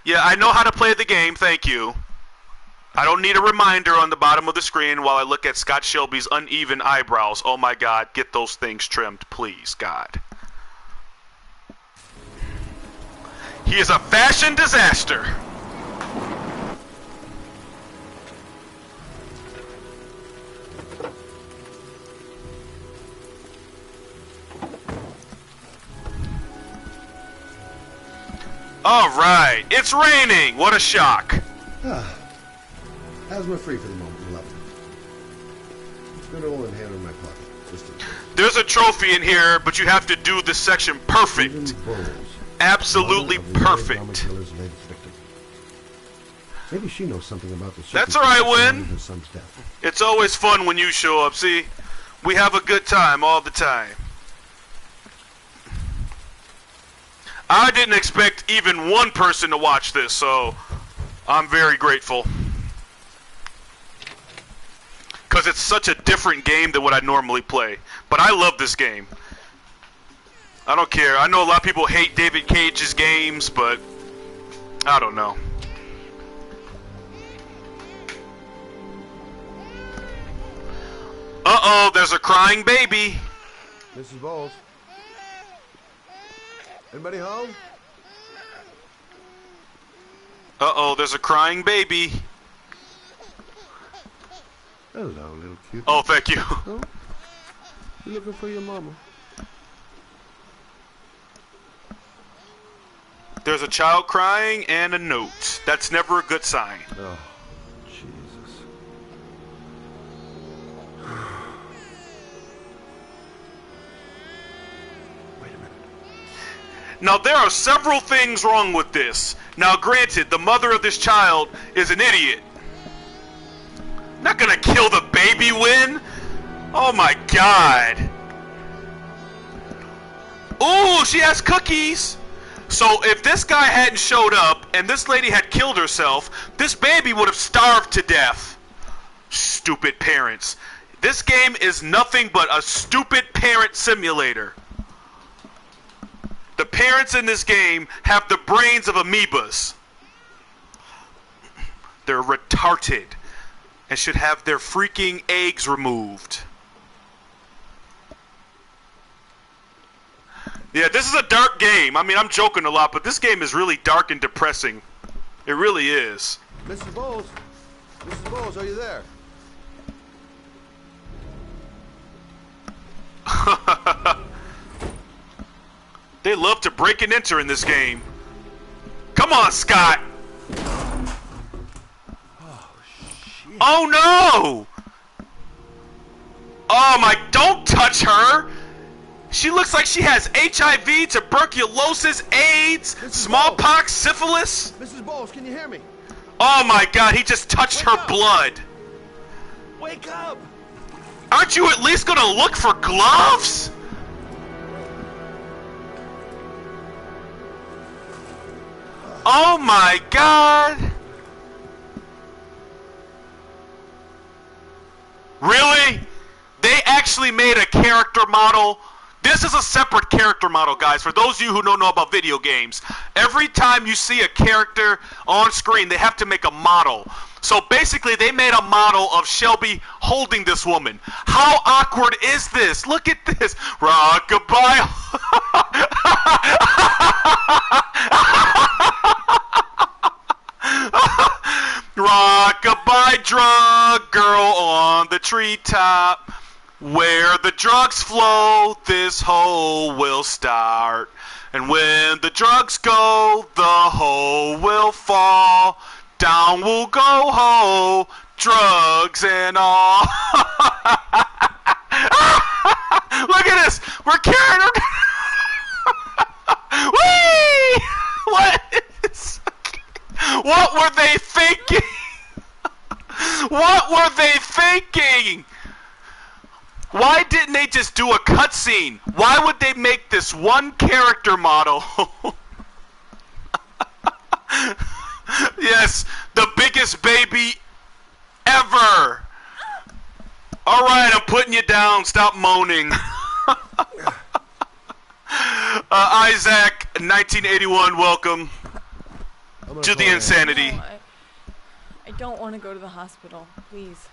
Yeah, I know how to play the game, thank you. I don't need a reminder on the bottom of the screen while I look at Scott Shelby's uneven eyebrows. Oh my God, get those things trimmed, please, God. He is a fashion disaster. All right, it's raining. What a shock. Asthma-free for the moment, you love it. It's good old inhaler in my pocket. There's a trophy in here, but you have to do this section perfect. Absolutely perfect. Maybe she knows something about the That's all right, Win. her son's death. It's always fun when you show up. See, we have a good time all the time. I didn't expect even one person to watch this, so I'm very grateful. Because it's such a different game than what I normally play. But I love this game. I don't care. I know a lot of people hate David Cage's games, but I don't know. Uh-oh, there's a crying baby. Mrs. Bowles. Anybody home? Uh-oh, there's a crying baby. Hello, little cutie. Oh, thank you. Oh, you looking for your mama? There's a child crying and a note. That's never a good sign. Oh, Jesus. Now, there are several things wrong with this. Now, granted, the mother of this child is an idiot. Not gonna kill the baby, Win? Oh my God. Ooh, she has cookies. So if this guy hadn't showed up and this lady had killed herself, this baby would have starved to death. Stupid parents. This game is nothing but a stupid parent simulator. The parents in this game have the brains of amoebas. They're retarded and should have their freaking eggs removed. Yeah, this is a dark game. I mean, I'm joking a lot, but this game is really dark and depressing. It really is. Mrs. Bowles? Mrs. Bowles, are you there? They love to break and enter in this game. Come on, Scott! Oh no! Oh my, don't touch her! She looks like she has HIV, tuberculosis, AIDS, smallpox, syphilis. Mrs. Bowles, can you hear me? Oh my God, he just touched her blood. Wake up! Aren't you at least gonna look for gloves? Oh my God! Really? They actually made a character model? This is a separate character model, guys. For those of you who don't know about video games, every time you see a character on screen, they have to make a model. So basically, they made a model of Shelby holding this woman. How awkward is this? Look at this. Rockabye. Rockabye drug girl on the treetop. Where the drugs flow, this hole will start. And when the drugs go, the hole will fall. Down will go ho, drugs and all. Look at this! We're carrying her. Whee! What were they thinking? What were they thinking? Why didn't they just do a cutscene? Why would they make this one character model? Yes, the biggest baby ever. All right, I'm putting you down. Stop moaning. Isaac, 1981, welcome to the insanity. No, I don't want to go to the hospital, please.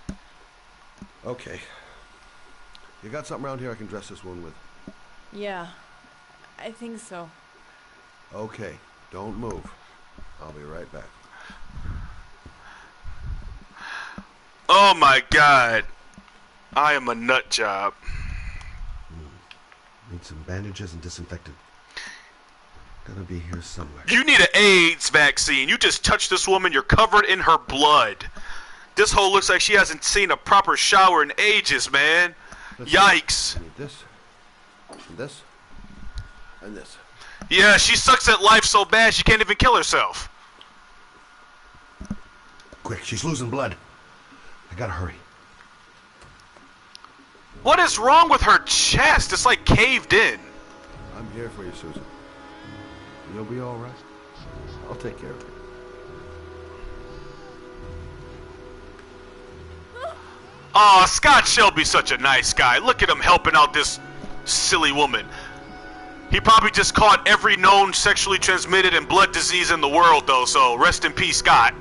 Okay. You got something around here I can dress this wound with? Yeah, I think so. Okay, don't move. I'll be right back. Oh my God. I am a nut job. Need some bandages and disinfectant. Gonna be here somewhere. You need an AIDS vaccine. You just touched this woman, you're covered in her blood. This hoe looks like she hasn't seen a proper shower in ages, man. Yikes. I need this, and this, and this. Yeah, she sucks at life so bad she can't even kill herself. Quick, she's losing blood. I gotta hurry. What is wrong with her chest? It's like caved in. I'm here for you, Susan. You'll be all right. I'll take care of it. Aw, Scott Shelby's such a nice guy. Look at him helping out this silly woman. He probably just caught every known sexually transmitted and blood disease in the world, though, so rest in peace, Scott.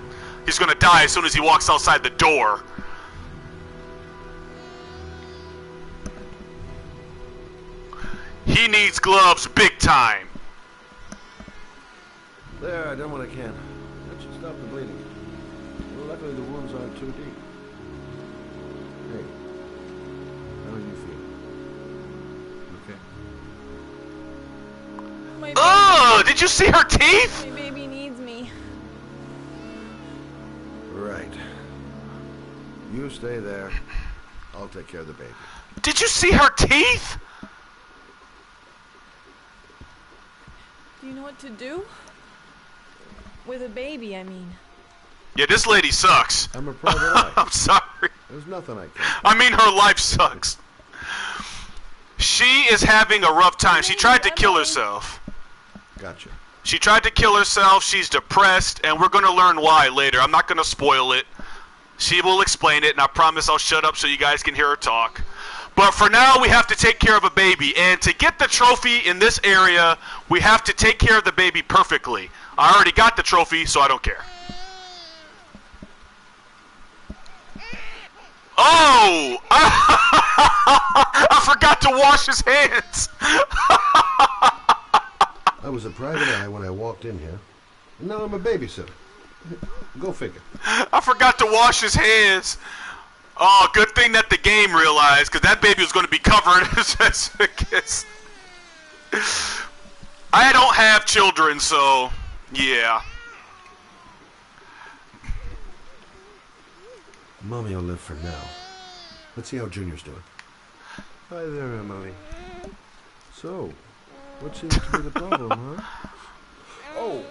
He's gonna die as soon as he walks outside the door. He needs gloves big time. There, I done what I can. That should stop the bleeding. Well, luckily the wounds aren't too deep. Hey, how do you feel? Okay? Oh, did you see her teeth? My baby needs me. Right. You stay there. I'll take care of the baby. Did you see her teeth? Do you know what to do? With a baby, I mean. Yeah, this lady sucks. I'm a private eye. I'm sorry. There's nothing I can. I mean, her life sucks. She is having a rough time. She tried to kill herself. Gotcha. She tried to kill herself. She's depressed, and we're going to learn why later. I'm not going to spoil it. She will explain it, and I promise I'll shut up so you guys can hear her talk. But for now, we have to take care of a baby. And to get the trophy in this area, we have to take care of the baby perfectly. I already got the trophy, so I don't care. Oh! I forgot to wash his hands. I was a private eye when I walked in here. And now I'm a babysitter. Go figure. I forgot to wash his hands. Oh, good thing that the game realized, because that baby was going to be covered. I don't have children, so yeah. Mommy will live for now. Let's see how Junior's doing. Hi there, Emily. So, what seems to be the problem, huh? Oh!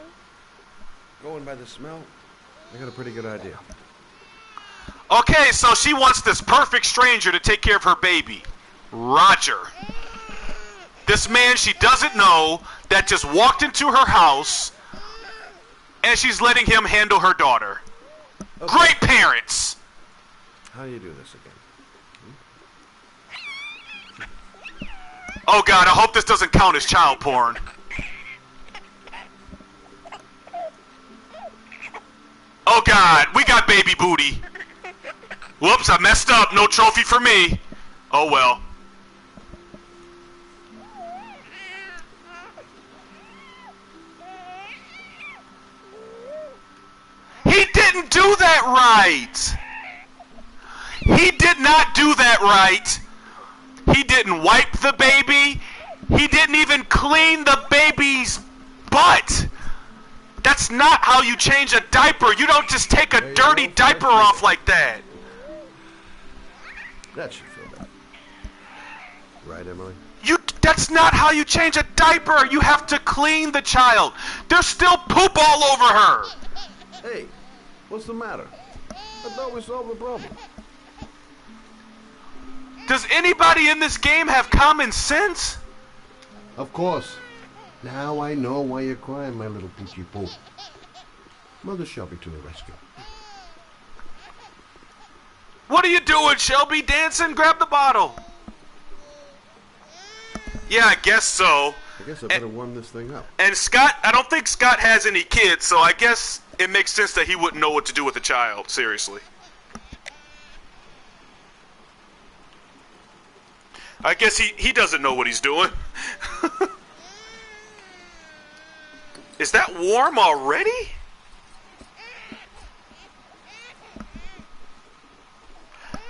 Going by the smell, I got a pretty good idea. Okay, so she wants this perfect stranger to take care of her baby. Roger. This man she doesn't know that just walked into her house and she's letting him handle her daughter. Okay. Great parents! How do you do this again? Oh God, I hope this doesn't count as child porn. Oh God, we got baby booty. Whoops, I messed up. No trophy for me. Oh well. He didn't do that right. He did not do that right. He didn't wipe the baby. He didn't even clean the baby's butt. That's not how you change a diaper. You don't just take a dirty diaper off like that. That should feel better. Right, Emily? That's not how you change a diaper. You have to clean the child. There's still poop all over her. Hey, what's the matter? I thought we solved the problem. Does anybody in this game have common sense? Of course. Now I know why you're crying, my little peachy poo. Mother Shelby to the rescue. What are you doing, Shelby? Dancing? Grab the bottle. Yeah, I guess so. I guess I better warm this thing up. And Scott, I don't think Scott has any kids, so I guess it makes sense that he wouldn't know what to do with a child, seriously. I guess he doesn't know what he's doing. Is that warm already?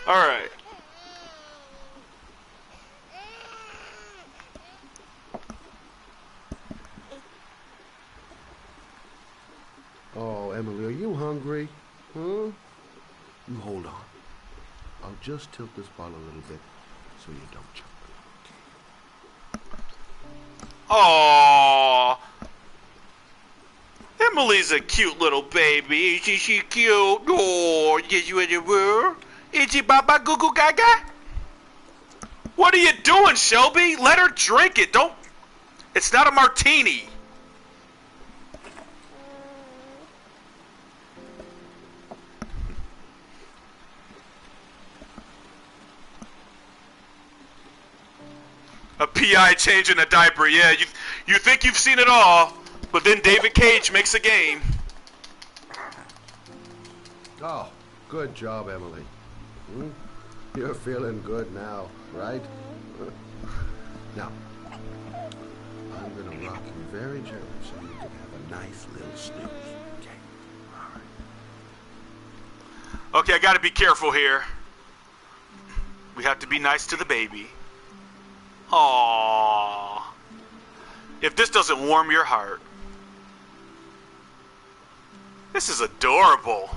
Alright. Oh, Emily, are you hungry? Huh? You hold on. I'll just tilt this bottle a little bit so you don't choke. Aww. Emily's a cute little baby. Isn't she cute? Oh, yes, you were. Is she Baba Goo Goo Gaga? What are you doing, Shelby? Let her drink it. Don't. It's not a martini. A PI changing a diaper. Yeah, you think you've seen it all, but then David Cage makes a game. Oh, good job, Emily. You're feeling good now, right? Now, I'm gonna rock you very gently so you can have a nice little snooze. Okay? All right. Okay, I gotta be careful here. We have to be nice to the baby. Aww. If this doesn't warm your heart. This is adorable.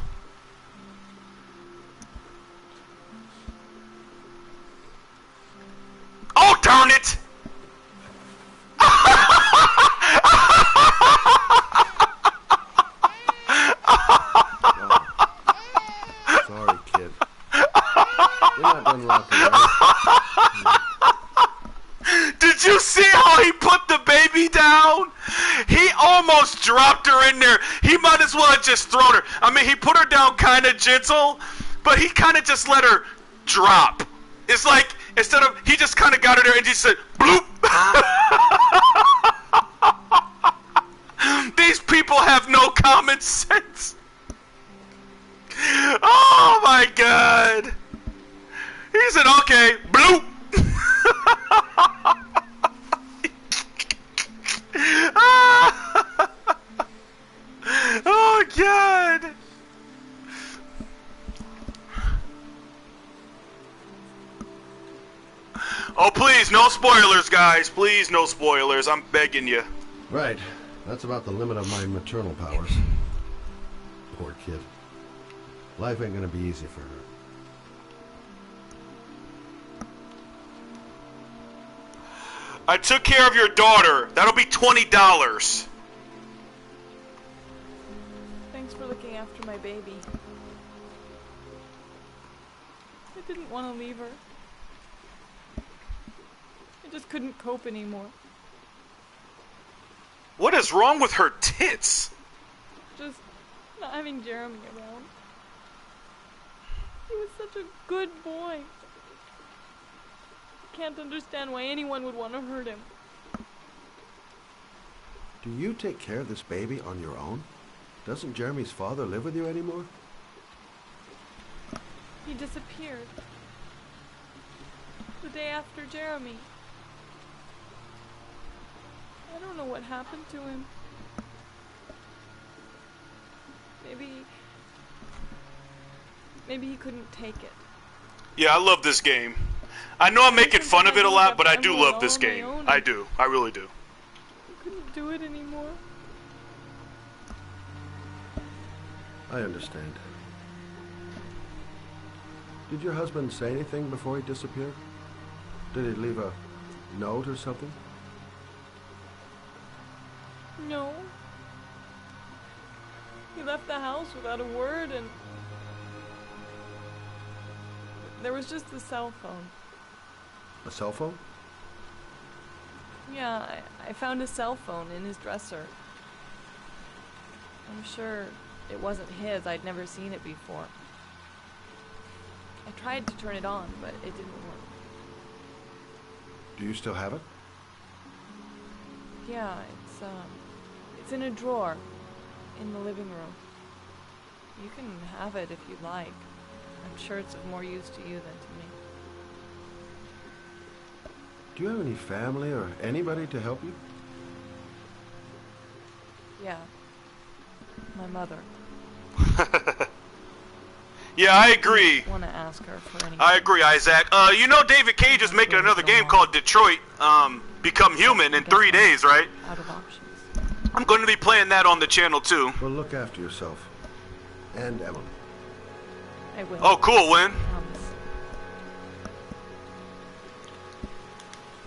Oh, darn it! Sorry, kid. You're not done rocking, right? Did you see how he put the baby down? He almost dropped her in there. He might as well have just thrown her. I mean, he put her down kind of gentle, but he kind of just let her drop. It's like, instead of, he just kind of got her there and just said, bloop. These people have no common sense. Oh my God. He said, okay, bloop. Oh God. Oh please, no spoilers, guys. Please, no spoilers. I'm begging you. Right. That's about the limit of my maternal powers. Poor kid. Life ain't gonna be easy for her. I took care of your daughter. That'll be $20. Thanks for looking after my baby. I didn't want to leave her. I just couldn't cope anymore. What is wrong with her tits? Just not having Jeremy around. He was such a good boy. I can't understand why anyone would want to hurt him. Do you take care of this baby on your own? Doesn't Jeremy's father live with you anymore? He disappeared. The day after Jeremy. I don't know what happened to him. Maybe he couldn't take it. Yeah, I love this game. I know I'm making fun of it a lot, but I do love this game. I do. I really do. I couldn't do it anymore. I understand. Did your husband say anything before he disappeared? Did he leave a note or something? No. He left the house without a word, and there was just the cell phone. A cell phone? Yeah, I found a cell phone in his dresser. I'm sure it wasn't his. I'd never seen it before. I tried to turn it on, but it didn't work. Do you still have it? Yeah, it's in a drawer in the living room. You can have it if you'd like. I'm sure it's of more use to you than to me. Do you have any family or anybody to help you? Yeah. My mother. Yeah, I agree. I want to ask her for anything. I agree, Isaac. You know David Cage is making another game called Detroit Become Human in 3 days, right? Out of options. I'm going to be playing that on the channel too. Well, look after yourself. And Emily. I will. Oh, cool, Win.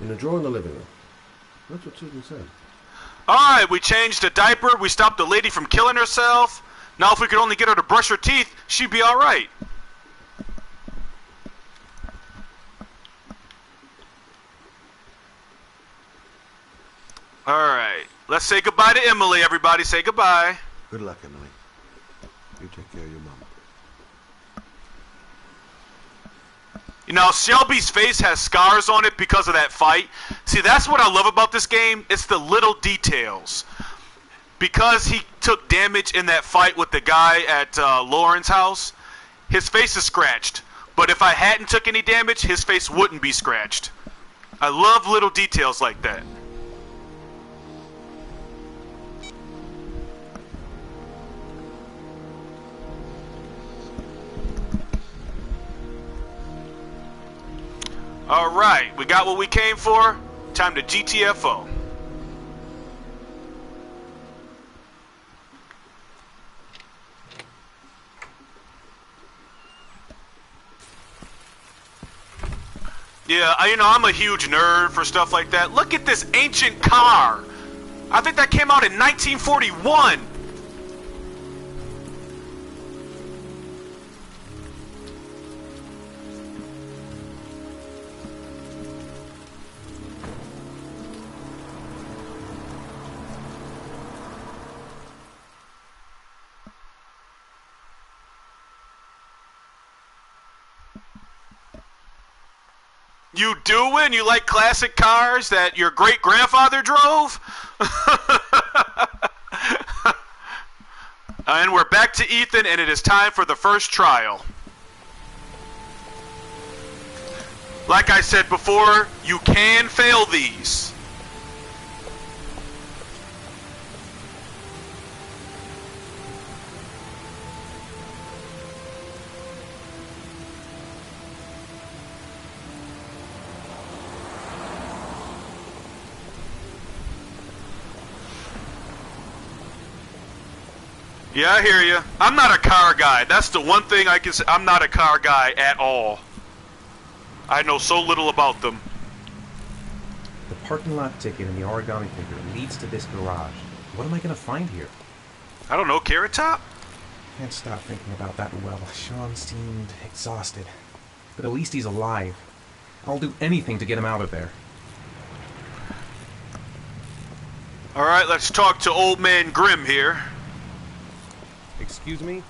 In a drawer in the living room. That's what Susan said. Alright, we changed the diaper. We stopped the lady from killing herself. Now if we could only get her to brush her teeth, she'd be alright. Alright, let's say goodbye to Emily, everybody. Say goodbye. Good luck, Emily. You take care of your mom. You know, Shelby's face has scars on it because of that fight. See, that's what I love about this game. It's the little details. Because he took damage in that fight with the guy at Lauren's house, his face is scratched. But if I hadn't took any damage, his face wouldn't be scratched. I love little details like that. Alright, we got what we came for. Time to GTFO. Yeah, I'm a huge nerd for stuff like that. Look at this ancient car. I think that came out in 1941. You do win? You like classic cars that your great-grandfather drove? And we're back to Ethan, and it is time for the first trial. Like I said before, you can fail these. Yeah, I hear you. I'm not a car guy. That's the one thing I can say. I'm not a car guy at all. I know so little about them. The parking lot ticket and the origami figure leads to this garage. What am I going to find here? I don't know, Carrot Top? Can't stop thinking about that well. Sean seemed exhausted. But at least he's alive. I'll do anything to get him out of there. Alright, let's talk to Old Man Grimm here. Excuse me?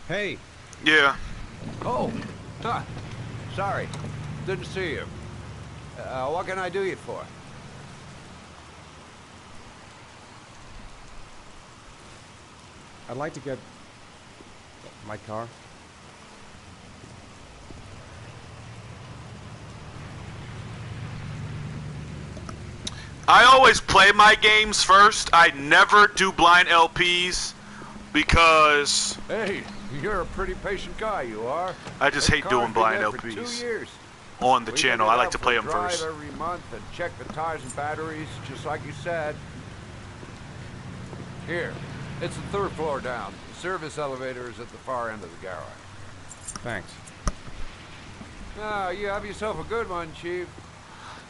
Hey. Yeah. Oh, sorry. Didn't see you. What can I do you for? I'd like to get my car. I always play my games first. I never do blind LPs because... Hey, you're a pretty patient guy, you are. I just hate doing blind LPs. 2 years. On the channel. I like to play them first. Every month and check the tires and batteries, just like you said. Here, it's the 3rd floor down. The service elevator is at the far end of the garage. Thanks. Now, you have yourself a good one, Chief.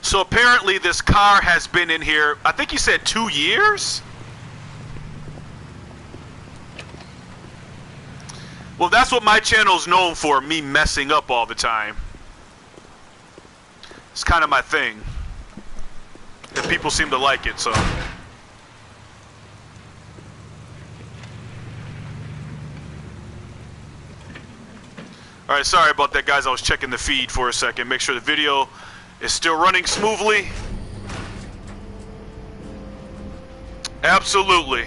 So apparently this car has been in here, I think you said 2 years? Well, that's what my channel's known for, me messing up all the time. It's kind of my thing. And people seem to like it, so... Alright, sorry about that, guys. I was checking the feed for a second. Make sure the video is still running smoothly. Absolutely.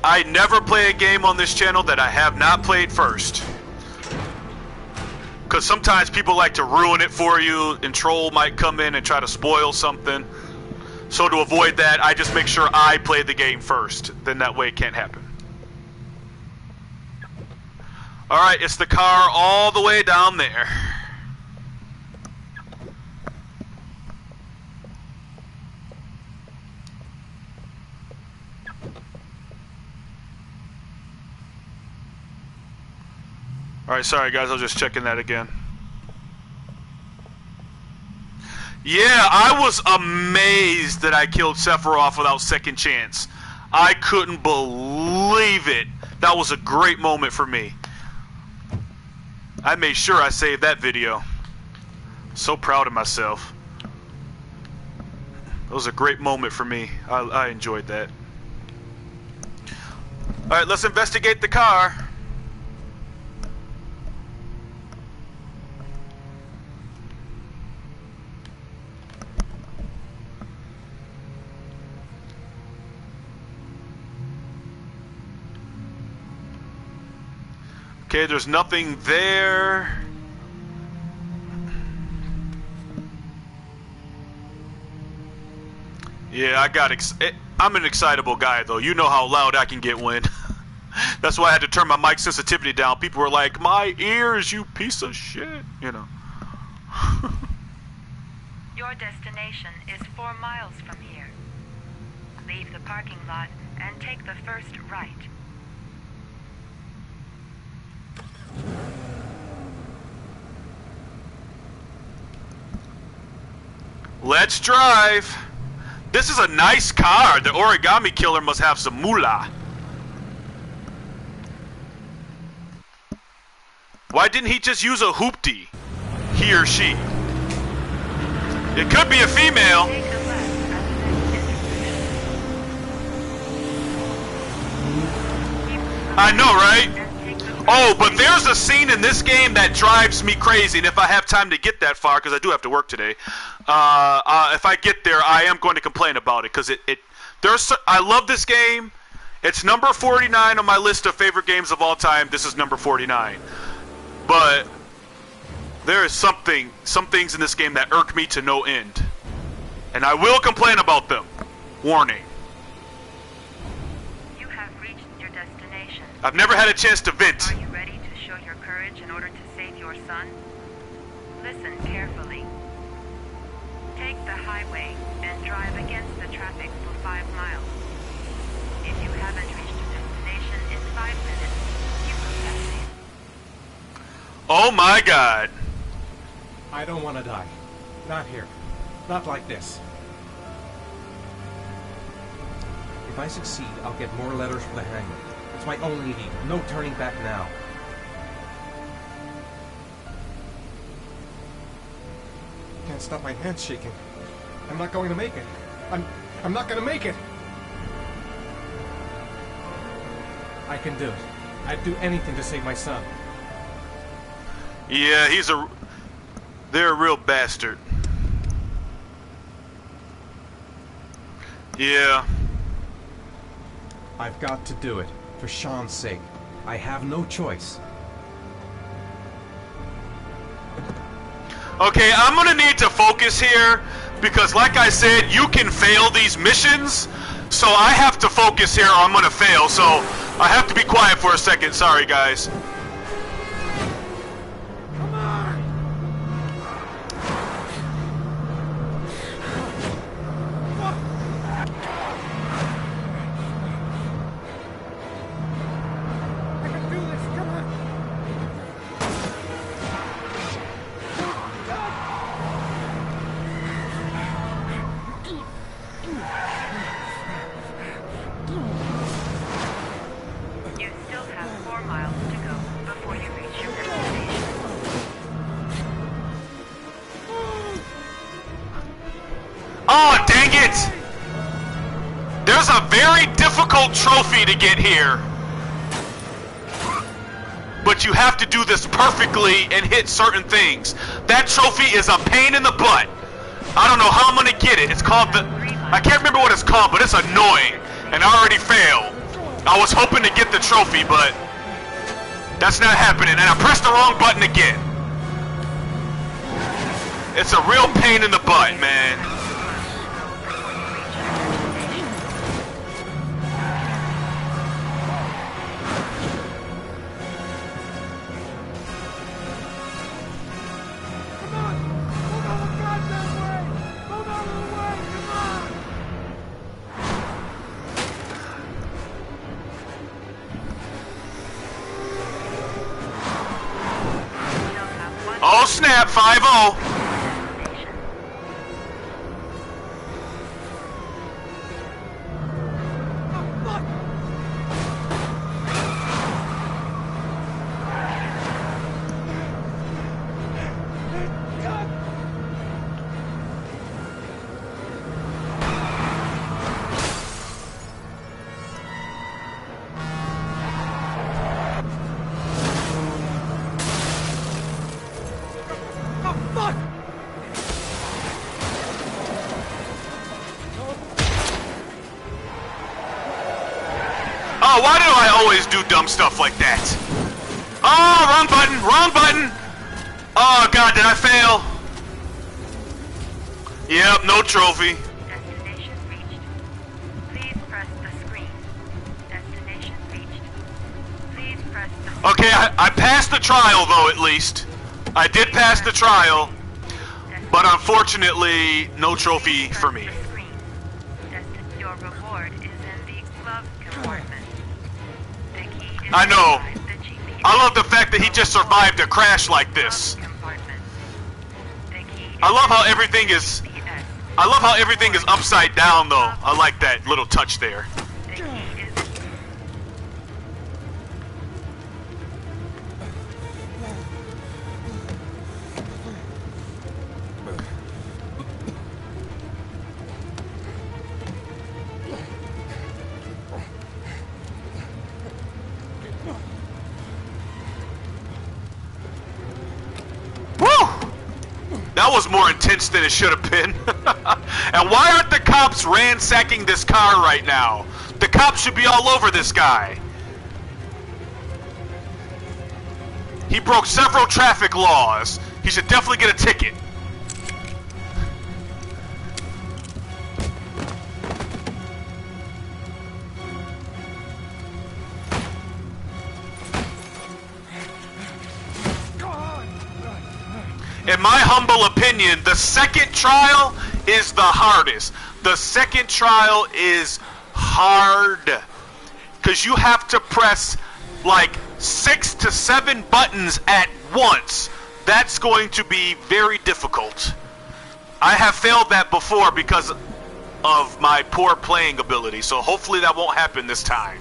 I never play a game on this channel that I have not played first. Because sometimes people like to ruin it for you, and Troll might come in and try to spoil something. So to avoid that, I just make sure I play the game first. Then that way it can't happen. Alright, it's the car all the way down there. Alright, sorry guys, I was just checking that again. Yeah, I was amazed that I killed Sephiroth without second chance. I couldn't believe it. That was a great moment for me. I made sure I saved that video. So proud of myself. That was a great moment for me. I enjoyed that. Alright, let's investigate the car. Okay, there's nothing there. Yeah, I'm an excitable guy, though. You know how loud I can get when. That's why I had to turn my mic sensitivity down. People were like, "My ears, you piece of shit," you know. Your destination is 4 miles from here. Leave the parking lot and take the first right. Let's drive. This is a nice car. The origami killer must have some moolah. Why didn't he just use a hoopty? He or she. It could be a female. I know, right? Oh, but there's a scene in this game that drives me crazy, and if I have time to get that far, because I do have to work today, if I get there, I am going to complain about it, because I love this game. It's number 49 on my list of favorite games of all time. This is number 49. But there is some things in this game that irk me to no end. And I will complain about them. Warning. I've never had a chance to vent. Are you ready to show your courage in order to save your son? Listen carefully. Take the highway and drive against the traffic for 5 miles. If you haven't reached your destination in 5 minutes, you will have safe. Oh my God. I don't want to die. Not here. Not like this. If I succeed, I'll get more letters for the hangman. It's my only lead. No turning back now. Can't stop my hands shaking. I'm not going to make it. I'm not going to make it. I can do it. I'd do anything to save my son. Yeah, they're a real bastard. Yeah. I've got to do it. For Sean's sake. I have no choice. Okay, I'm gonna need to focus here because, like I said, you can fail these missions. So I have to focus here or I'm gonna fail. So I have to be quiet for a second. Sorry, guys. You still have 4 miles to go before you reach your destination. Oh, dang it! There's a very difficult trophy to get here. But you have to do this perfectly and hit certain things. That trophy is a pain in the butt. I don't know how I'm gonna get it. It's called the... I can't remember what it's called, but it's annoying. And I already failed. I was hoping to get the trophy, but... that's not happening. And I pressed the wrong button again. It's a real pain in the butt, man. Oh snap, 5-0. Oh, why do I always do dumb stuff like that? Oh, wrong button, wrong button! Oh god, did I fail? Yep, no trophy. Destination reached. Please press the screen. Destination reached. Please press the... Okay, I passed the trial though, at least. I did pass the trial, but unfortunately, no trophy for me. Your reward is in the glove compartment. The key is I know. inside the GPS I love the fact that he just survived a crash like this. compartment. The key is I love how everything is... I love how everything is upside down though. I like that little touch there. the key is Woo! That was more intense than it should have been. And why aren't the cops ransacking this car right now? The cops should be all over this guy. He broke several traffic laws. He should definitely get a ticket. In my humble opinion, the second trial is the hardest. The second trial is hard. Because you have to press like 6 to 7 buttons at once. That's going to be very difficult. I have failed that before because of my poor playing ability. So hopefully that won't happen this time.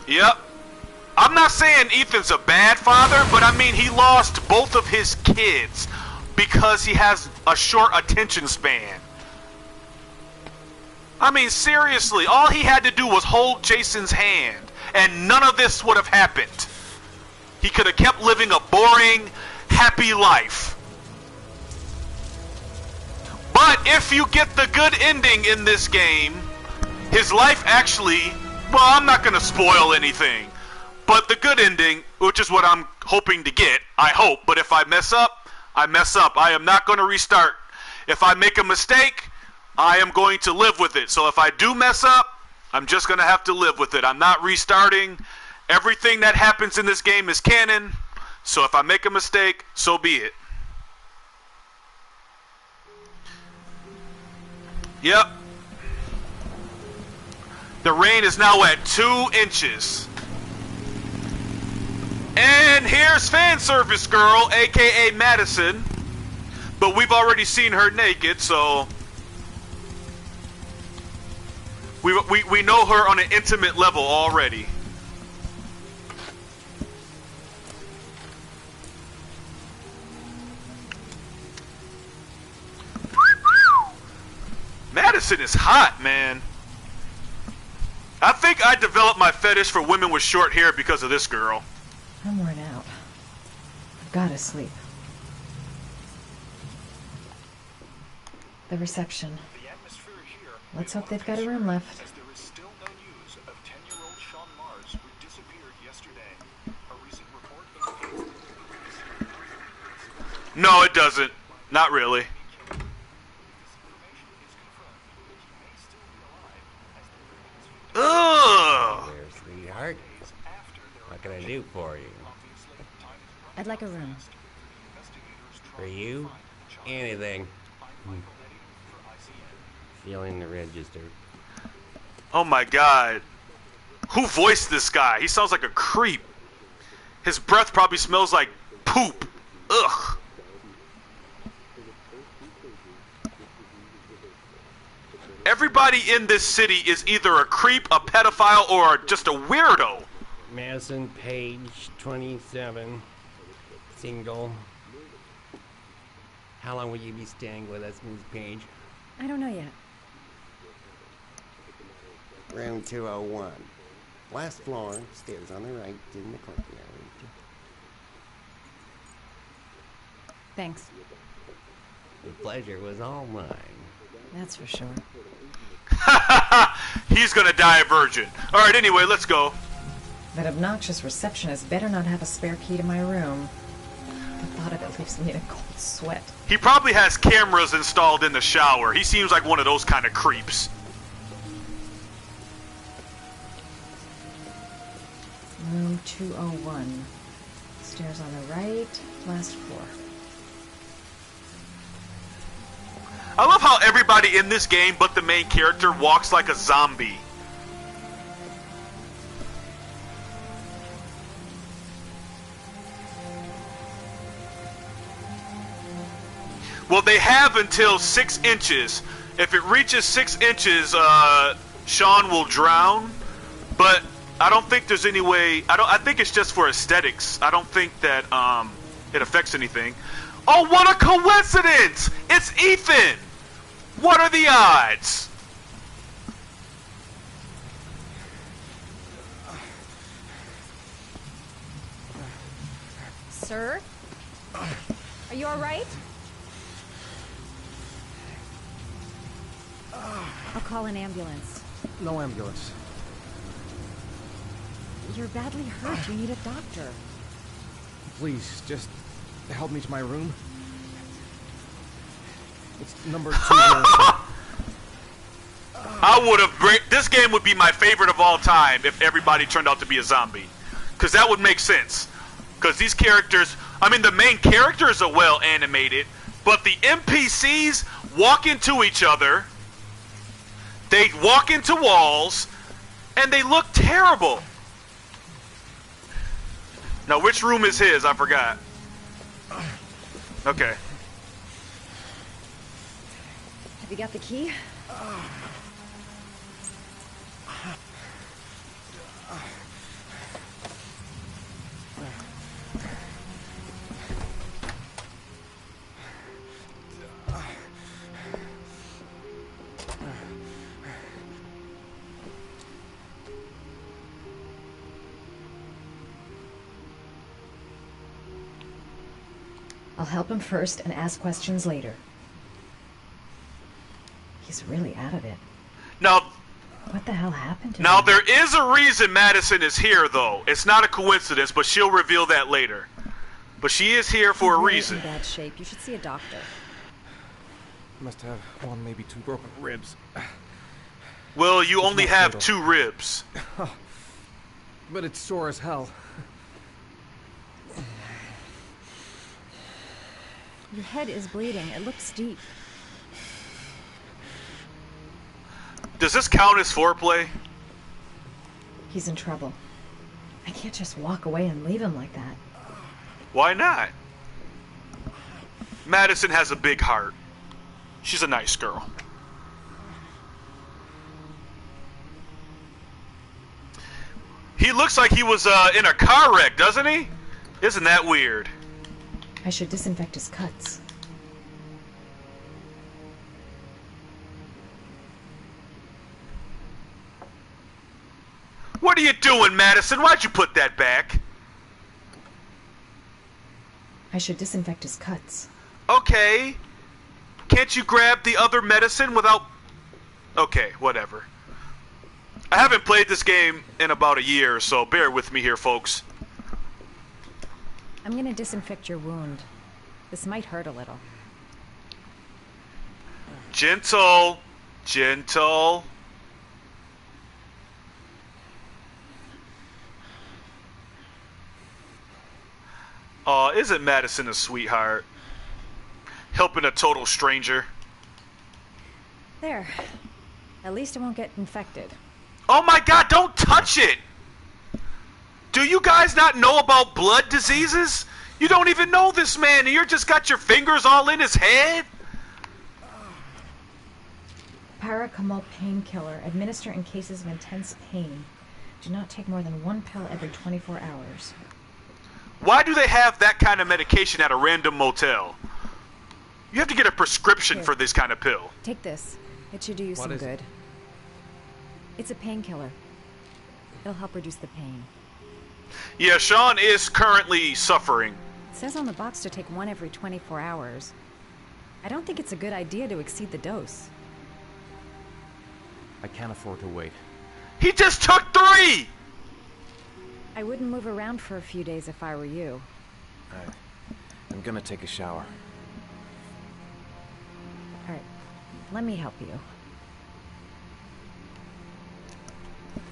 Yep. I'm not saying Ethan's a bad father, but I mean he lost both of his kids because he has a short attention span. I mean, seriously, all he had to do was hold Jason's hand, and none of this would have happened. He could have kept living a boring, happy life. But if you get the good ending in this game, his life actually, well, I'm not going to spoil anything, but the good ending, which is what I'm hoping to get, I hope, but if I mess up, I mess up. I am not going to restart. If I make a mistake, I am going to live with it. So if I do mess up, I'm just going to have to live with it. I'm not restarting. Everything that happens in this game is canon. So if I make a mistake, so be it. Yep. The rain is now at 2 inches. And here's fan service girl, aka Madison. But we've already seen her naked, so we know her on an intimate level already. Madison is hot, man. I think I developed my fetish for women with short hair because of this girl. I'm worn out. I've gotta sleep. The reception. Let's hope they've got a room left. There is still no news of 10-year-old Sean Mars, who disappeared yesterday. A recent report indicates... No, it doesn't. Not really. Ugh! There, sweetheart. What can I do for you? I'd like a room. For you? Anything. Feeling the register. Oh my god. Who voiced this guy? He sounds like a creep. His breath probably smells like poop. Ugh. Everybody in this city is either a creep, a pedophile, or just a weirdo. Madison Page, 27. Single. How long will you be staying with us, Ms. Page? I don't know yet. Room 201. Last floor, stairs on the right, in the courtyard. Thanks. The pleasure was all mine. That's for sure. He's gonna die a virgin. Alright, anyway, let's go. That obnoxious receptionist better not have a spare key to my room. The thought of it leaves me in a cold sweat. He probably has cameras installed in the shower. He seems like one of those kind of creeps. Room 201. Stairs on the right, last floor. I love how everybody in this game but the main character walks like a zombie. Well, they have until 6 inches. If it reaches 6 inches, Sean will drown. But I don't think there's any way. I think it's just for aesthetics. I don't think that it affects anything. Oh, what a coincidence! It's Ethan! What are the odds? Sir? Are you alright? I'll call an ambulance. No ambulance. You're badly hurt. You need a doctor. Please, just help me to my room. It's number 2. I would have. This game would be my favorite of all time if everybody turned out to be a zombie. Because that would make sense. Because these characters, I mean, the main characters are well animated, but the NPCs walk into each other, they walk into walls, and they look terrible. Now, which room is his? I forgot. Okay. Have you got the key? I'll help him first and ask questions later. He's really out of it. Now, what the hell happened to him? now there is a reason Madison is here, though. It's not a coincidence, but she'll reveal that later. But she is here for a reason. He's in bad shape. You should see a doctor. Must have one, maybe two broken ribs. Well, you It's only not have fatal. 2 ribs. But it's sore as hell. Your head is bleeding. It looks deep. Does this count as foreplay? He's in trouble. I can't just walk away and leave him like that. Why not? Madison has a big heart. She's a nice girl. He looks like he was in a car wreck, doesn't he? Isn't that weird? I should disinfect his cuts. What are you doing, Madison? Why'd you put that back? I should disinfect his cuts. Okay. Can't you grab the other medicine without... Okay, whatever. I haven't played this game in about a year, so bear with me here, folks. I'm gonna disinfect your wound. This might hurt a little. Gentle. Gentle. Aw, isn't Madison a sweetheart? Helping a total stranger. There. At least it won't get infected. Oh my god, don't touch it! Do you guys not know about blood diseases? You don't even know this man, and you're just got your fingers all in his head? Paracetamol painkiller. Administer in cases of intense pain. Do not take more than 1 pill every 24 hours. Why do they have that kind of medication at a random motel? You have to get a prescription Here. for this kind of pill. Take this. It should do you some is it? good. It's a painkiller. It'll help reduce the pain. Yeah, Sean is currently suffering. It says on the box to take 1 every 24 hours. I don't think it's a good idea to exceed the dose. I can't afford to wait. He just took 3! I wouldn't move around for a few days if I were you. I'm gonna take a shower. Alright, let me help you.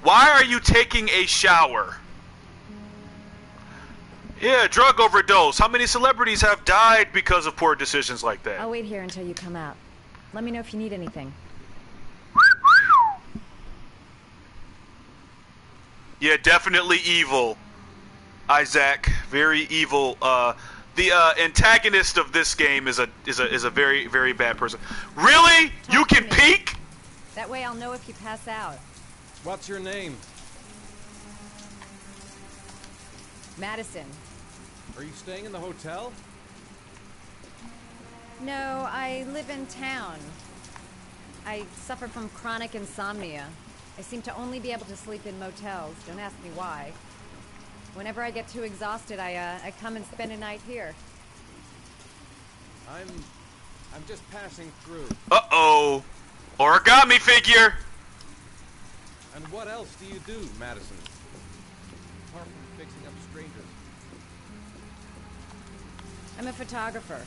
Why are you taking a shower? Yeah, drug overdose. How many celebrities have died because of poor decisions like that? I'll wait here until you come out. Let me know if you need anything. Yeah, definitely evil. Isaac, very evil. The antagonist of this game is a very, very bad person. Really? You can peek? That way I'll know if you pass out. What's your name? Madison. Are you staying in the hotel? No, I live in town. I suffer from chronic insomnia. I seem to only be able to sleep in motels. Don't ask me why. Whenever I get too exhausted, I come and spend a night here. I'm just passing through. Uh-oh. Origami figure. And what else do you do, Madison? Apart from fixing up strangers. I'm a photographer.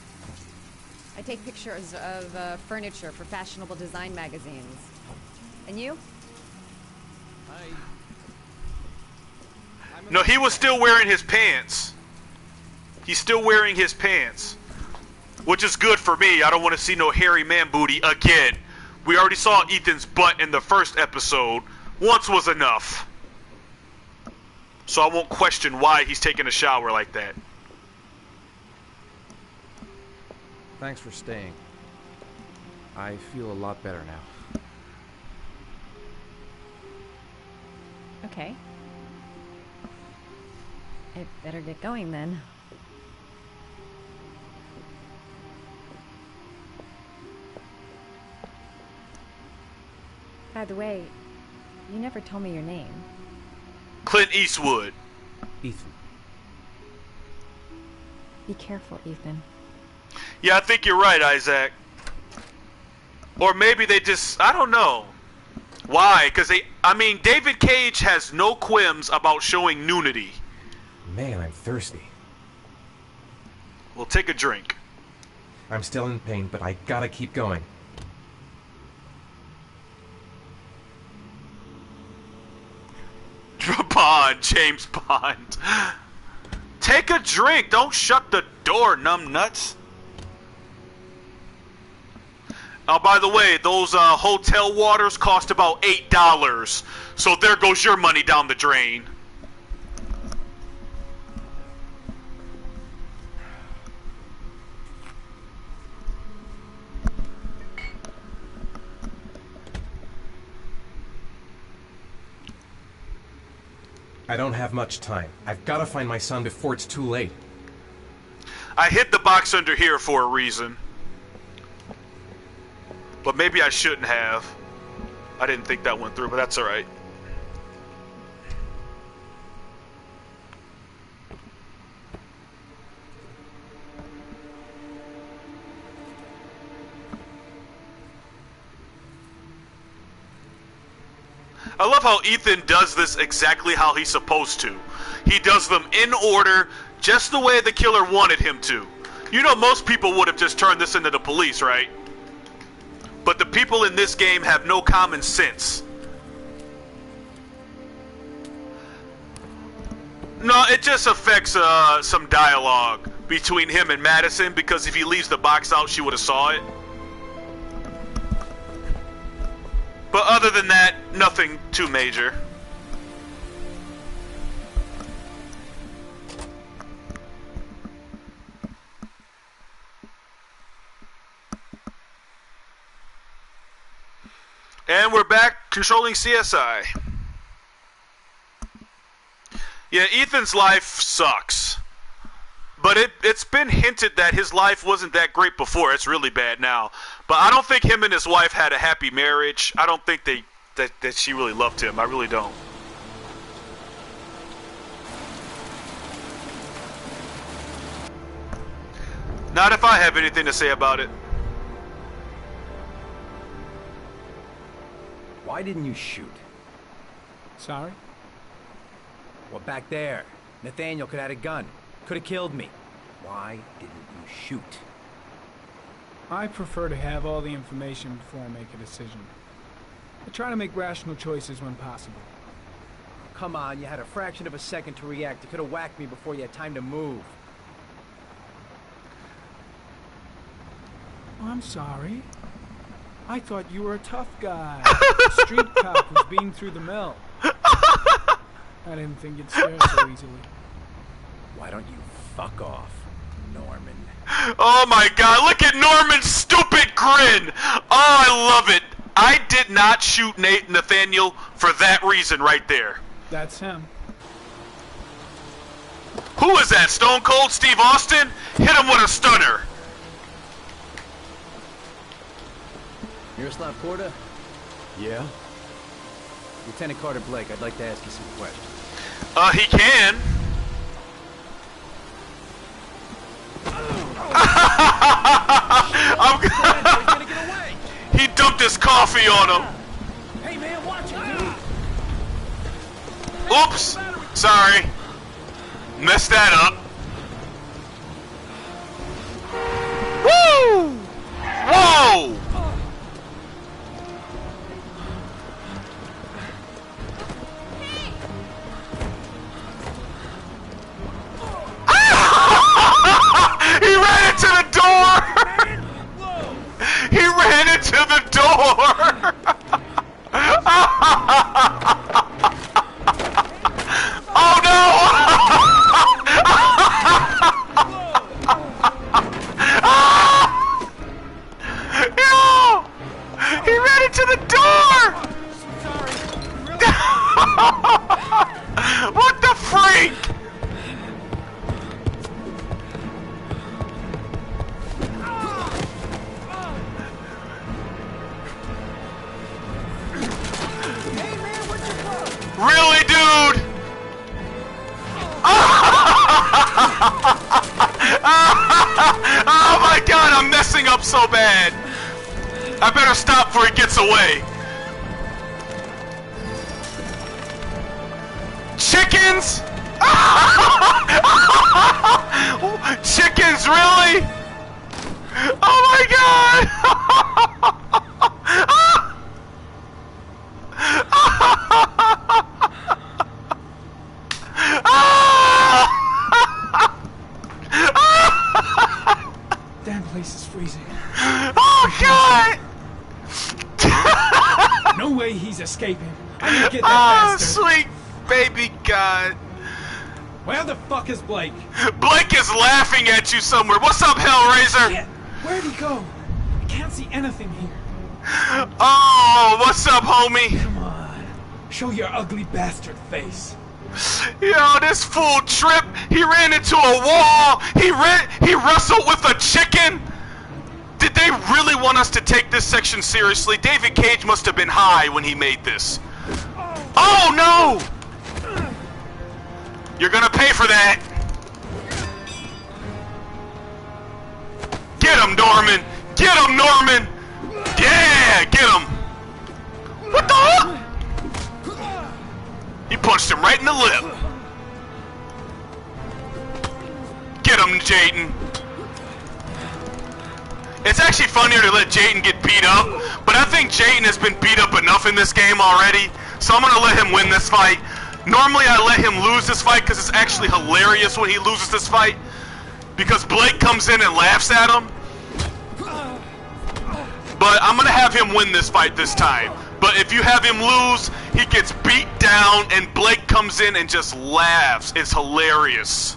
I take pictures of furniture for fashionable design magazines. And you? No, he was still wearing his pants. He's still wearing his pants. Which is good for me. I don't want to see no hairy man booty again. We already saw Ethan's butt in the first episode. Once was enough. So I won't question why he's taking a shower like that. Thanks for staying. I feel a lot better now. Okay. It better get going then. By the way, you never told me your name. Clint Eastwood. Ethan. Be careful, Ethan. Yeah, I think you're right, Isaac. Or maybe they just, I don't know. Why? Because David Cage has no quims about showing nudity. Man, I'm thirsty. Well, take a drink. I'm still in pain, but I gotta keep going. Bond, James Bond. Take a drink. Don't shut the door, numbnuts. Oh, by the way, those hotel waters cost about $8. So there goes your money down the drain. I don't have much time. I've got to find my son before it's too late. I hid the box under here for a reason. But maybe I shouldn't have. I didn't think that went through, but that's alright. I love how Ethan does this exactly how he's supposed to. He does them in order, just the way the killer wanted him to. You know, most people would have just turned this into the police, right? But the people in this game have no common sense. No, it just affects some dialogue between him and Madison, because if he leaves the box out, she would have saw it. But other than that, nothing too major. And we're back controlling CSI. Yeah, Ethan's life sucks. But it's been hinted that his life wasn't that great before. It's really bad now. But I don't think him and his wife had a happy marriage. I don't think that she really loved him. I really don't. Not if I have anything to say about it. Why didn't you shoot? Sorry? Well, back there. Nathaniel could have had a gun. Could have killed me. Why didn't you shoot? I prefer to have all the information before I make a decision. I try to make rational choices when possible. Come on, you had a fraction of a second to react. You could have whacked me before you had time to move. I'm sorry. I thought you were a tough guy. A street cop who's been through the mill. I didn't think you'd scare so easily. Why don't you fuck off, Norman? Oh my god, look at Norman's stupid grin! Oh, I love it! I did not shoot Nathaniel for that reason right there. That's him. Who is that, Stone Cold Steve Austin? Hit him with a stunner. Miroslav Korda? Yeah? Lieutenant Carter Blake, I'd like to ask you some questions. He can. He dumped his coffee on him. Hey man, watch it, dude. Oops. Sorry. Messed that up. Woo! Whoa! He ran into the door! He ran into the door! Oh no! No! He ran into the door! What the freak? Really, dude? Oh my god, so bad. I better stop before he gets away. Chickens? Chickens, really? Oh my god! Damn place is freezing. Oh god! No way he's escaping. I need to get that bastard. Sweet baby god. Where the fuck is Blake? Blake is laughing at you somewhere. What's up, Hellraiser? Shit. Where'd he go? I can't see anything here. Oh, what's up, homie? Come on. Show your ugly bastard face. Yo, this fool trip. He ran into a wall. He wrestled with a chicken. Did they really want us to take this section seriously? David Cage must have been high when he made this. Oh no! You're gonna pay for that. Get him, Norman. Get him, Norman. Yeah, get him. What the hell? He punched him right in the lip. Get him, Jayden. It's actually funnier to let Jayden get beat up, but I think Jayden has been beat up enough in this game already, so I'm gonna let him win this fight. Normally I let him lose this fight because it's actually hilarious when he loses this fight, because Blake comes in and laughs at him. But I'm gonna have him win this fight this time. But if you have him lose, he gets beat down and Blake comes in and just laughs. It's hilarious.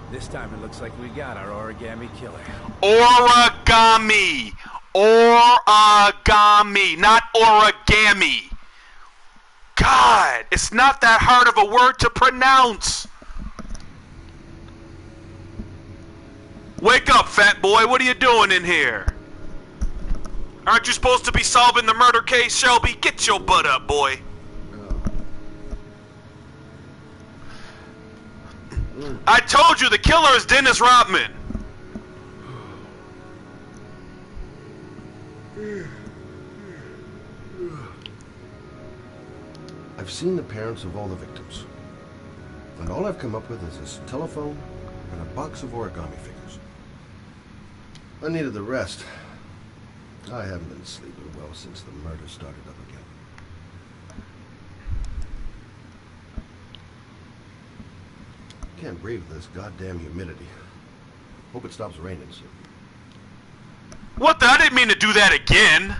This time it looks like we got our origami killer. Origami. Origami, not origami. God, it's not that hard of a word to pronounce. Wake up, fat boy. What are you doing in here? Aren't you supposed to be solving the murder case, Shelby? Get your butt up, boy. I told you the killer is Dennis Rodman. I've seen the parents of all the victims. And all I've come up with is this telephone and a box of origami figures. I needed the rest. I haven't been sleeping well since the murder started up again. Can't breathe with this goddamn humidity. Hope it stops raining soon. What the? I didn't mean to do that again.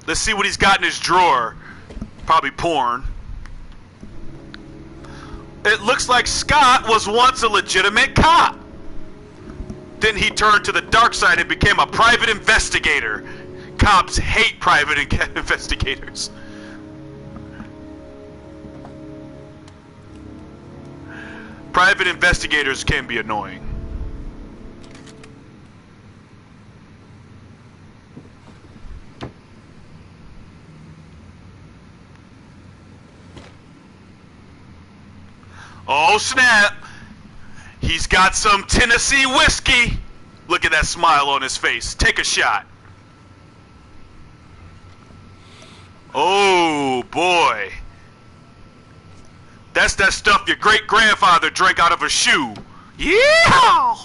Let's see what he's got in his drawer. Probably porn. It looks like Scott was once a legitimate cop. Then he turned to the dark side and became a private investigator. Cops hate private investigators. Private investigators can be annoying. Oh snap! He's got some Tennessee whiskey. Look at that smile on his face. Take a shot. Oh boy. That's that stuff your great-grandfather drank out of a shoe. Yeah!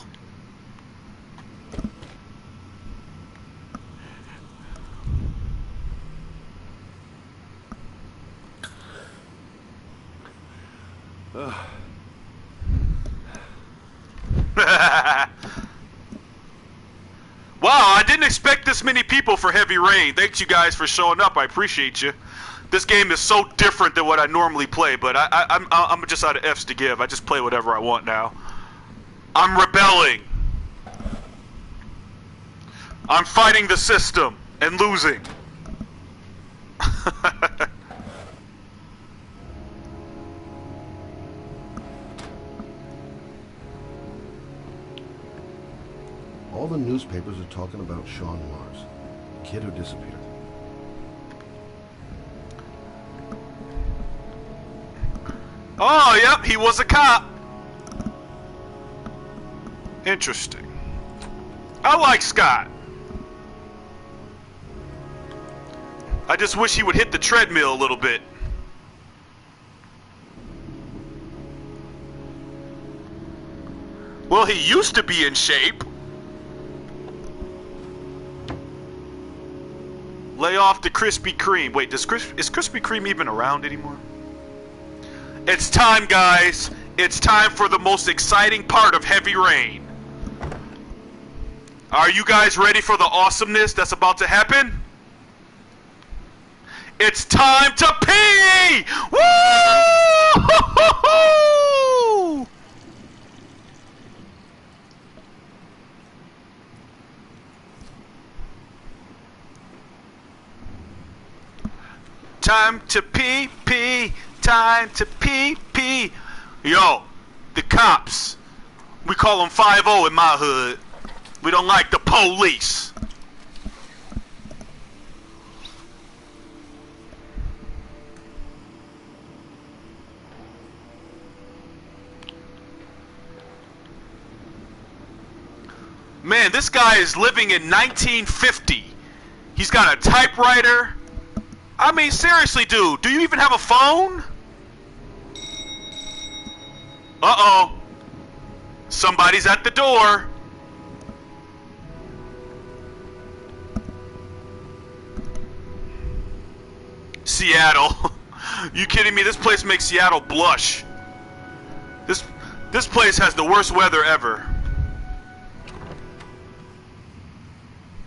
Wow, I didn't expect this many people for Heavy Rain. Thanks you guys for showing up. I appreciate you. This game is so different than what I normally play, but I'm just out of F's to give. I just play whatever I want now. I'm rebelling. I'm fighting the system and losing. All the newspapers are talking about Sean Mars, the kid who disappeared. Oh, yep, he was a cop. Interesting. I like Scott. I just wish he would hit the treadmill a little bit. Well, he used to be in shape. Lay off the Krispy Kreme. Wait, is Krispy Kreme even around anymore? It's time, guys. It's time for the most exciting part of Heavy Rain. Are you guys ready for the awesomeness that's about to happen? It's time to pee! Woo! Time to pee, pee. Time to pee, pee. Yo, the cops. We call them 5-0 in my hood. We don't like the police. Man, this guy is living in 1950. He's got a typewriter. I mean, seriously, dude, do you even have a phone? Uh-oh. Somebody's at the door. Seattle. You kidding me? This place makes Seattle blush. This place has the worst weather ever.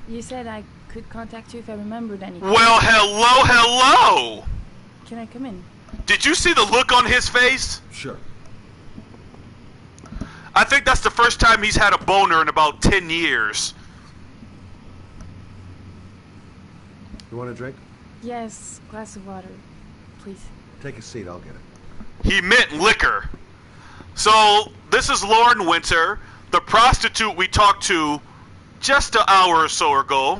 You said I could contact you if I remembered anything. Well, hello. Can I come in? Did you see the look on his face? Sure. I think that's the first time he's had a boner in about 10 years. You want a drink? Yes, glass of water, please. Take a seat, I'll get it. He meant liquor. So, this is Lauren Winter, the prostitute we talked to just an hour or so ago.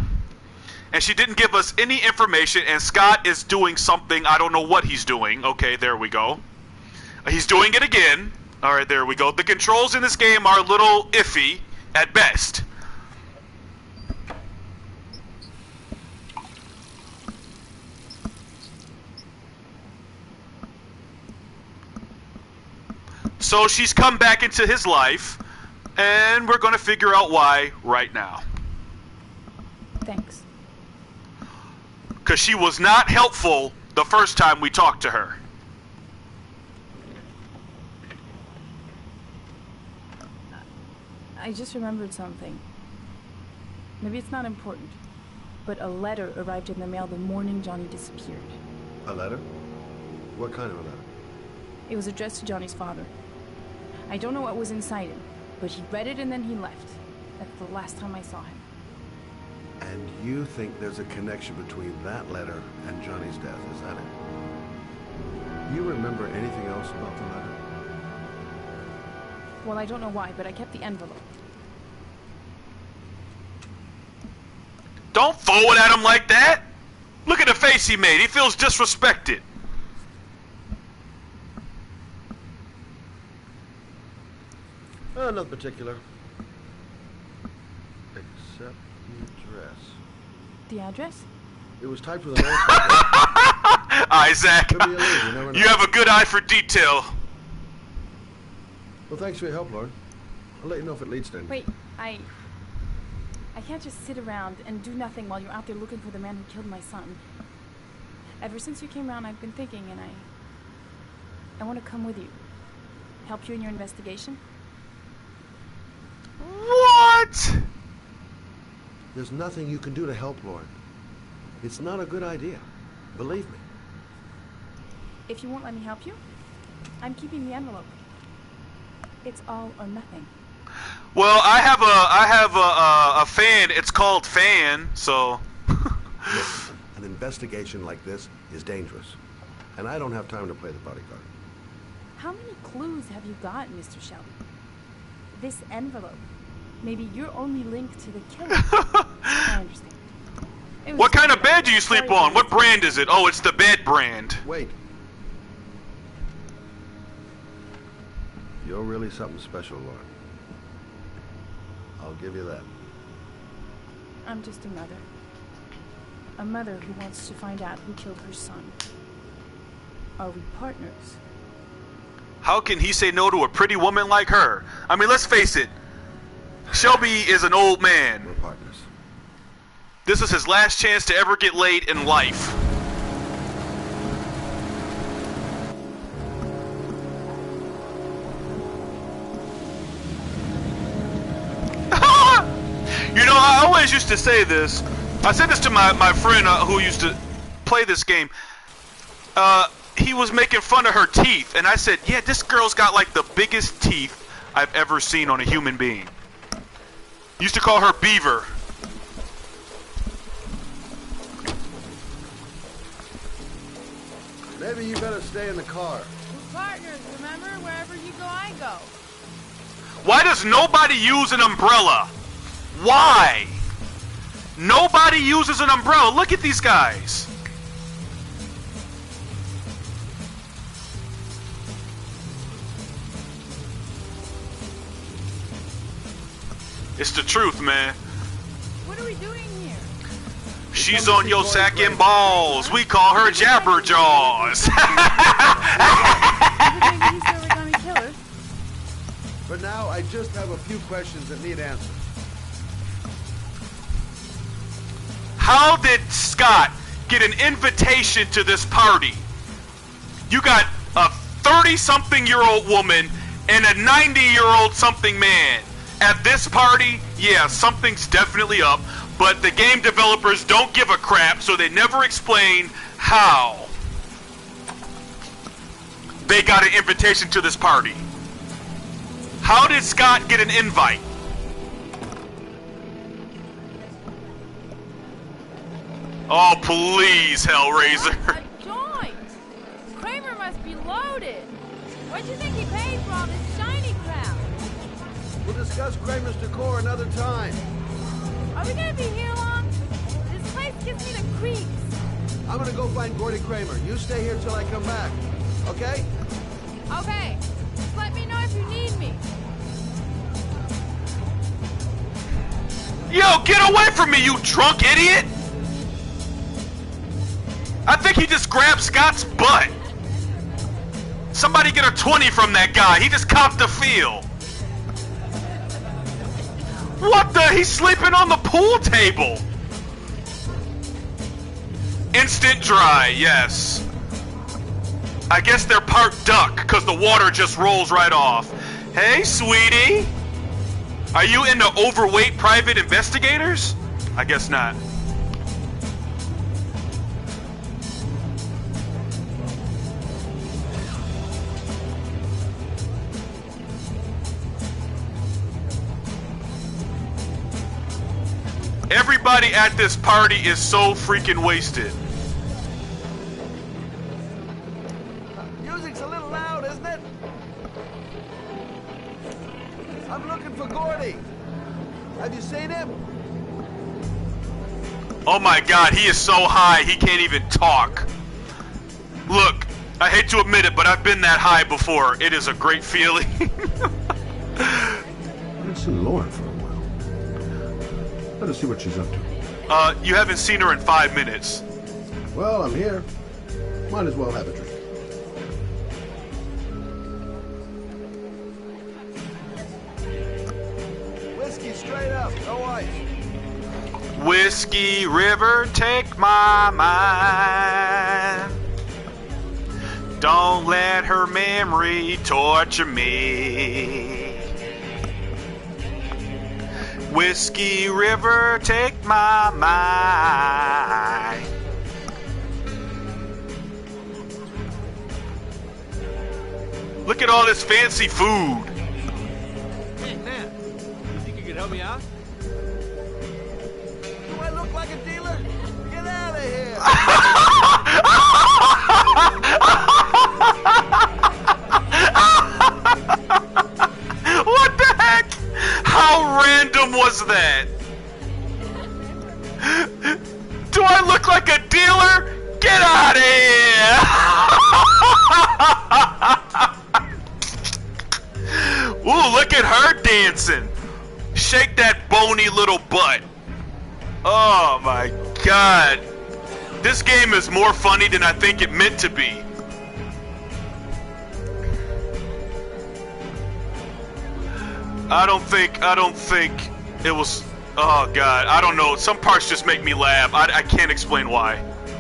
And she didn't give us any information, and Scott is doing something. I don't know what he's doing. Okay, there we go. He's doing it again. Alright, there we go. The controls in this game are a little iffy at best. So she's come back into his life, and we're going to figure out why right now. Thanks. Because she was not helpful the first time we talked to her. I just remembered something. Maybe it's not important, but a letter arrived in the mail the morning Johnny disappeared. A letter? What kind of a letter? It was addressed to Johnny's father. I don't know what was inside it, but he read it and then he left. That's the last time I saw him. And you think there's a connection between that letter and Johnny's death, is that it? You remember anything else about the letter? Well, I don't know why, but I kept the envelope. Don't forward at him like that! Look at the face he made. He feels disrespected. Not particular. Except the address. The address? It was typed with an old Isaac, Could be a lead, you never know. you have a good eye for detail. Well, thanks for your help, Lauren. I'll let you know if it leads to anything. Wait, I can't just sit around and do nothing while you're out there looking for the man who killed my son. Ever since you came around, I've been thinking, and I want to come with you. Help you in your investigation? What? There's nothing you can do to help, Lauren. It's not a good idea. Believe me. If you won't let me help you, I'm keeping the envelope. It's all or nothing. Well, I have a fan. It's called Fan, so. Look, an investigation like this is dangerous, and I don't have time to play the bodyguard. How many clues have you got, Mr. Shelby? This envelope. Maybe your only link to the killer. I understand. What kind of bed do you sleep on? What brand is it? Oh, it's the bed brand. Wait. You're really something special, Lauren. I'll give you that. I'm just a mother. A mother who wants to find out who killed her son. Are we partners? How can he say no to a pretty woman like her? I mean, let's face it. Shelby is an old man. We're partners. This is his last chance to ever get laid in life. You know, I always used to say this. I said this to my friend who used to play this game. He was making fun of her teeth, and I said, yeah, this girl's got like the biggest teeth I've ever seen on a human being. Used to call her Beaver. Maybe you better stay in the car. We're partners, remember? Wherever you go, I go. Why does nobody use an umbrella? Why? Nobody uses an umbrella. Look at these guys. It's the truth, man. What are we doing here? She's on your sack and balls. We call her Jabberjaws. For now, I just have a few questions that need answers. How did Scott get an invitation to this party? You got a 30-something-year-old woman and a 90-year-old something man. At this party, yeah, something's definitely up, but the game developers don't give a crap, so they never explain how they got an invitation to this party. How did Scott get an invite? Oh, please, Hellraiser. A joint! Kramer must be loaded. What do you think he paid for all this shiny crap? We'll discuss Kramer's decor another time. Are we gonna be here long? This place gives me the creeps. I'm gonna go find Gordy Kramer. You stay here till I come back. Okay? Okay. Just let me know if you need me. Yo, get away from me, you drunk idiot! I think he just grabbed Scott's butt. Somebody get a 20 from that guy. He just copped the feel. What the? He's sleeping on the pool table. Instant dry, yes. I guess they're part duck, because the water just rolls right off. Hey, sweetie. Are you into overweight private investigators? I guess not. Everybody at this party is so freaking wasted. Music's a little loud, isn't it? I'm looking for Gordy. Have you seen him? Oh my god, he is so high he can't even talk. Look, I hate to admit it, but I've been that high before. It is a great feeling. I haven't seen Lauren for a while. Better see what she's up to. You haven't seen her in 5 minutes. Well, I'm here. Might as well have a drink. Whiskey straight up, no ice. Whiskey River, take my mind. Don't let her memory torture me. Whiskey River, take my mind. Look at all this fancy food. Hey, man, you think you could help me out? Do I look like a dealer? Get out of here! What the heck? How random was that? Do I look like a dealer? Get out of here! Ooh, look at her dancing. Shake that bony little butt. Oh my god. This game is more funny than I think it meant to be. I don't think it was, oh god, I don't know. Some parts just make me laugh. I can't explain why.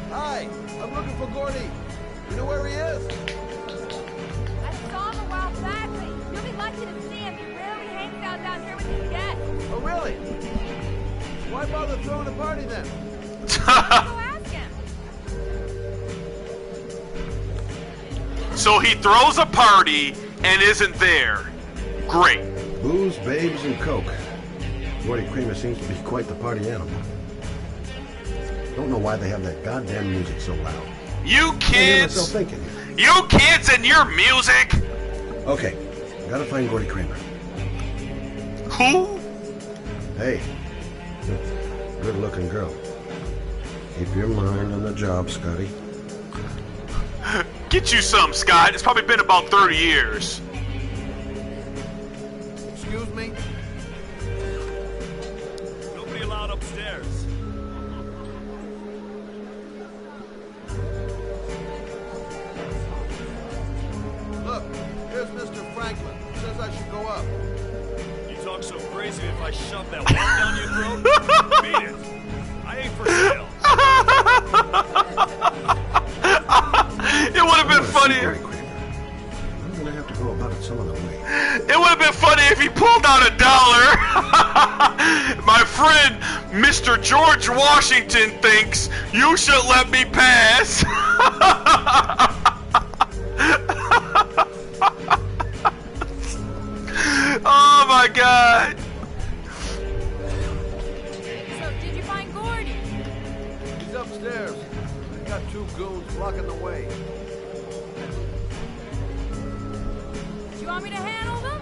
Hi, I'm looking for Gordy. You know where he is? I saw him a while back, but you'll be lucky to see him. He rarely hangs out down here with his guests. Oh, really? Why bother throwing a party then? Go ask him. So he throws a party and isn't there. Great. Booze, babes, and coke. Gordy Kramer seems to be quite the party animal. Don't know why they have that goddamn music so loud. You kids! I hear myself thinking. You kids and your music! Okay, gotta find Gordy Kramer. Who? Hey, good-looking girl. Keep your mind on the job, Scotty. Get you some, Scott. It's probably been about 30 years. Excuse me? Nobody allowed upstairs. Look, here's Mr. Franklin. Says I should go up. You talk so crazy if I shove that one down your throat? Beat it. I ain't for sale. It would have been funnier. I'm gonna have to go about it some other way. It would have been funny if he pulled out $1. My friend, Mr. George Washington, thinks you should let me pass. Oh my god. So, did you find Gordy? He's upstairs. He's got 2 goons blocking the way. Do you want me to handle them?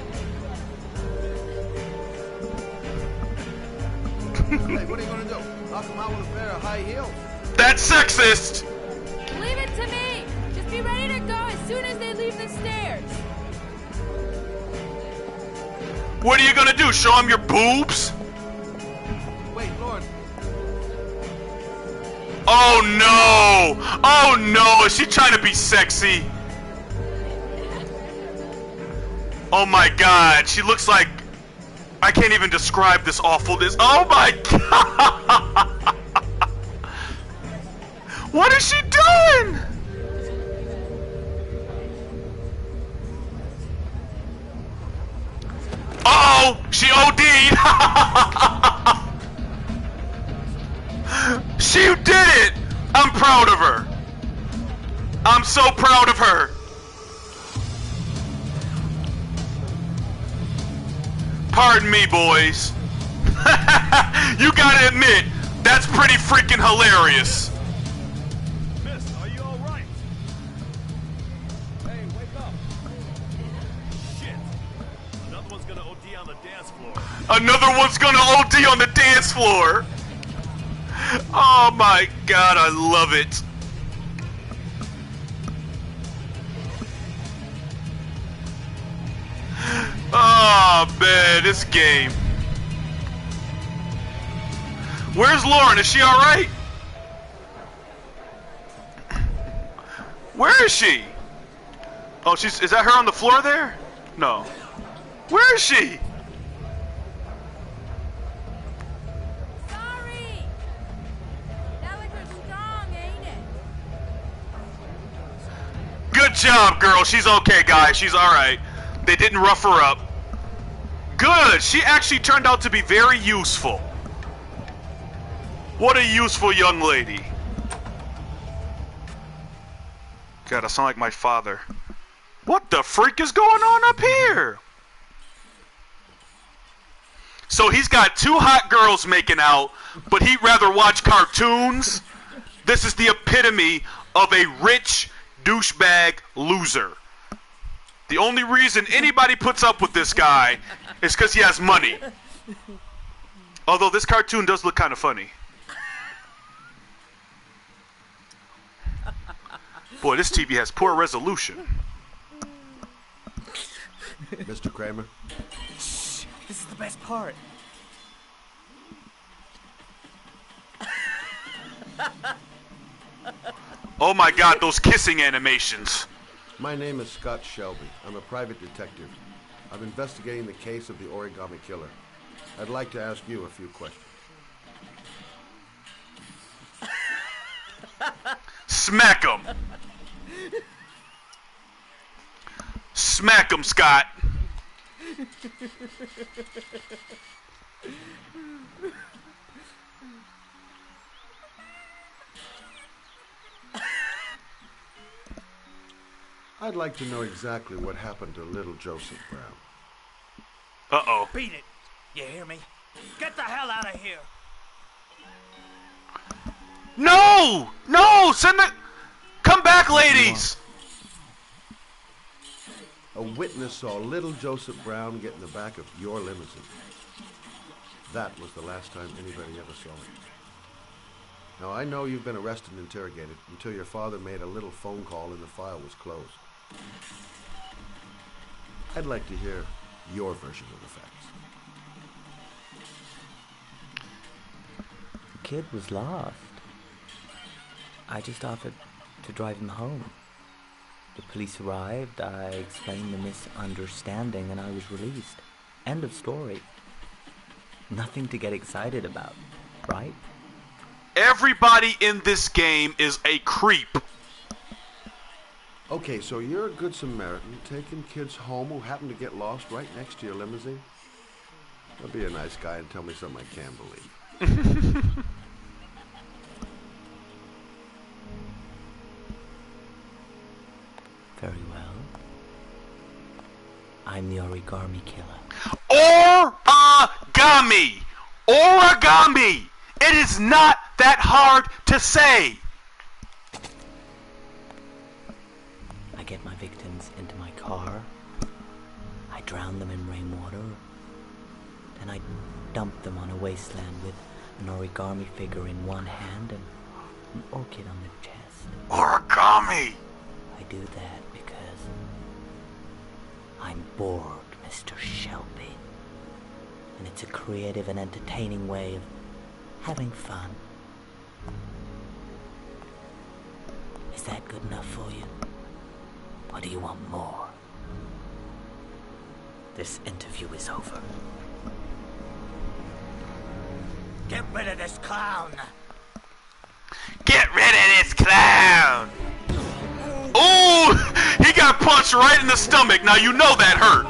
Hey, what are you gonna do? Knock him out with a pair of high heels? That's sexist. Leave it to me. Just be ready to go as soon as they leave the stairs. What are you gonna do? Show him your boobs? Wait, Lord. Oh no! Oh no! Is she trying to be sexy? Oh my god, she looks like... I can't even describe this awfulness. Oh my god! What is she doing? Uh-oh! She OD'd! She did it! I'm proud of her. I'm so proud of her. Pardon me, boys. You gotta admit, that's pretty freaking hilarious. Miss, are you alright? Hey, wake up. Shit. Another one's gonna OD on the dance floor. Another one's gonna OD on the dance floor. Oh my god, I love it. Oh man, this game. Where's Lauren? Is she alright? Where is she? Oh, is that her on the floor there? No. Where is she? Sorry. That liquor's strong, ain't it? Good job, girl. She's okay, guys. She's alright. They didn't rough her up. Good. She actually turned out to be very useful. What a useful young lady. God, I sound like my father. What the freak is going on up here? So he's got 2 hot girls making out, but he'd rather watch cartoons? This is the epitome of a rich douchebag loser. The only reason anybody puts up with this guy is because he has money. Although this cartoon does look kind of funny. Boy, this TV has poor resolution. Mr. Kramer? Shh, this is the best part. Oh my god, those kissing animations. My name is Scott Shelby. I'm a private detective. I'm investigating the case of the Origami Killer. I'd like to ask you a few questions. Smack him. Smack him, Scott. I'd like to know exactly what happened to little Joseph Brown. Uh-oh. Beat it. You hear me? Get the hell out of here. No! No! Send the... Come back, ladies! A witness saw little Joseph Brown get in the back of your limousine. That was the last time anybody ever saw him. Now, I know you've been arrested and interrogated until your father made a little phone call and the file was closed. I'd like to hear your version of the facts. The kid was lost. I just offered to drive him home. The police arrived, I explained the misunderstanding, and I was released. End of story. Nothing to get excited about, right? Everybody in this game is a creep. Okay, so you're a good Samaritan taking kids home who happen to get lost right next to your limousine? I'll be a nice guy and tell me something I can't believe. Very well. I'm the Origami Killer. Origami! Origami! It is not that hard to say. I get my victims into my car. I drown them in rainwater. Then I dump them on a wasteland with an origami figure in one hand and an orchid on the chest. Origami! I do that because I'm bored, Mr. Shelby. And it's a creative and entertaining way of having fun. Is that good enough for you? Or do you want more? This interview is over. Get rid of this clown. Get rid of this clown! Ooh! He got punched right in the stomach. Now you know that hurt.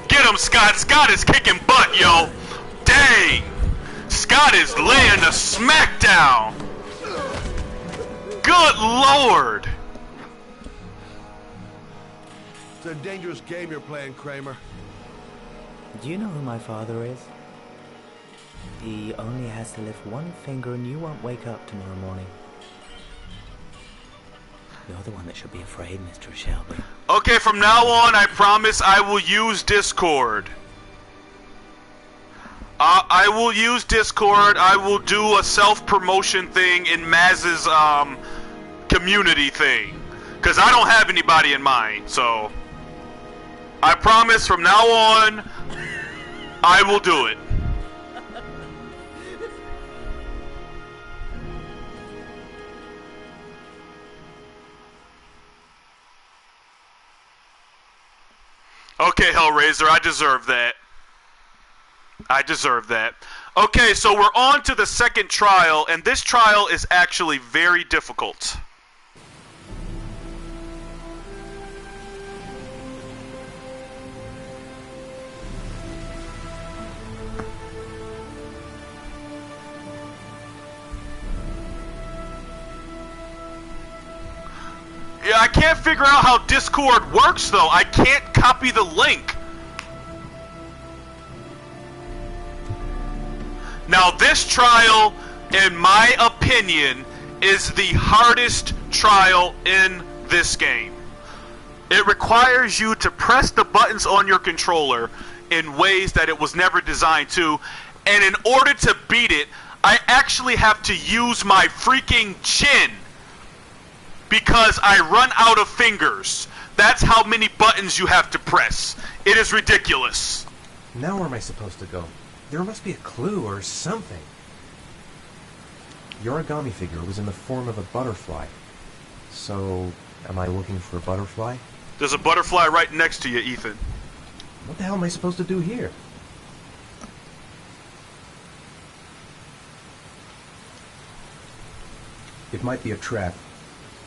Get him, Scott! Scott is kicking butt, yo! Dang! Scott is laying the smackdown! Good lord! It's a dangerous game you're playing, Kramer. Do you know who my father is? He only has to lift one finger and you won't wake up tomorrow morning. You're the one that should be afraid, Mr. Shelby. Okay, from now on, I promise I will use Discord. I will use Discord. I will do a self-promotion thing in Maz's community thing. Because I don't have anybody in mind, so... I promise from now on, I will do it. Okay, Hellraiser, I deserve that. I deserve that. Okay, so we're on to the second trial, and this trial is actually very difficult. Yeah, I can't figure out how Discord works, though. I can't copy the link. Now, this trial, in my opinion, is the hardest trial in this game. It requires you to press the buttons on your controller in ways that it was never designed to, and in order to beat it, I actually have to use my freaking chin because I run out of fingers. That's how many buttons you have to press. It is ridiculous. Now where am I supposed to go? There must be a clue or something. The origami figure was in the form of a butterfly. So, am I looking for a butterfly? There's a butterfly right next to you, Ethan. What the hell am I supposed to do here? It might be a trap.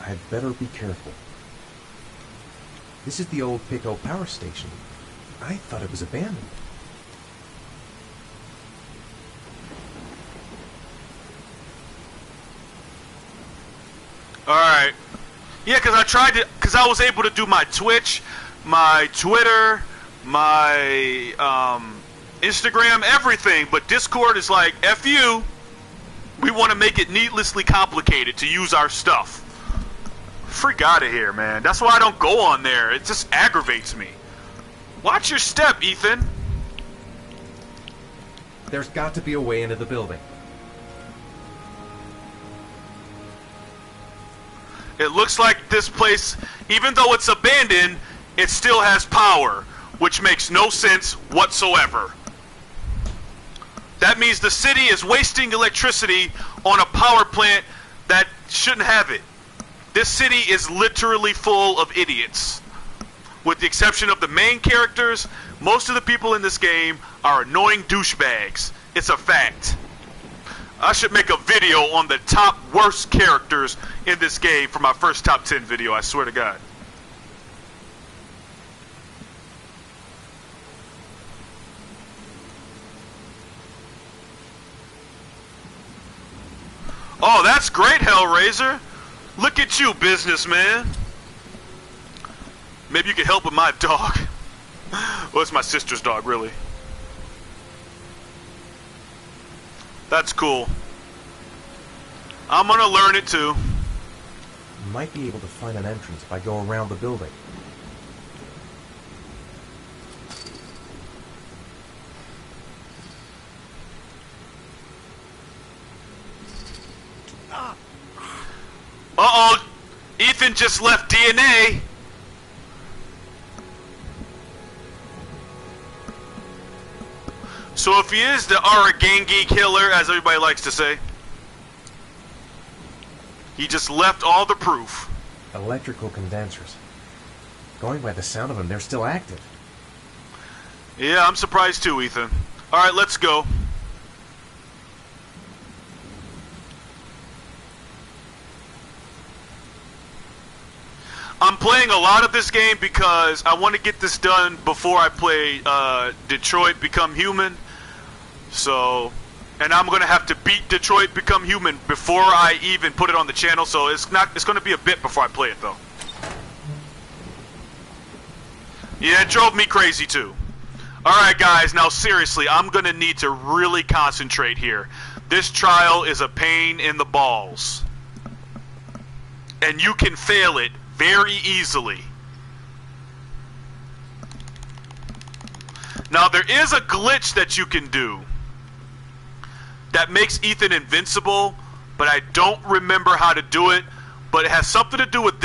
I'd better be careful. This is the old Pico power station. I thought it was abandoned. Alright. Yeah, because I was able to do my Twitch, my Twitter, my Instagram, everything, but Discord is like, F you. We want to make it needlessly complicated to use our stuff. Freak out of here, man. That's why I don't go on there. It just aggravates me. Watch your step, Ethan. There's got to be a way into the building. It looks like this place, even though it's abandoned, it still has power, which makes no sense whatsoever. That means the city is wasting electricity on a power plant that shouldn't have it. This city is literally full of idiots. With the exception of the main characters, most of the people in this game are annoying douchebags. It's a fact. I should make a video on the top worst characters in this game for my first top 10 video, I swear to God. Oh, that's great, Hellraiser. Look at you, businessman. Maybe you could help with my dog. Well, it's my sister's dog, really. That's cool. I'm gonna learn it too. Might be able to find an entrance if I go around the building. Uh-oh! Ethan just left DNA! So if he is the Aragangi killer, as everybody likes to say, he just left all the proof. Electrical condensers. Going by the sound of them, they're still active. Yeah, I'm surprised too, Ethan. Alright, let's go. I'm playing a lot of this game because I want to get this done before I play Detroit Become Human. So, and I'm going to have to beat Detroit Become Human before I even put it on the channel, so it's going to be a bit before I play it though. Yeah, it drove me crazy too. Alright guys, now seriously, I'm going to need to really concentrate here. This trial is a pain in the balls. And you can fail it very easily. Now there is a glitch that you can do that makes Ethan invincible, but I don't remember how to do it, but it has something to do with this.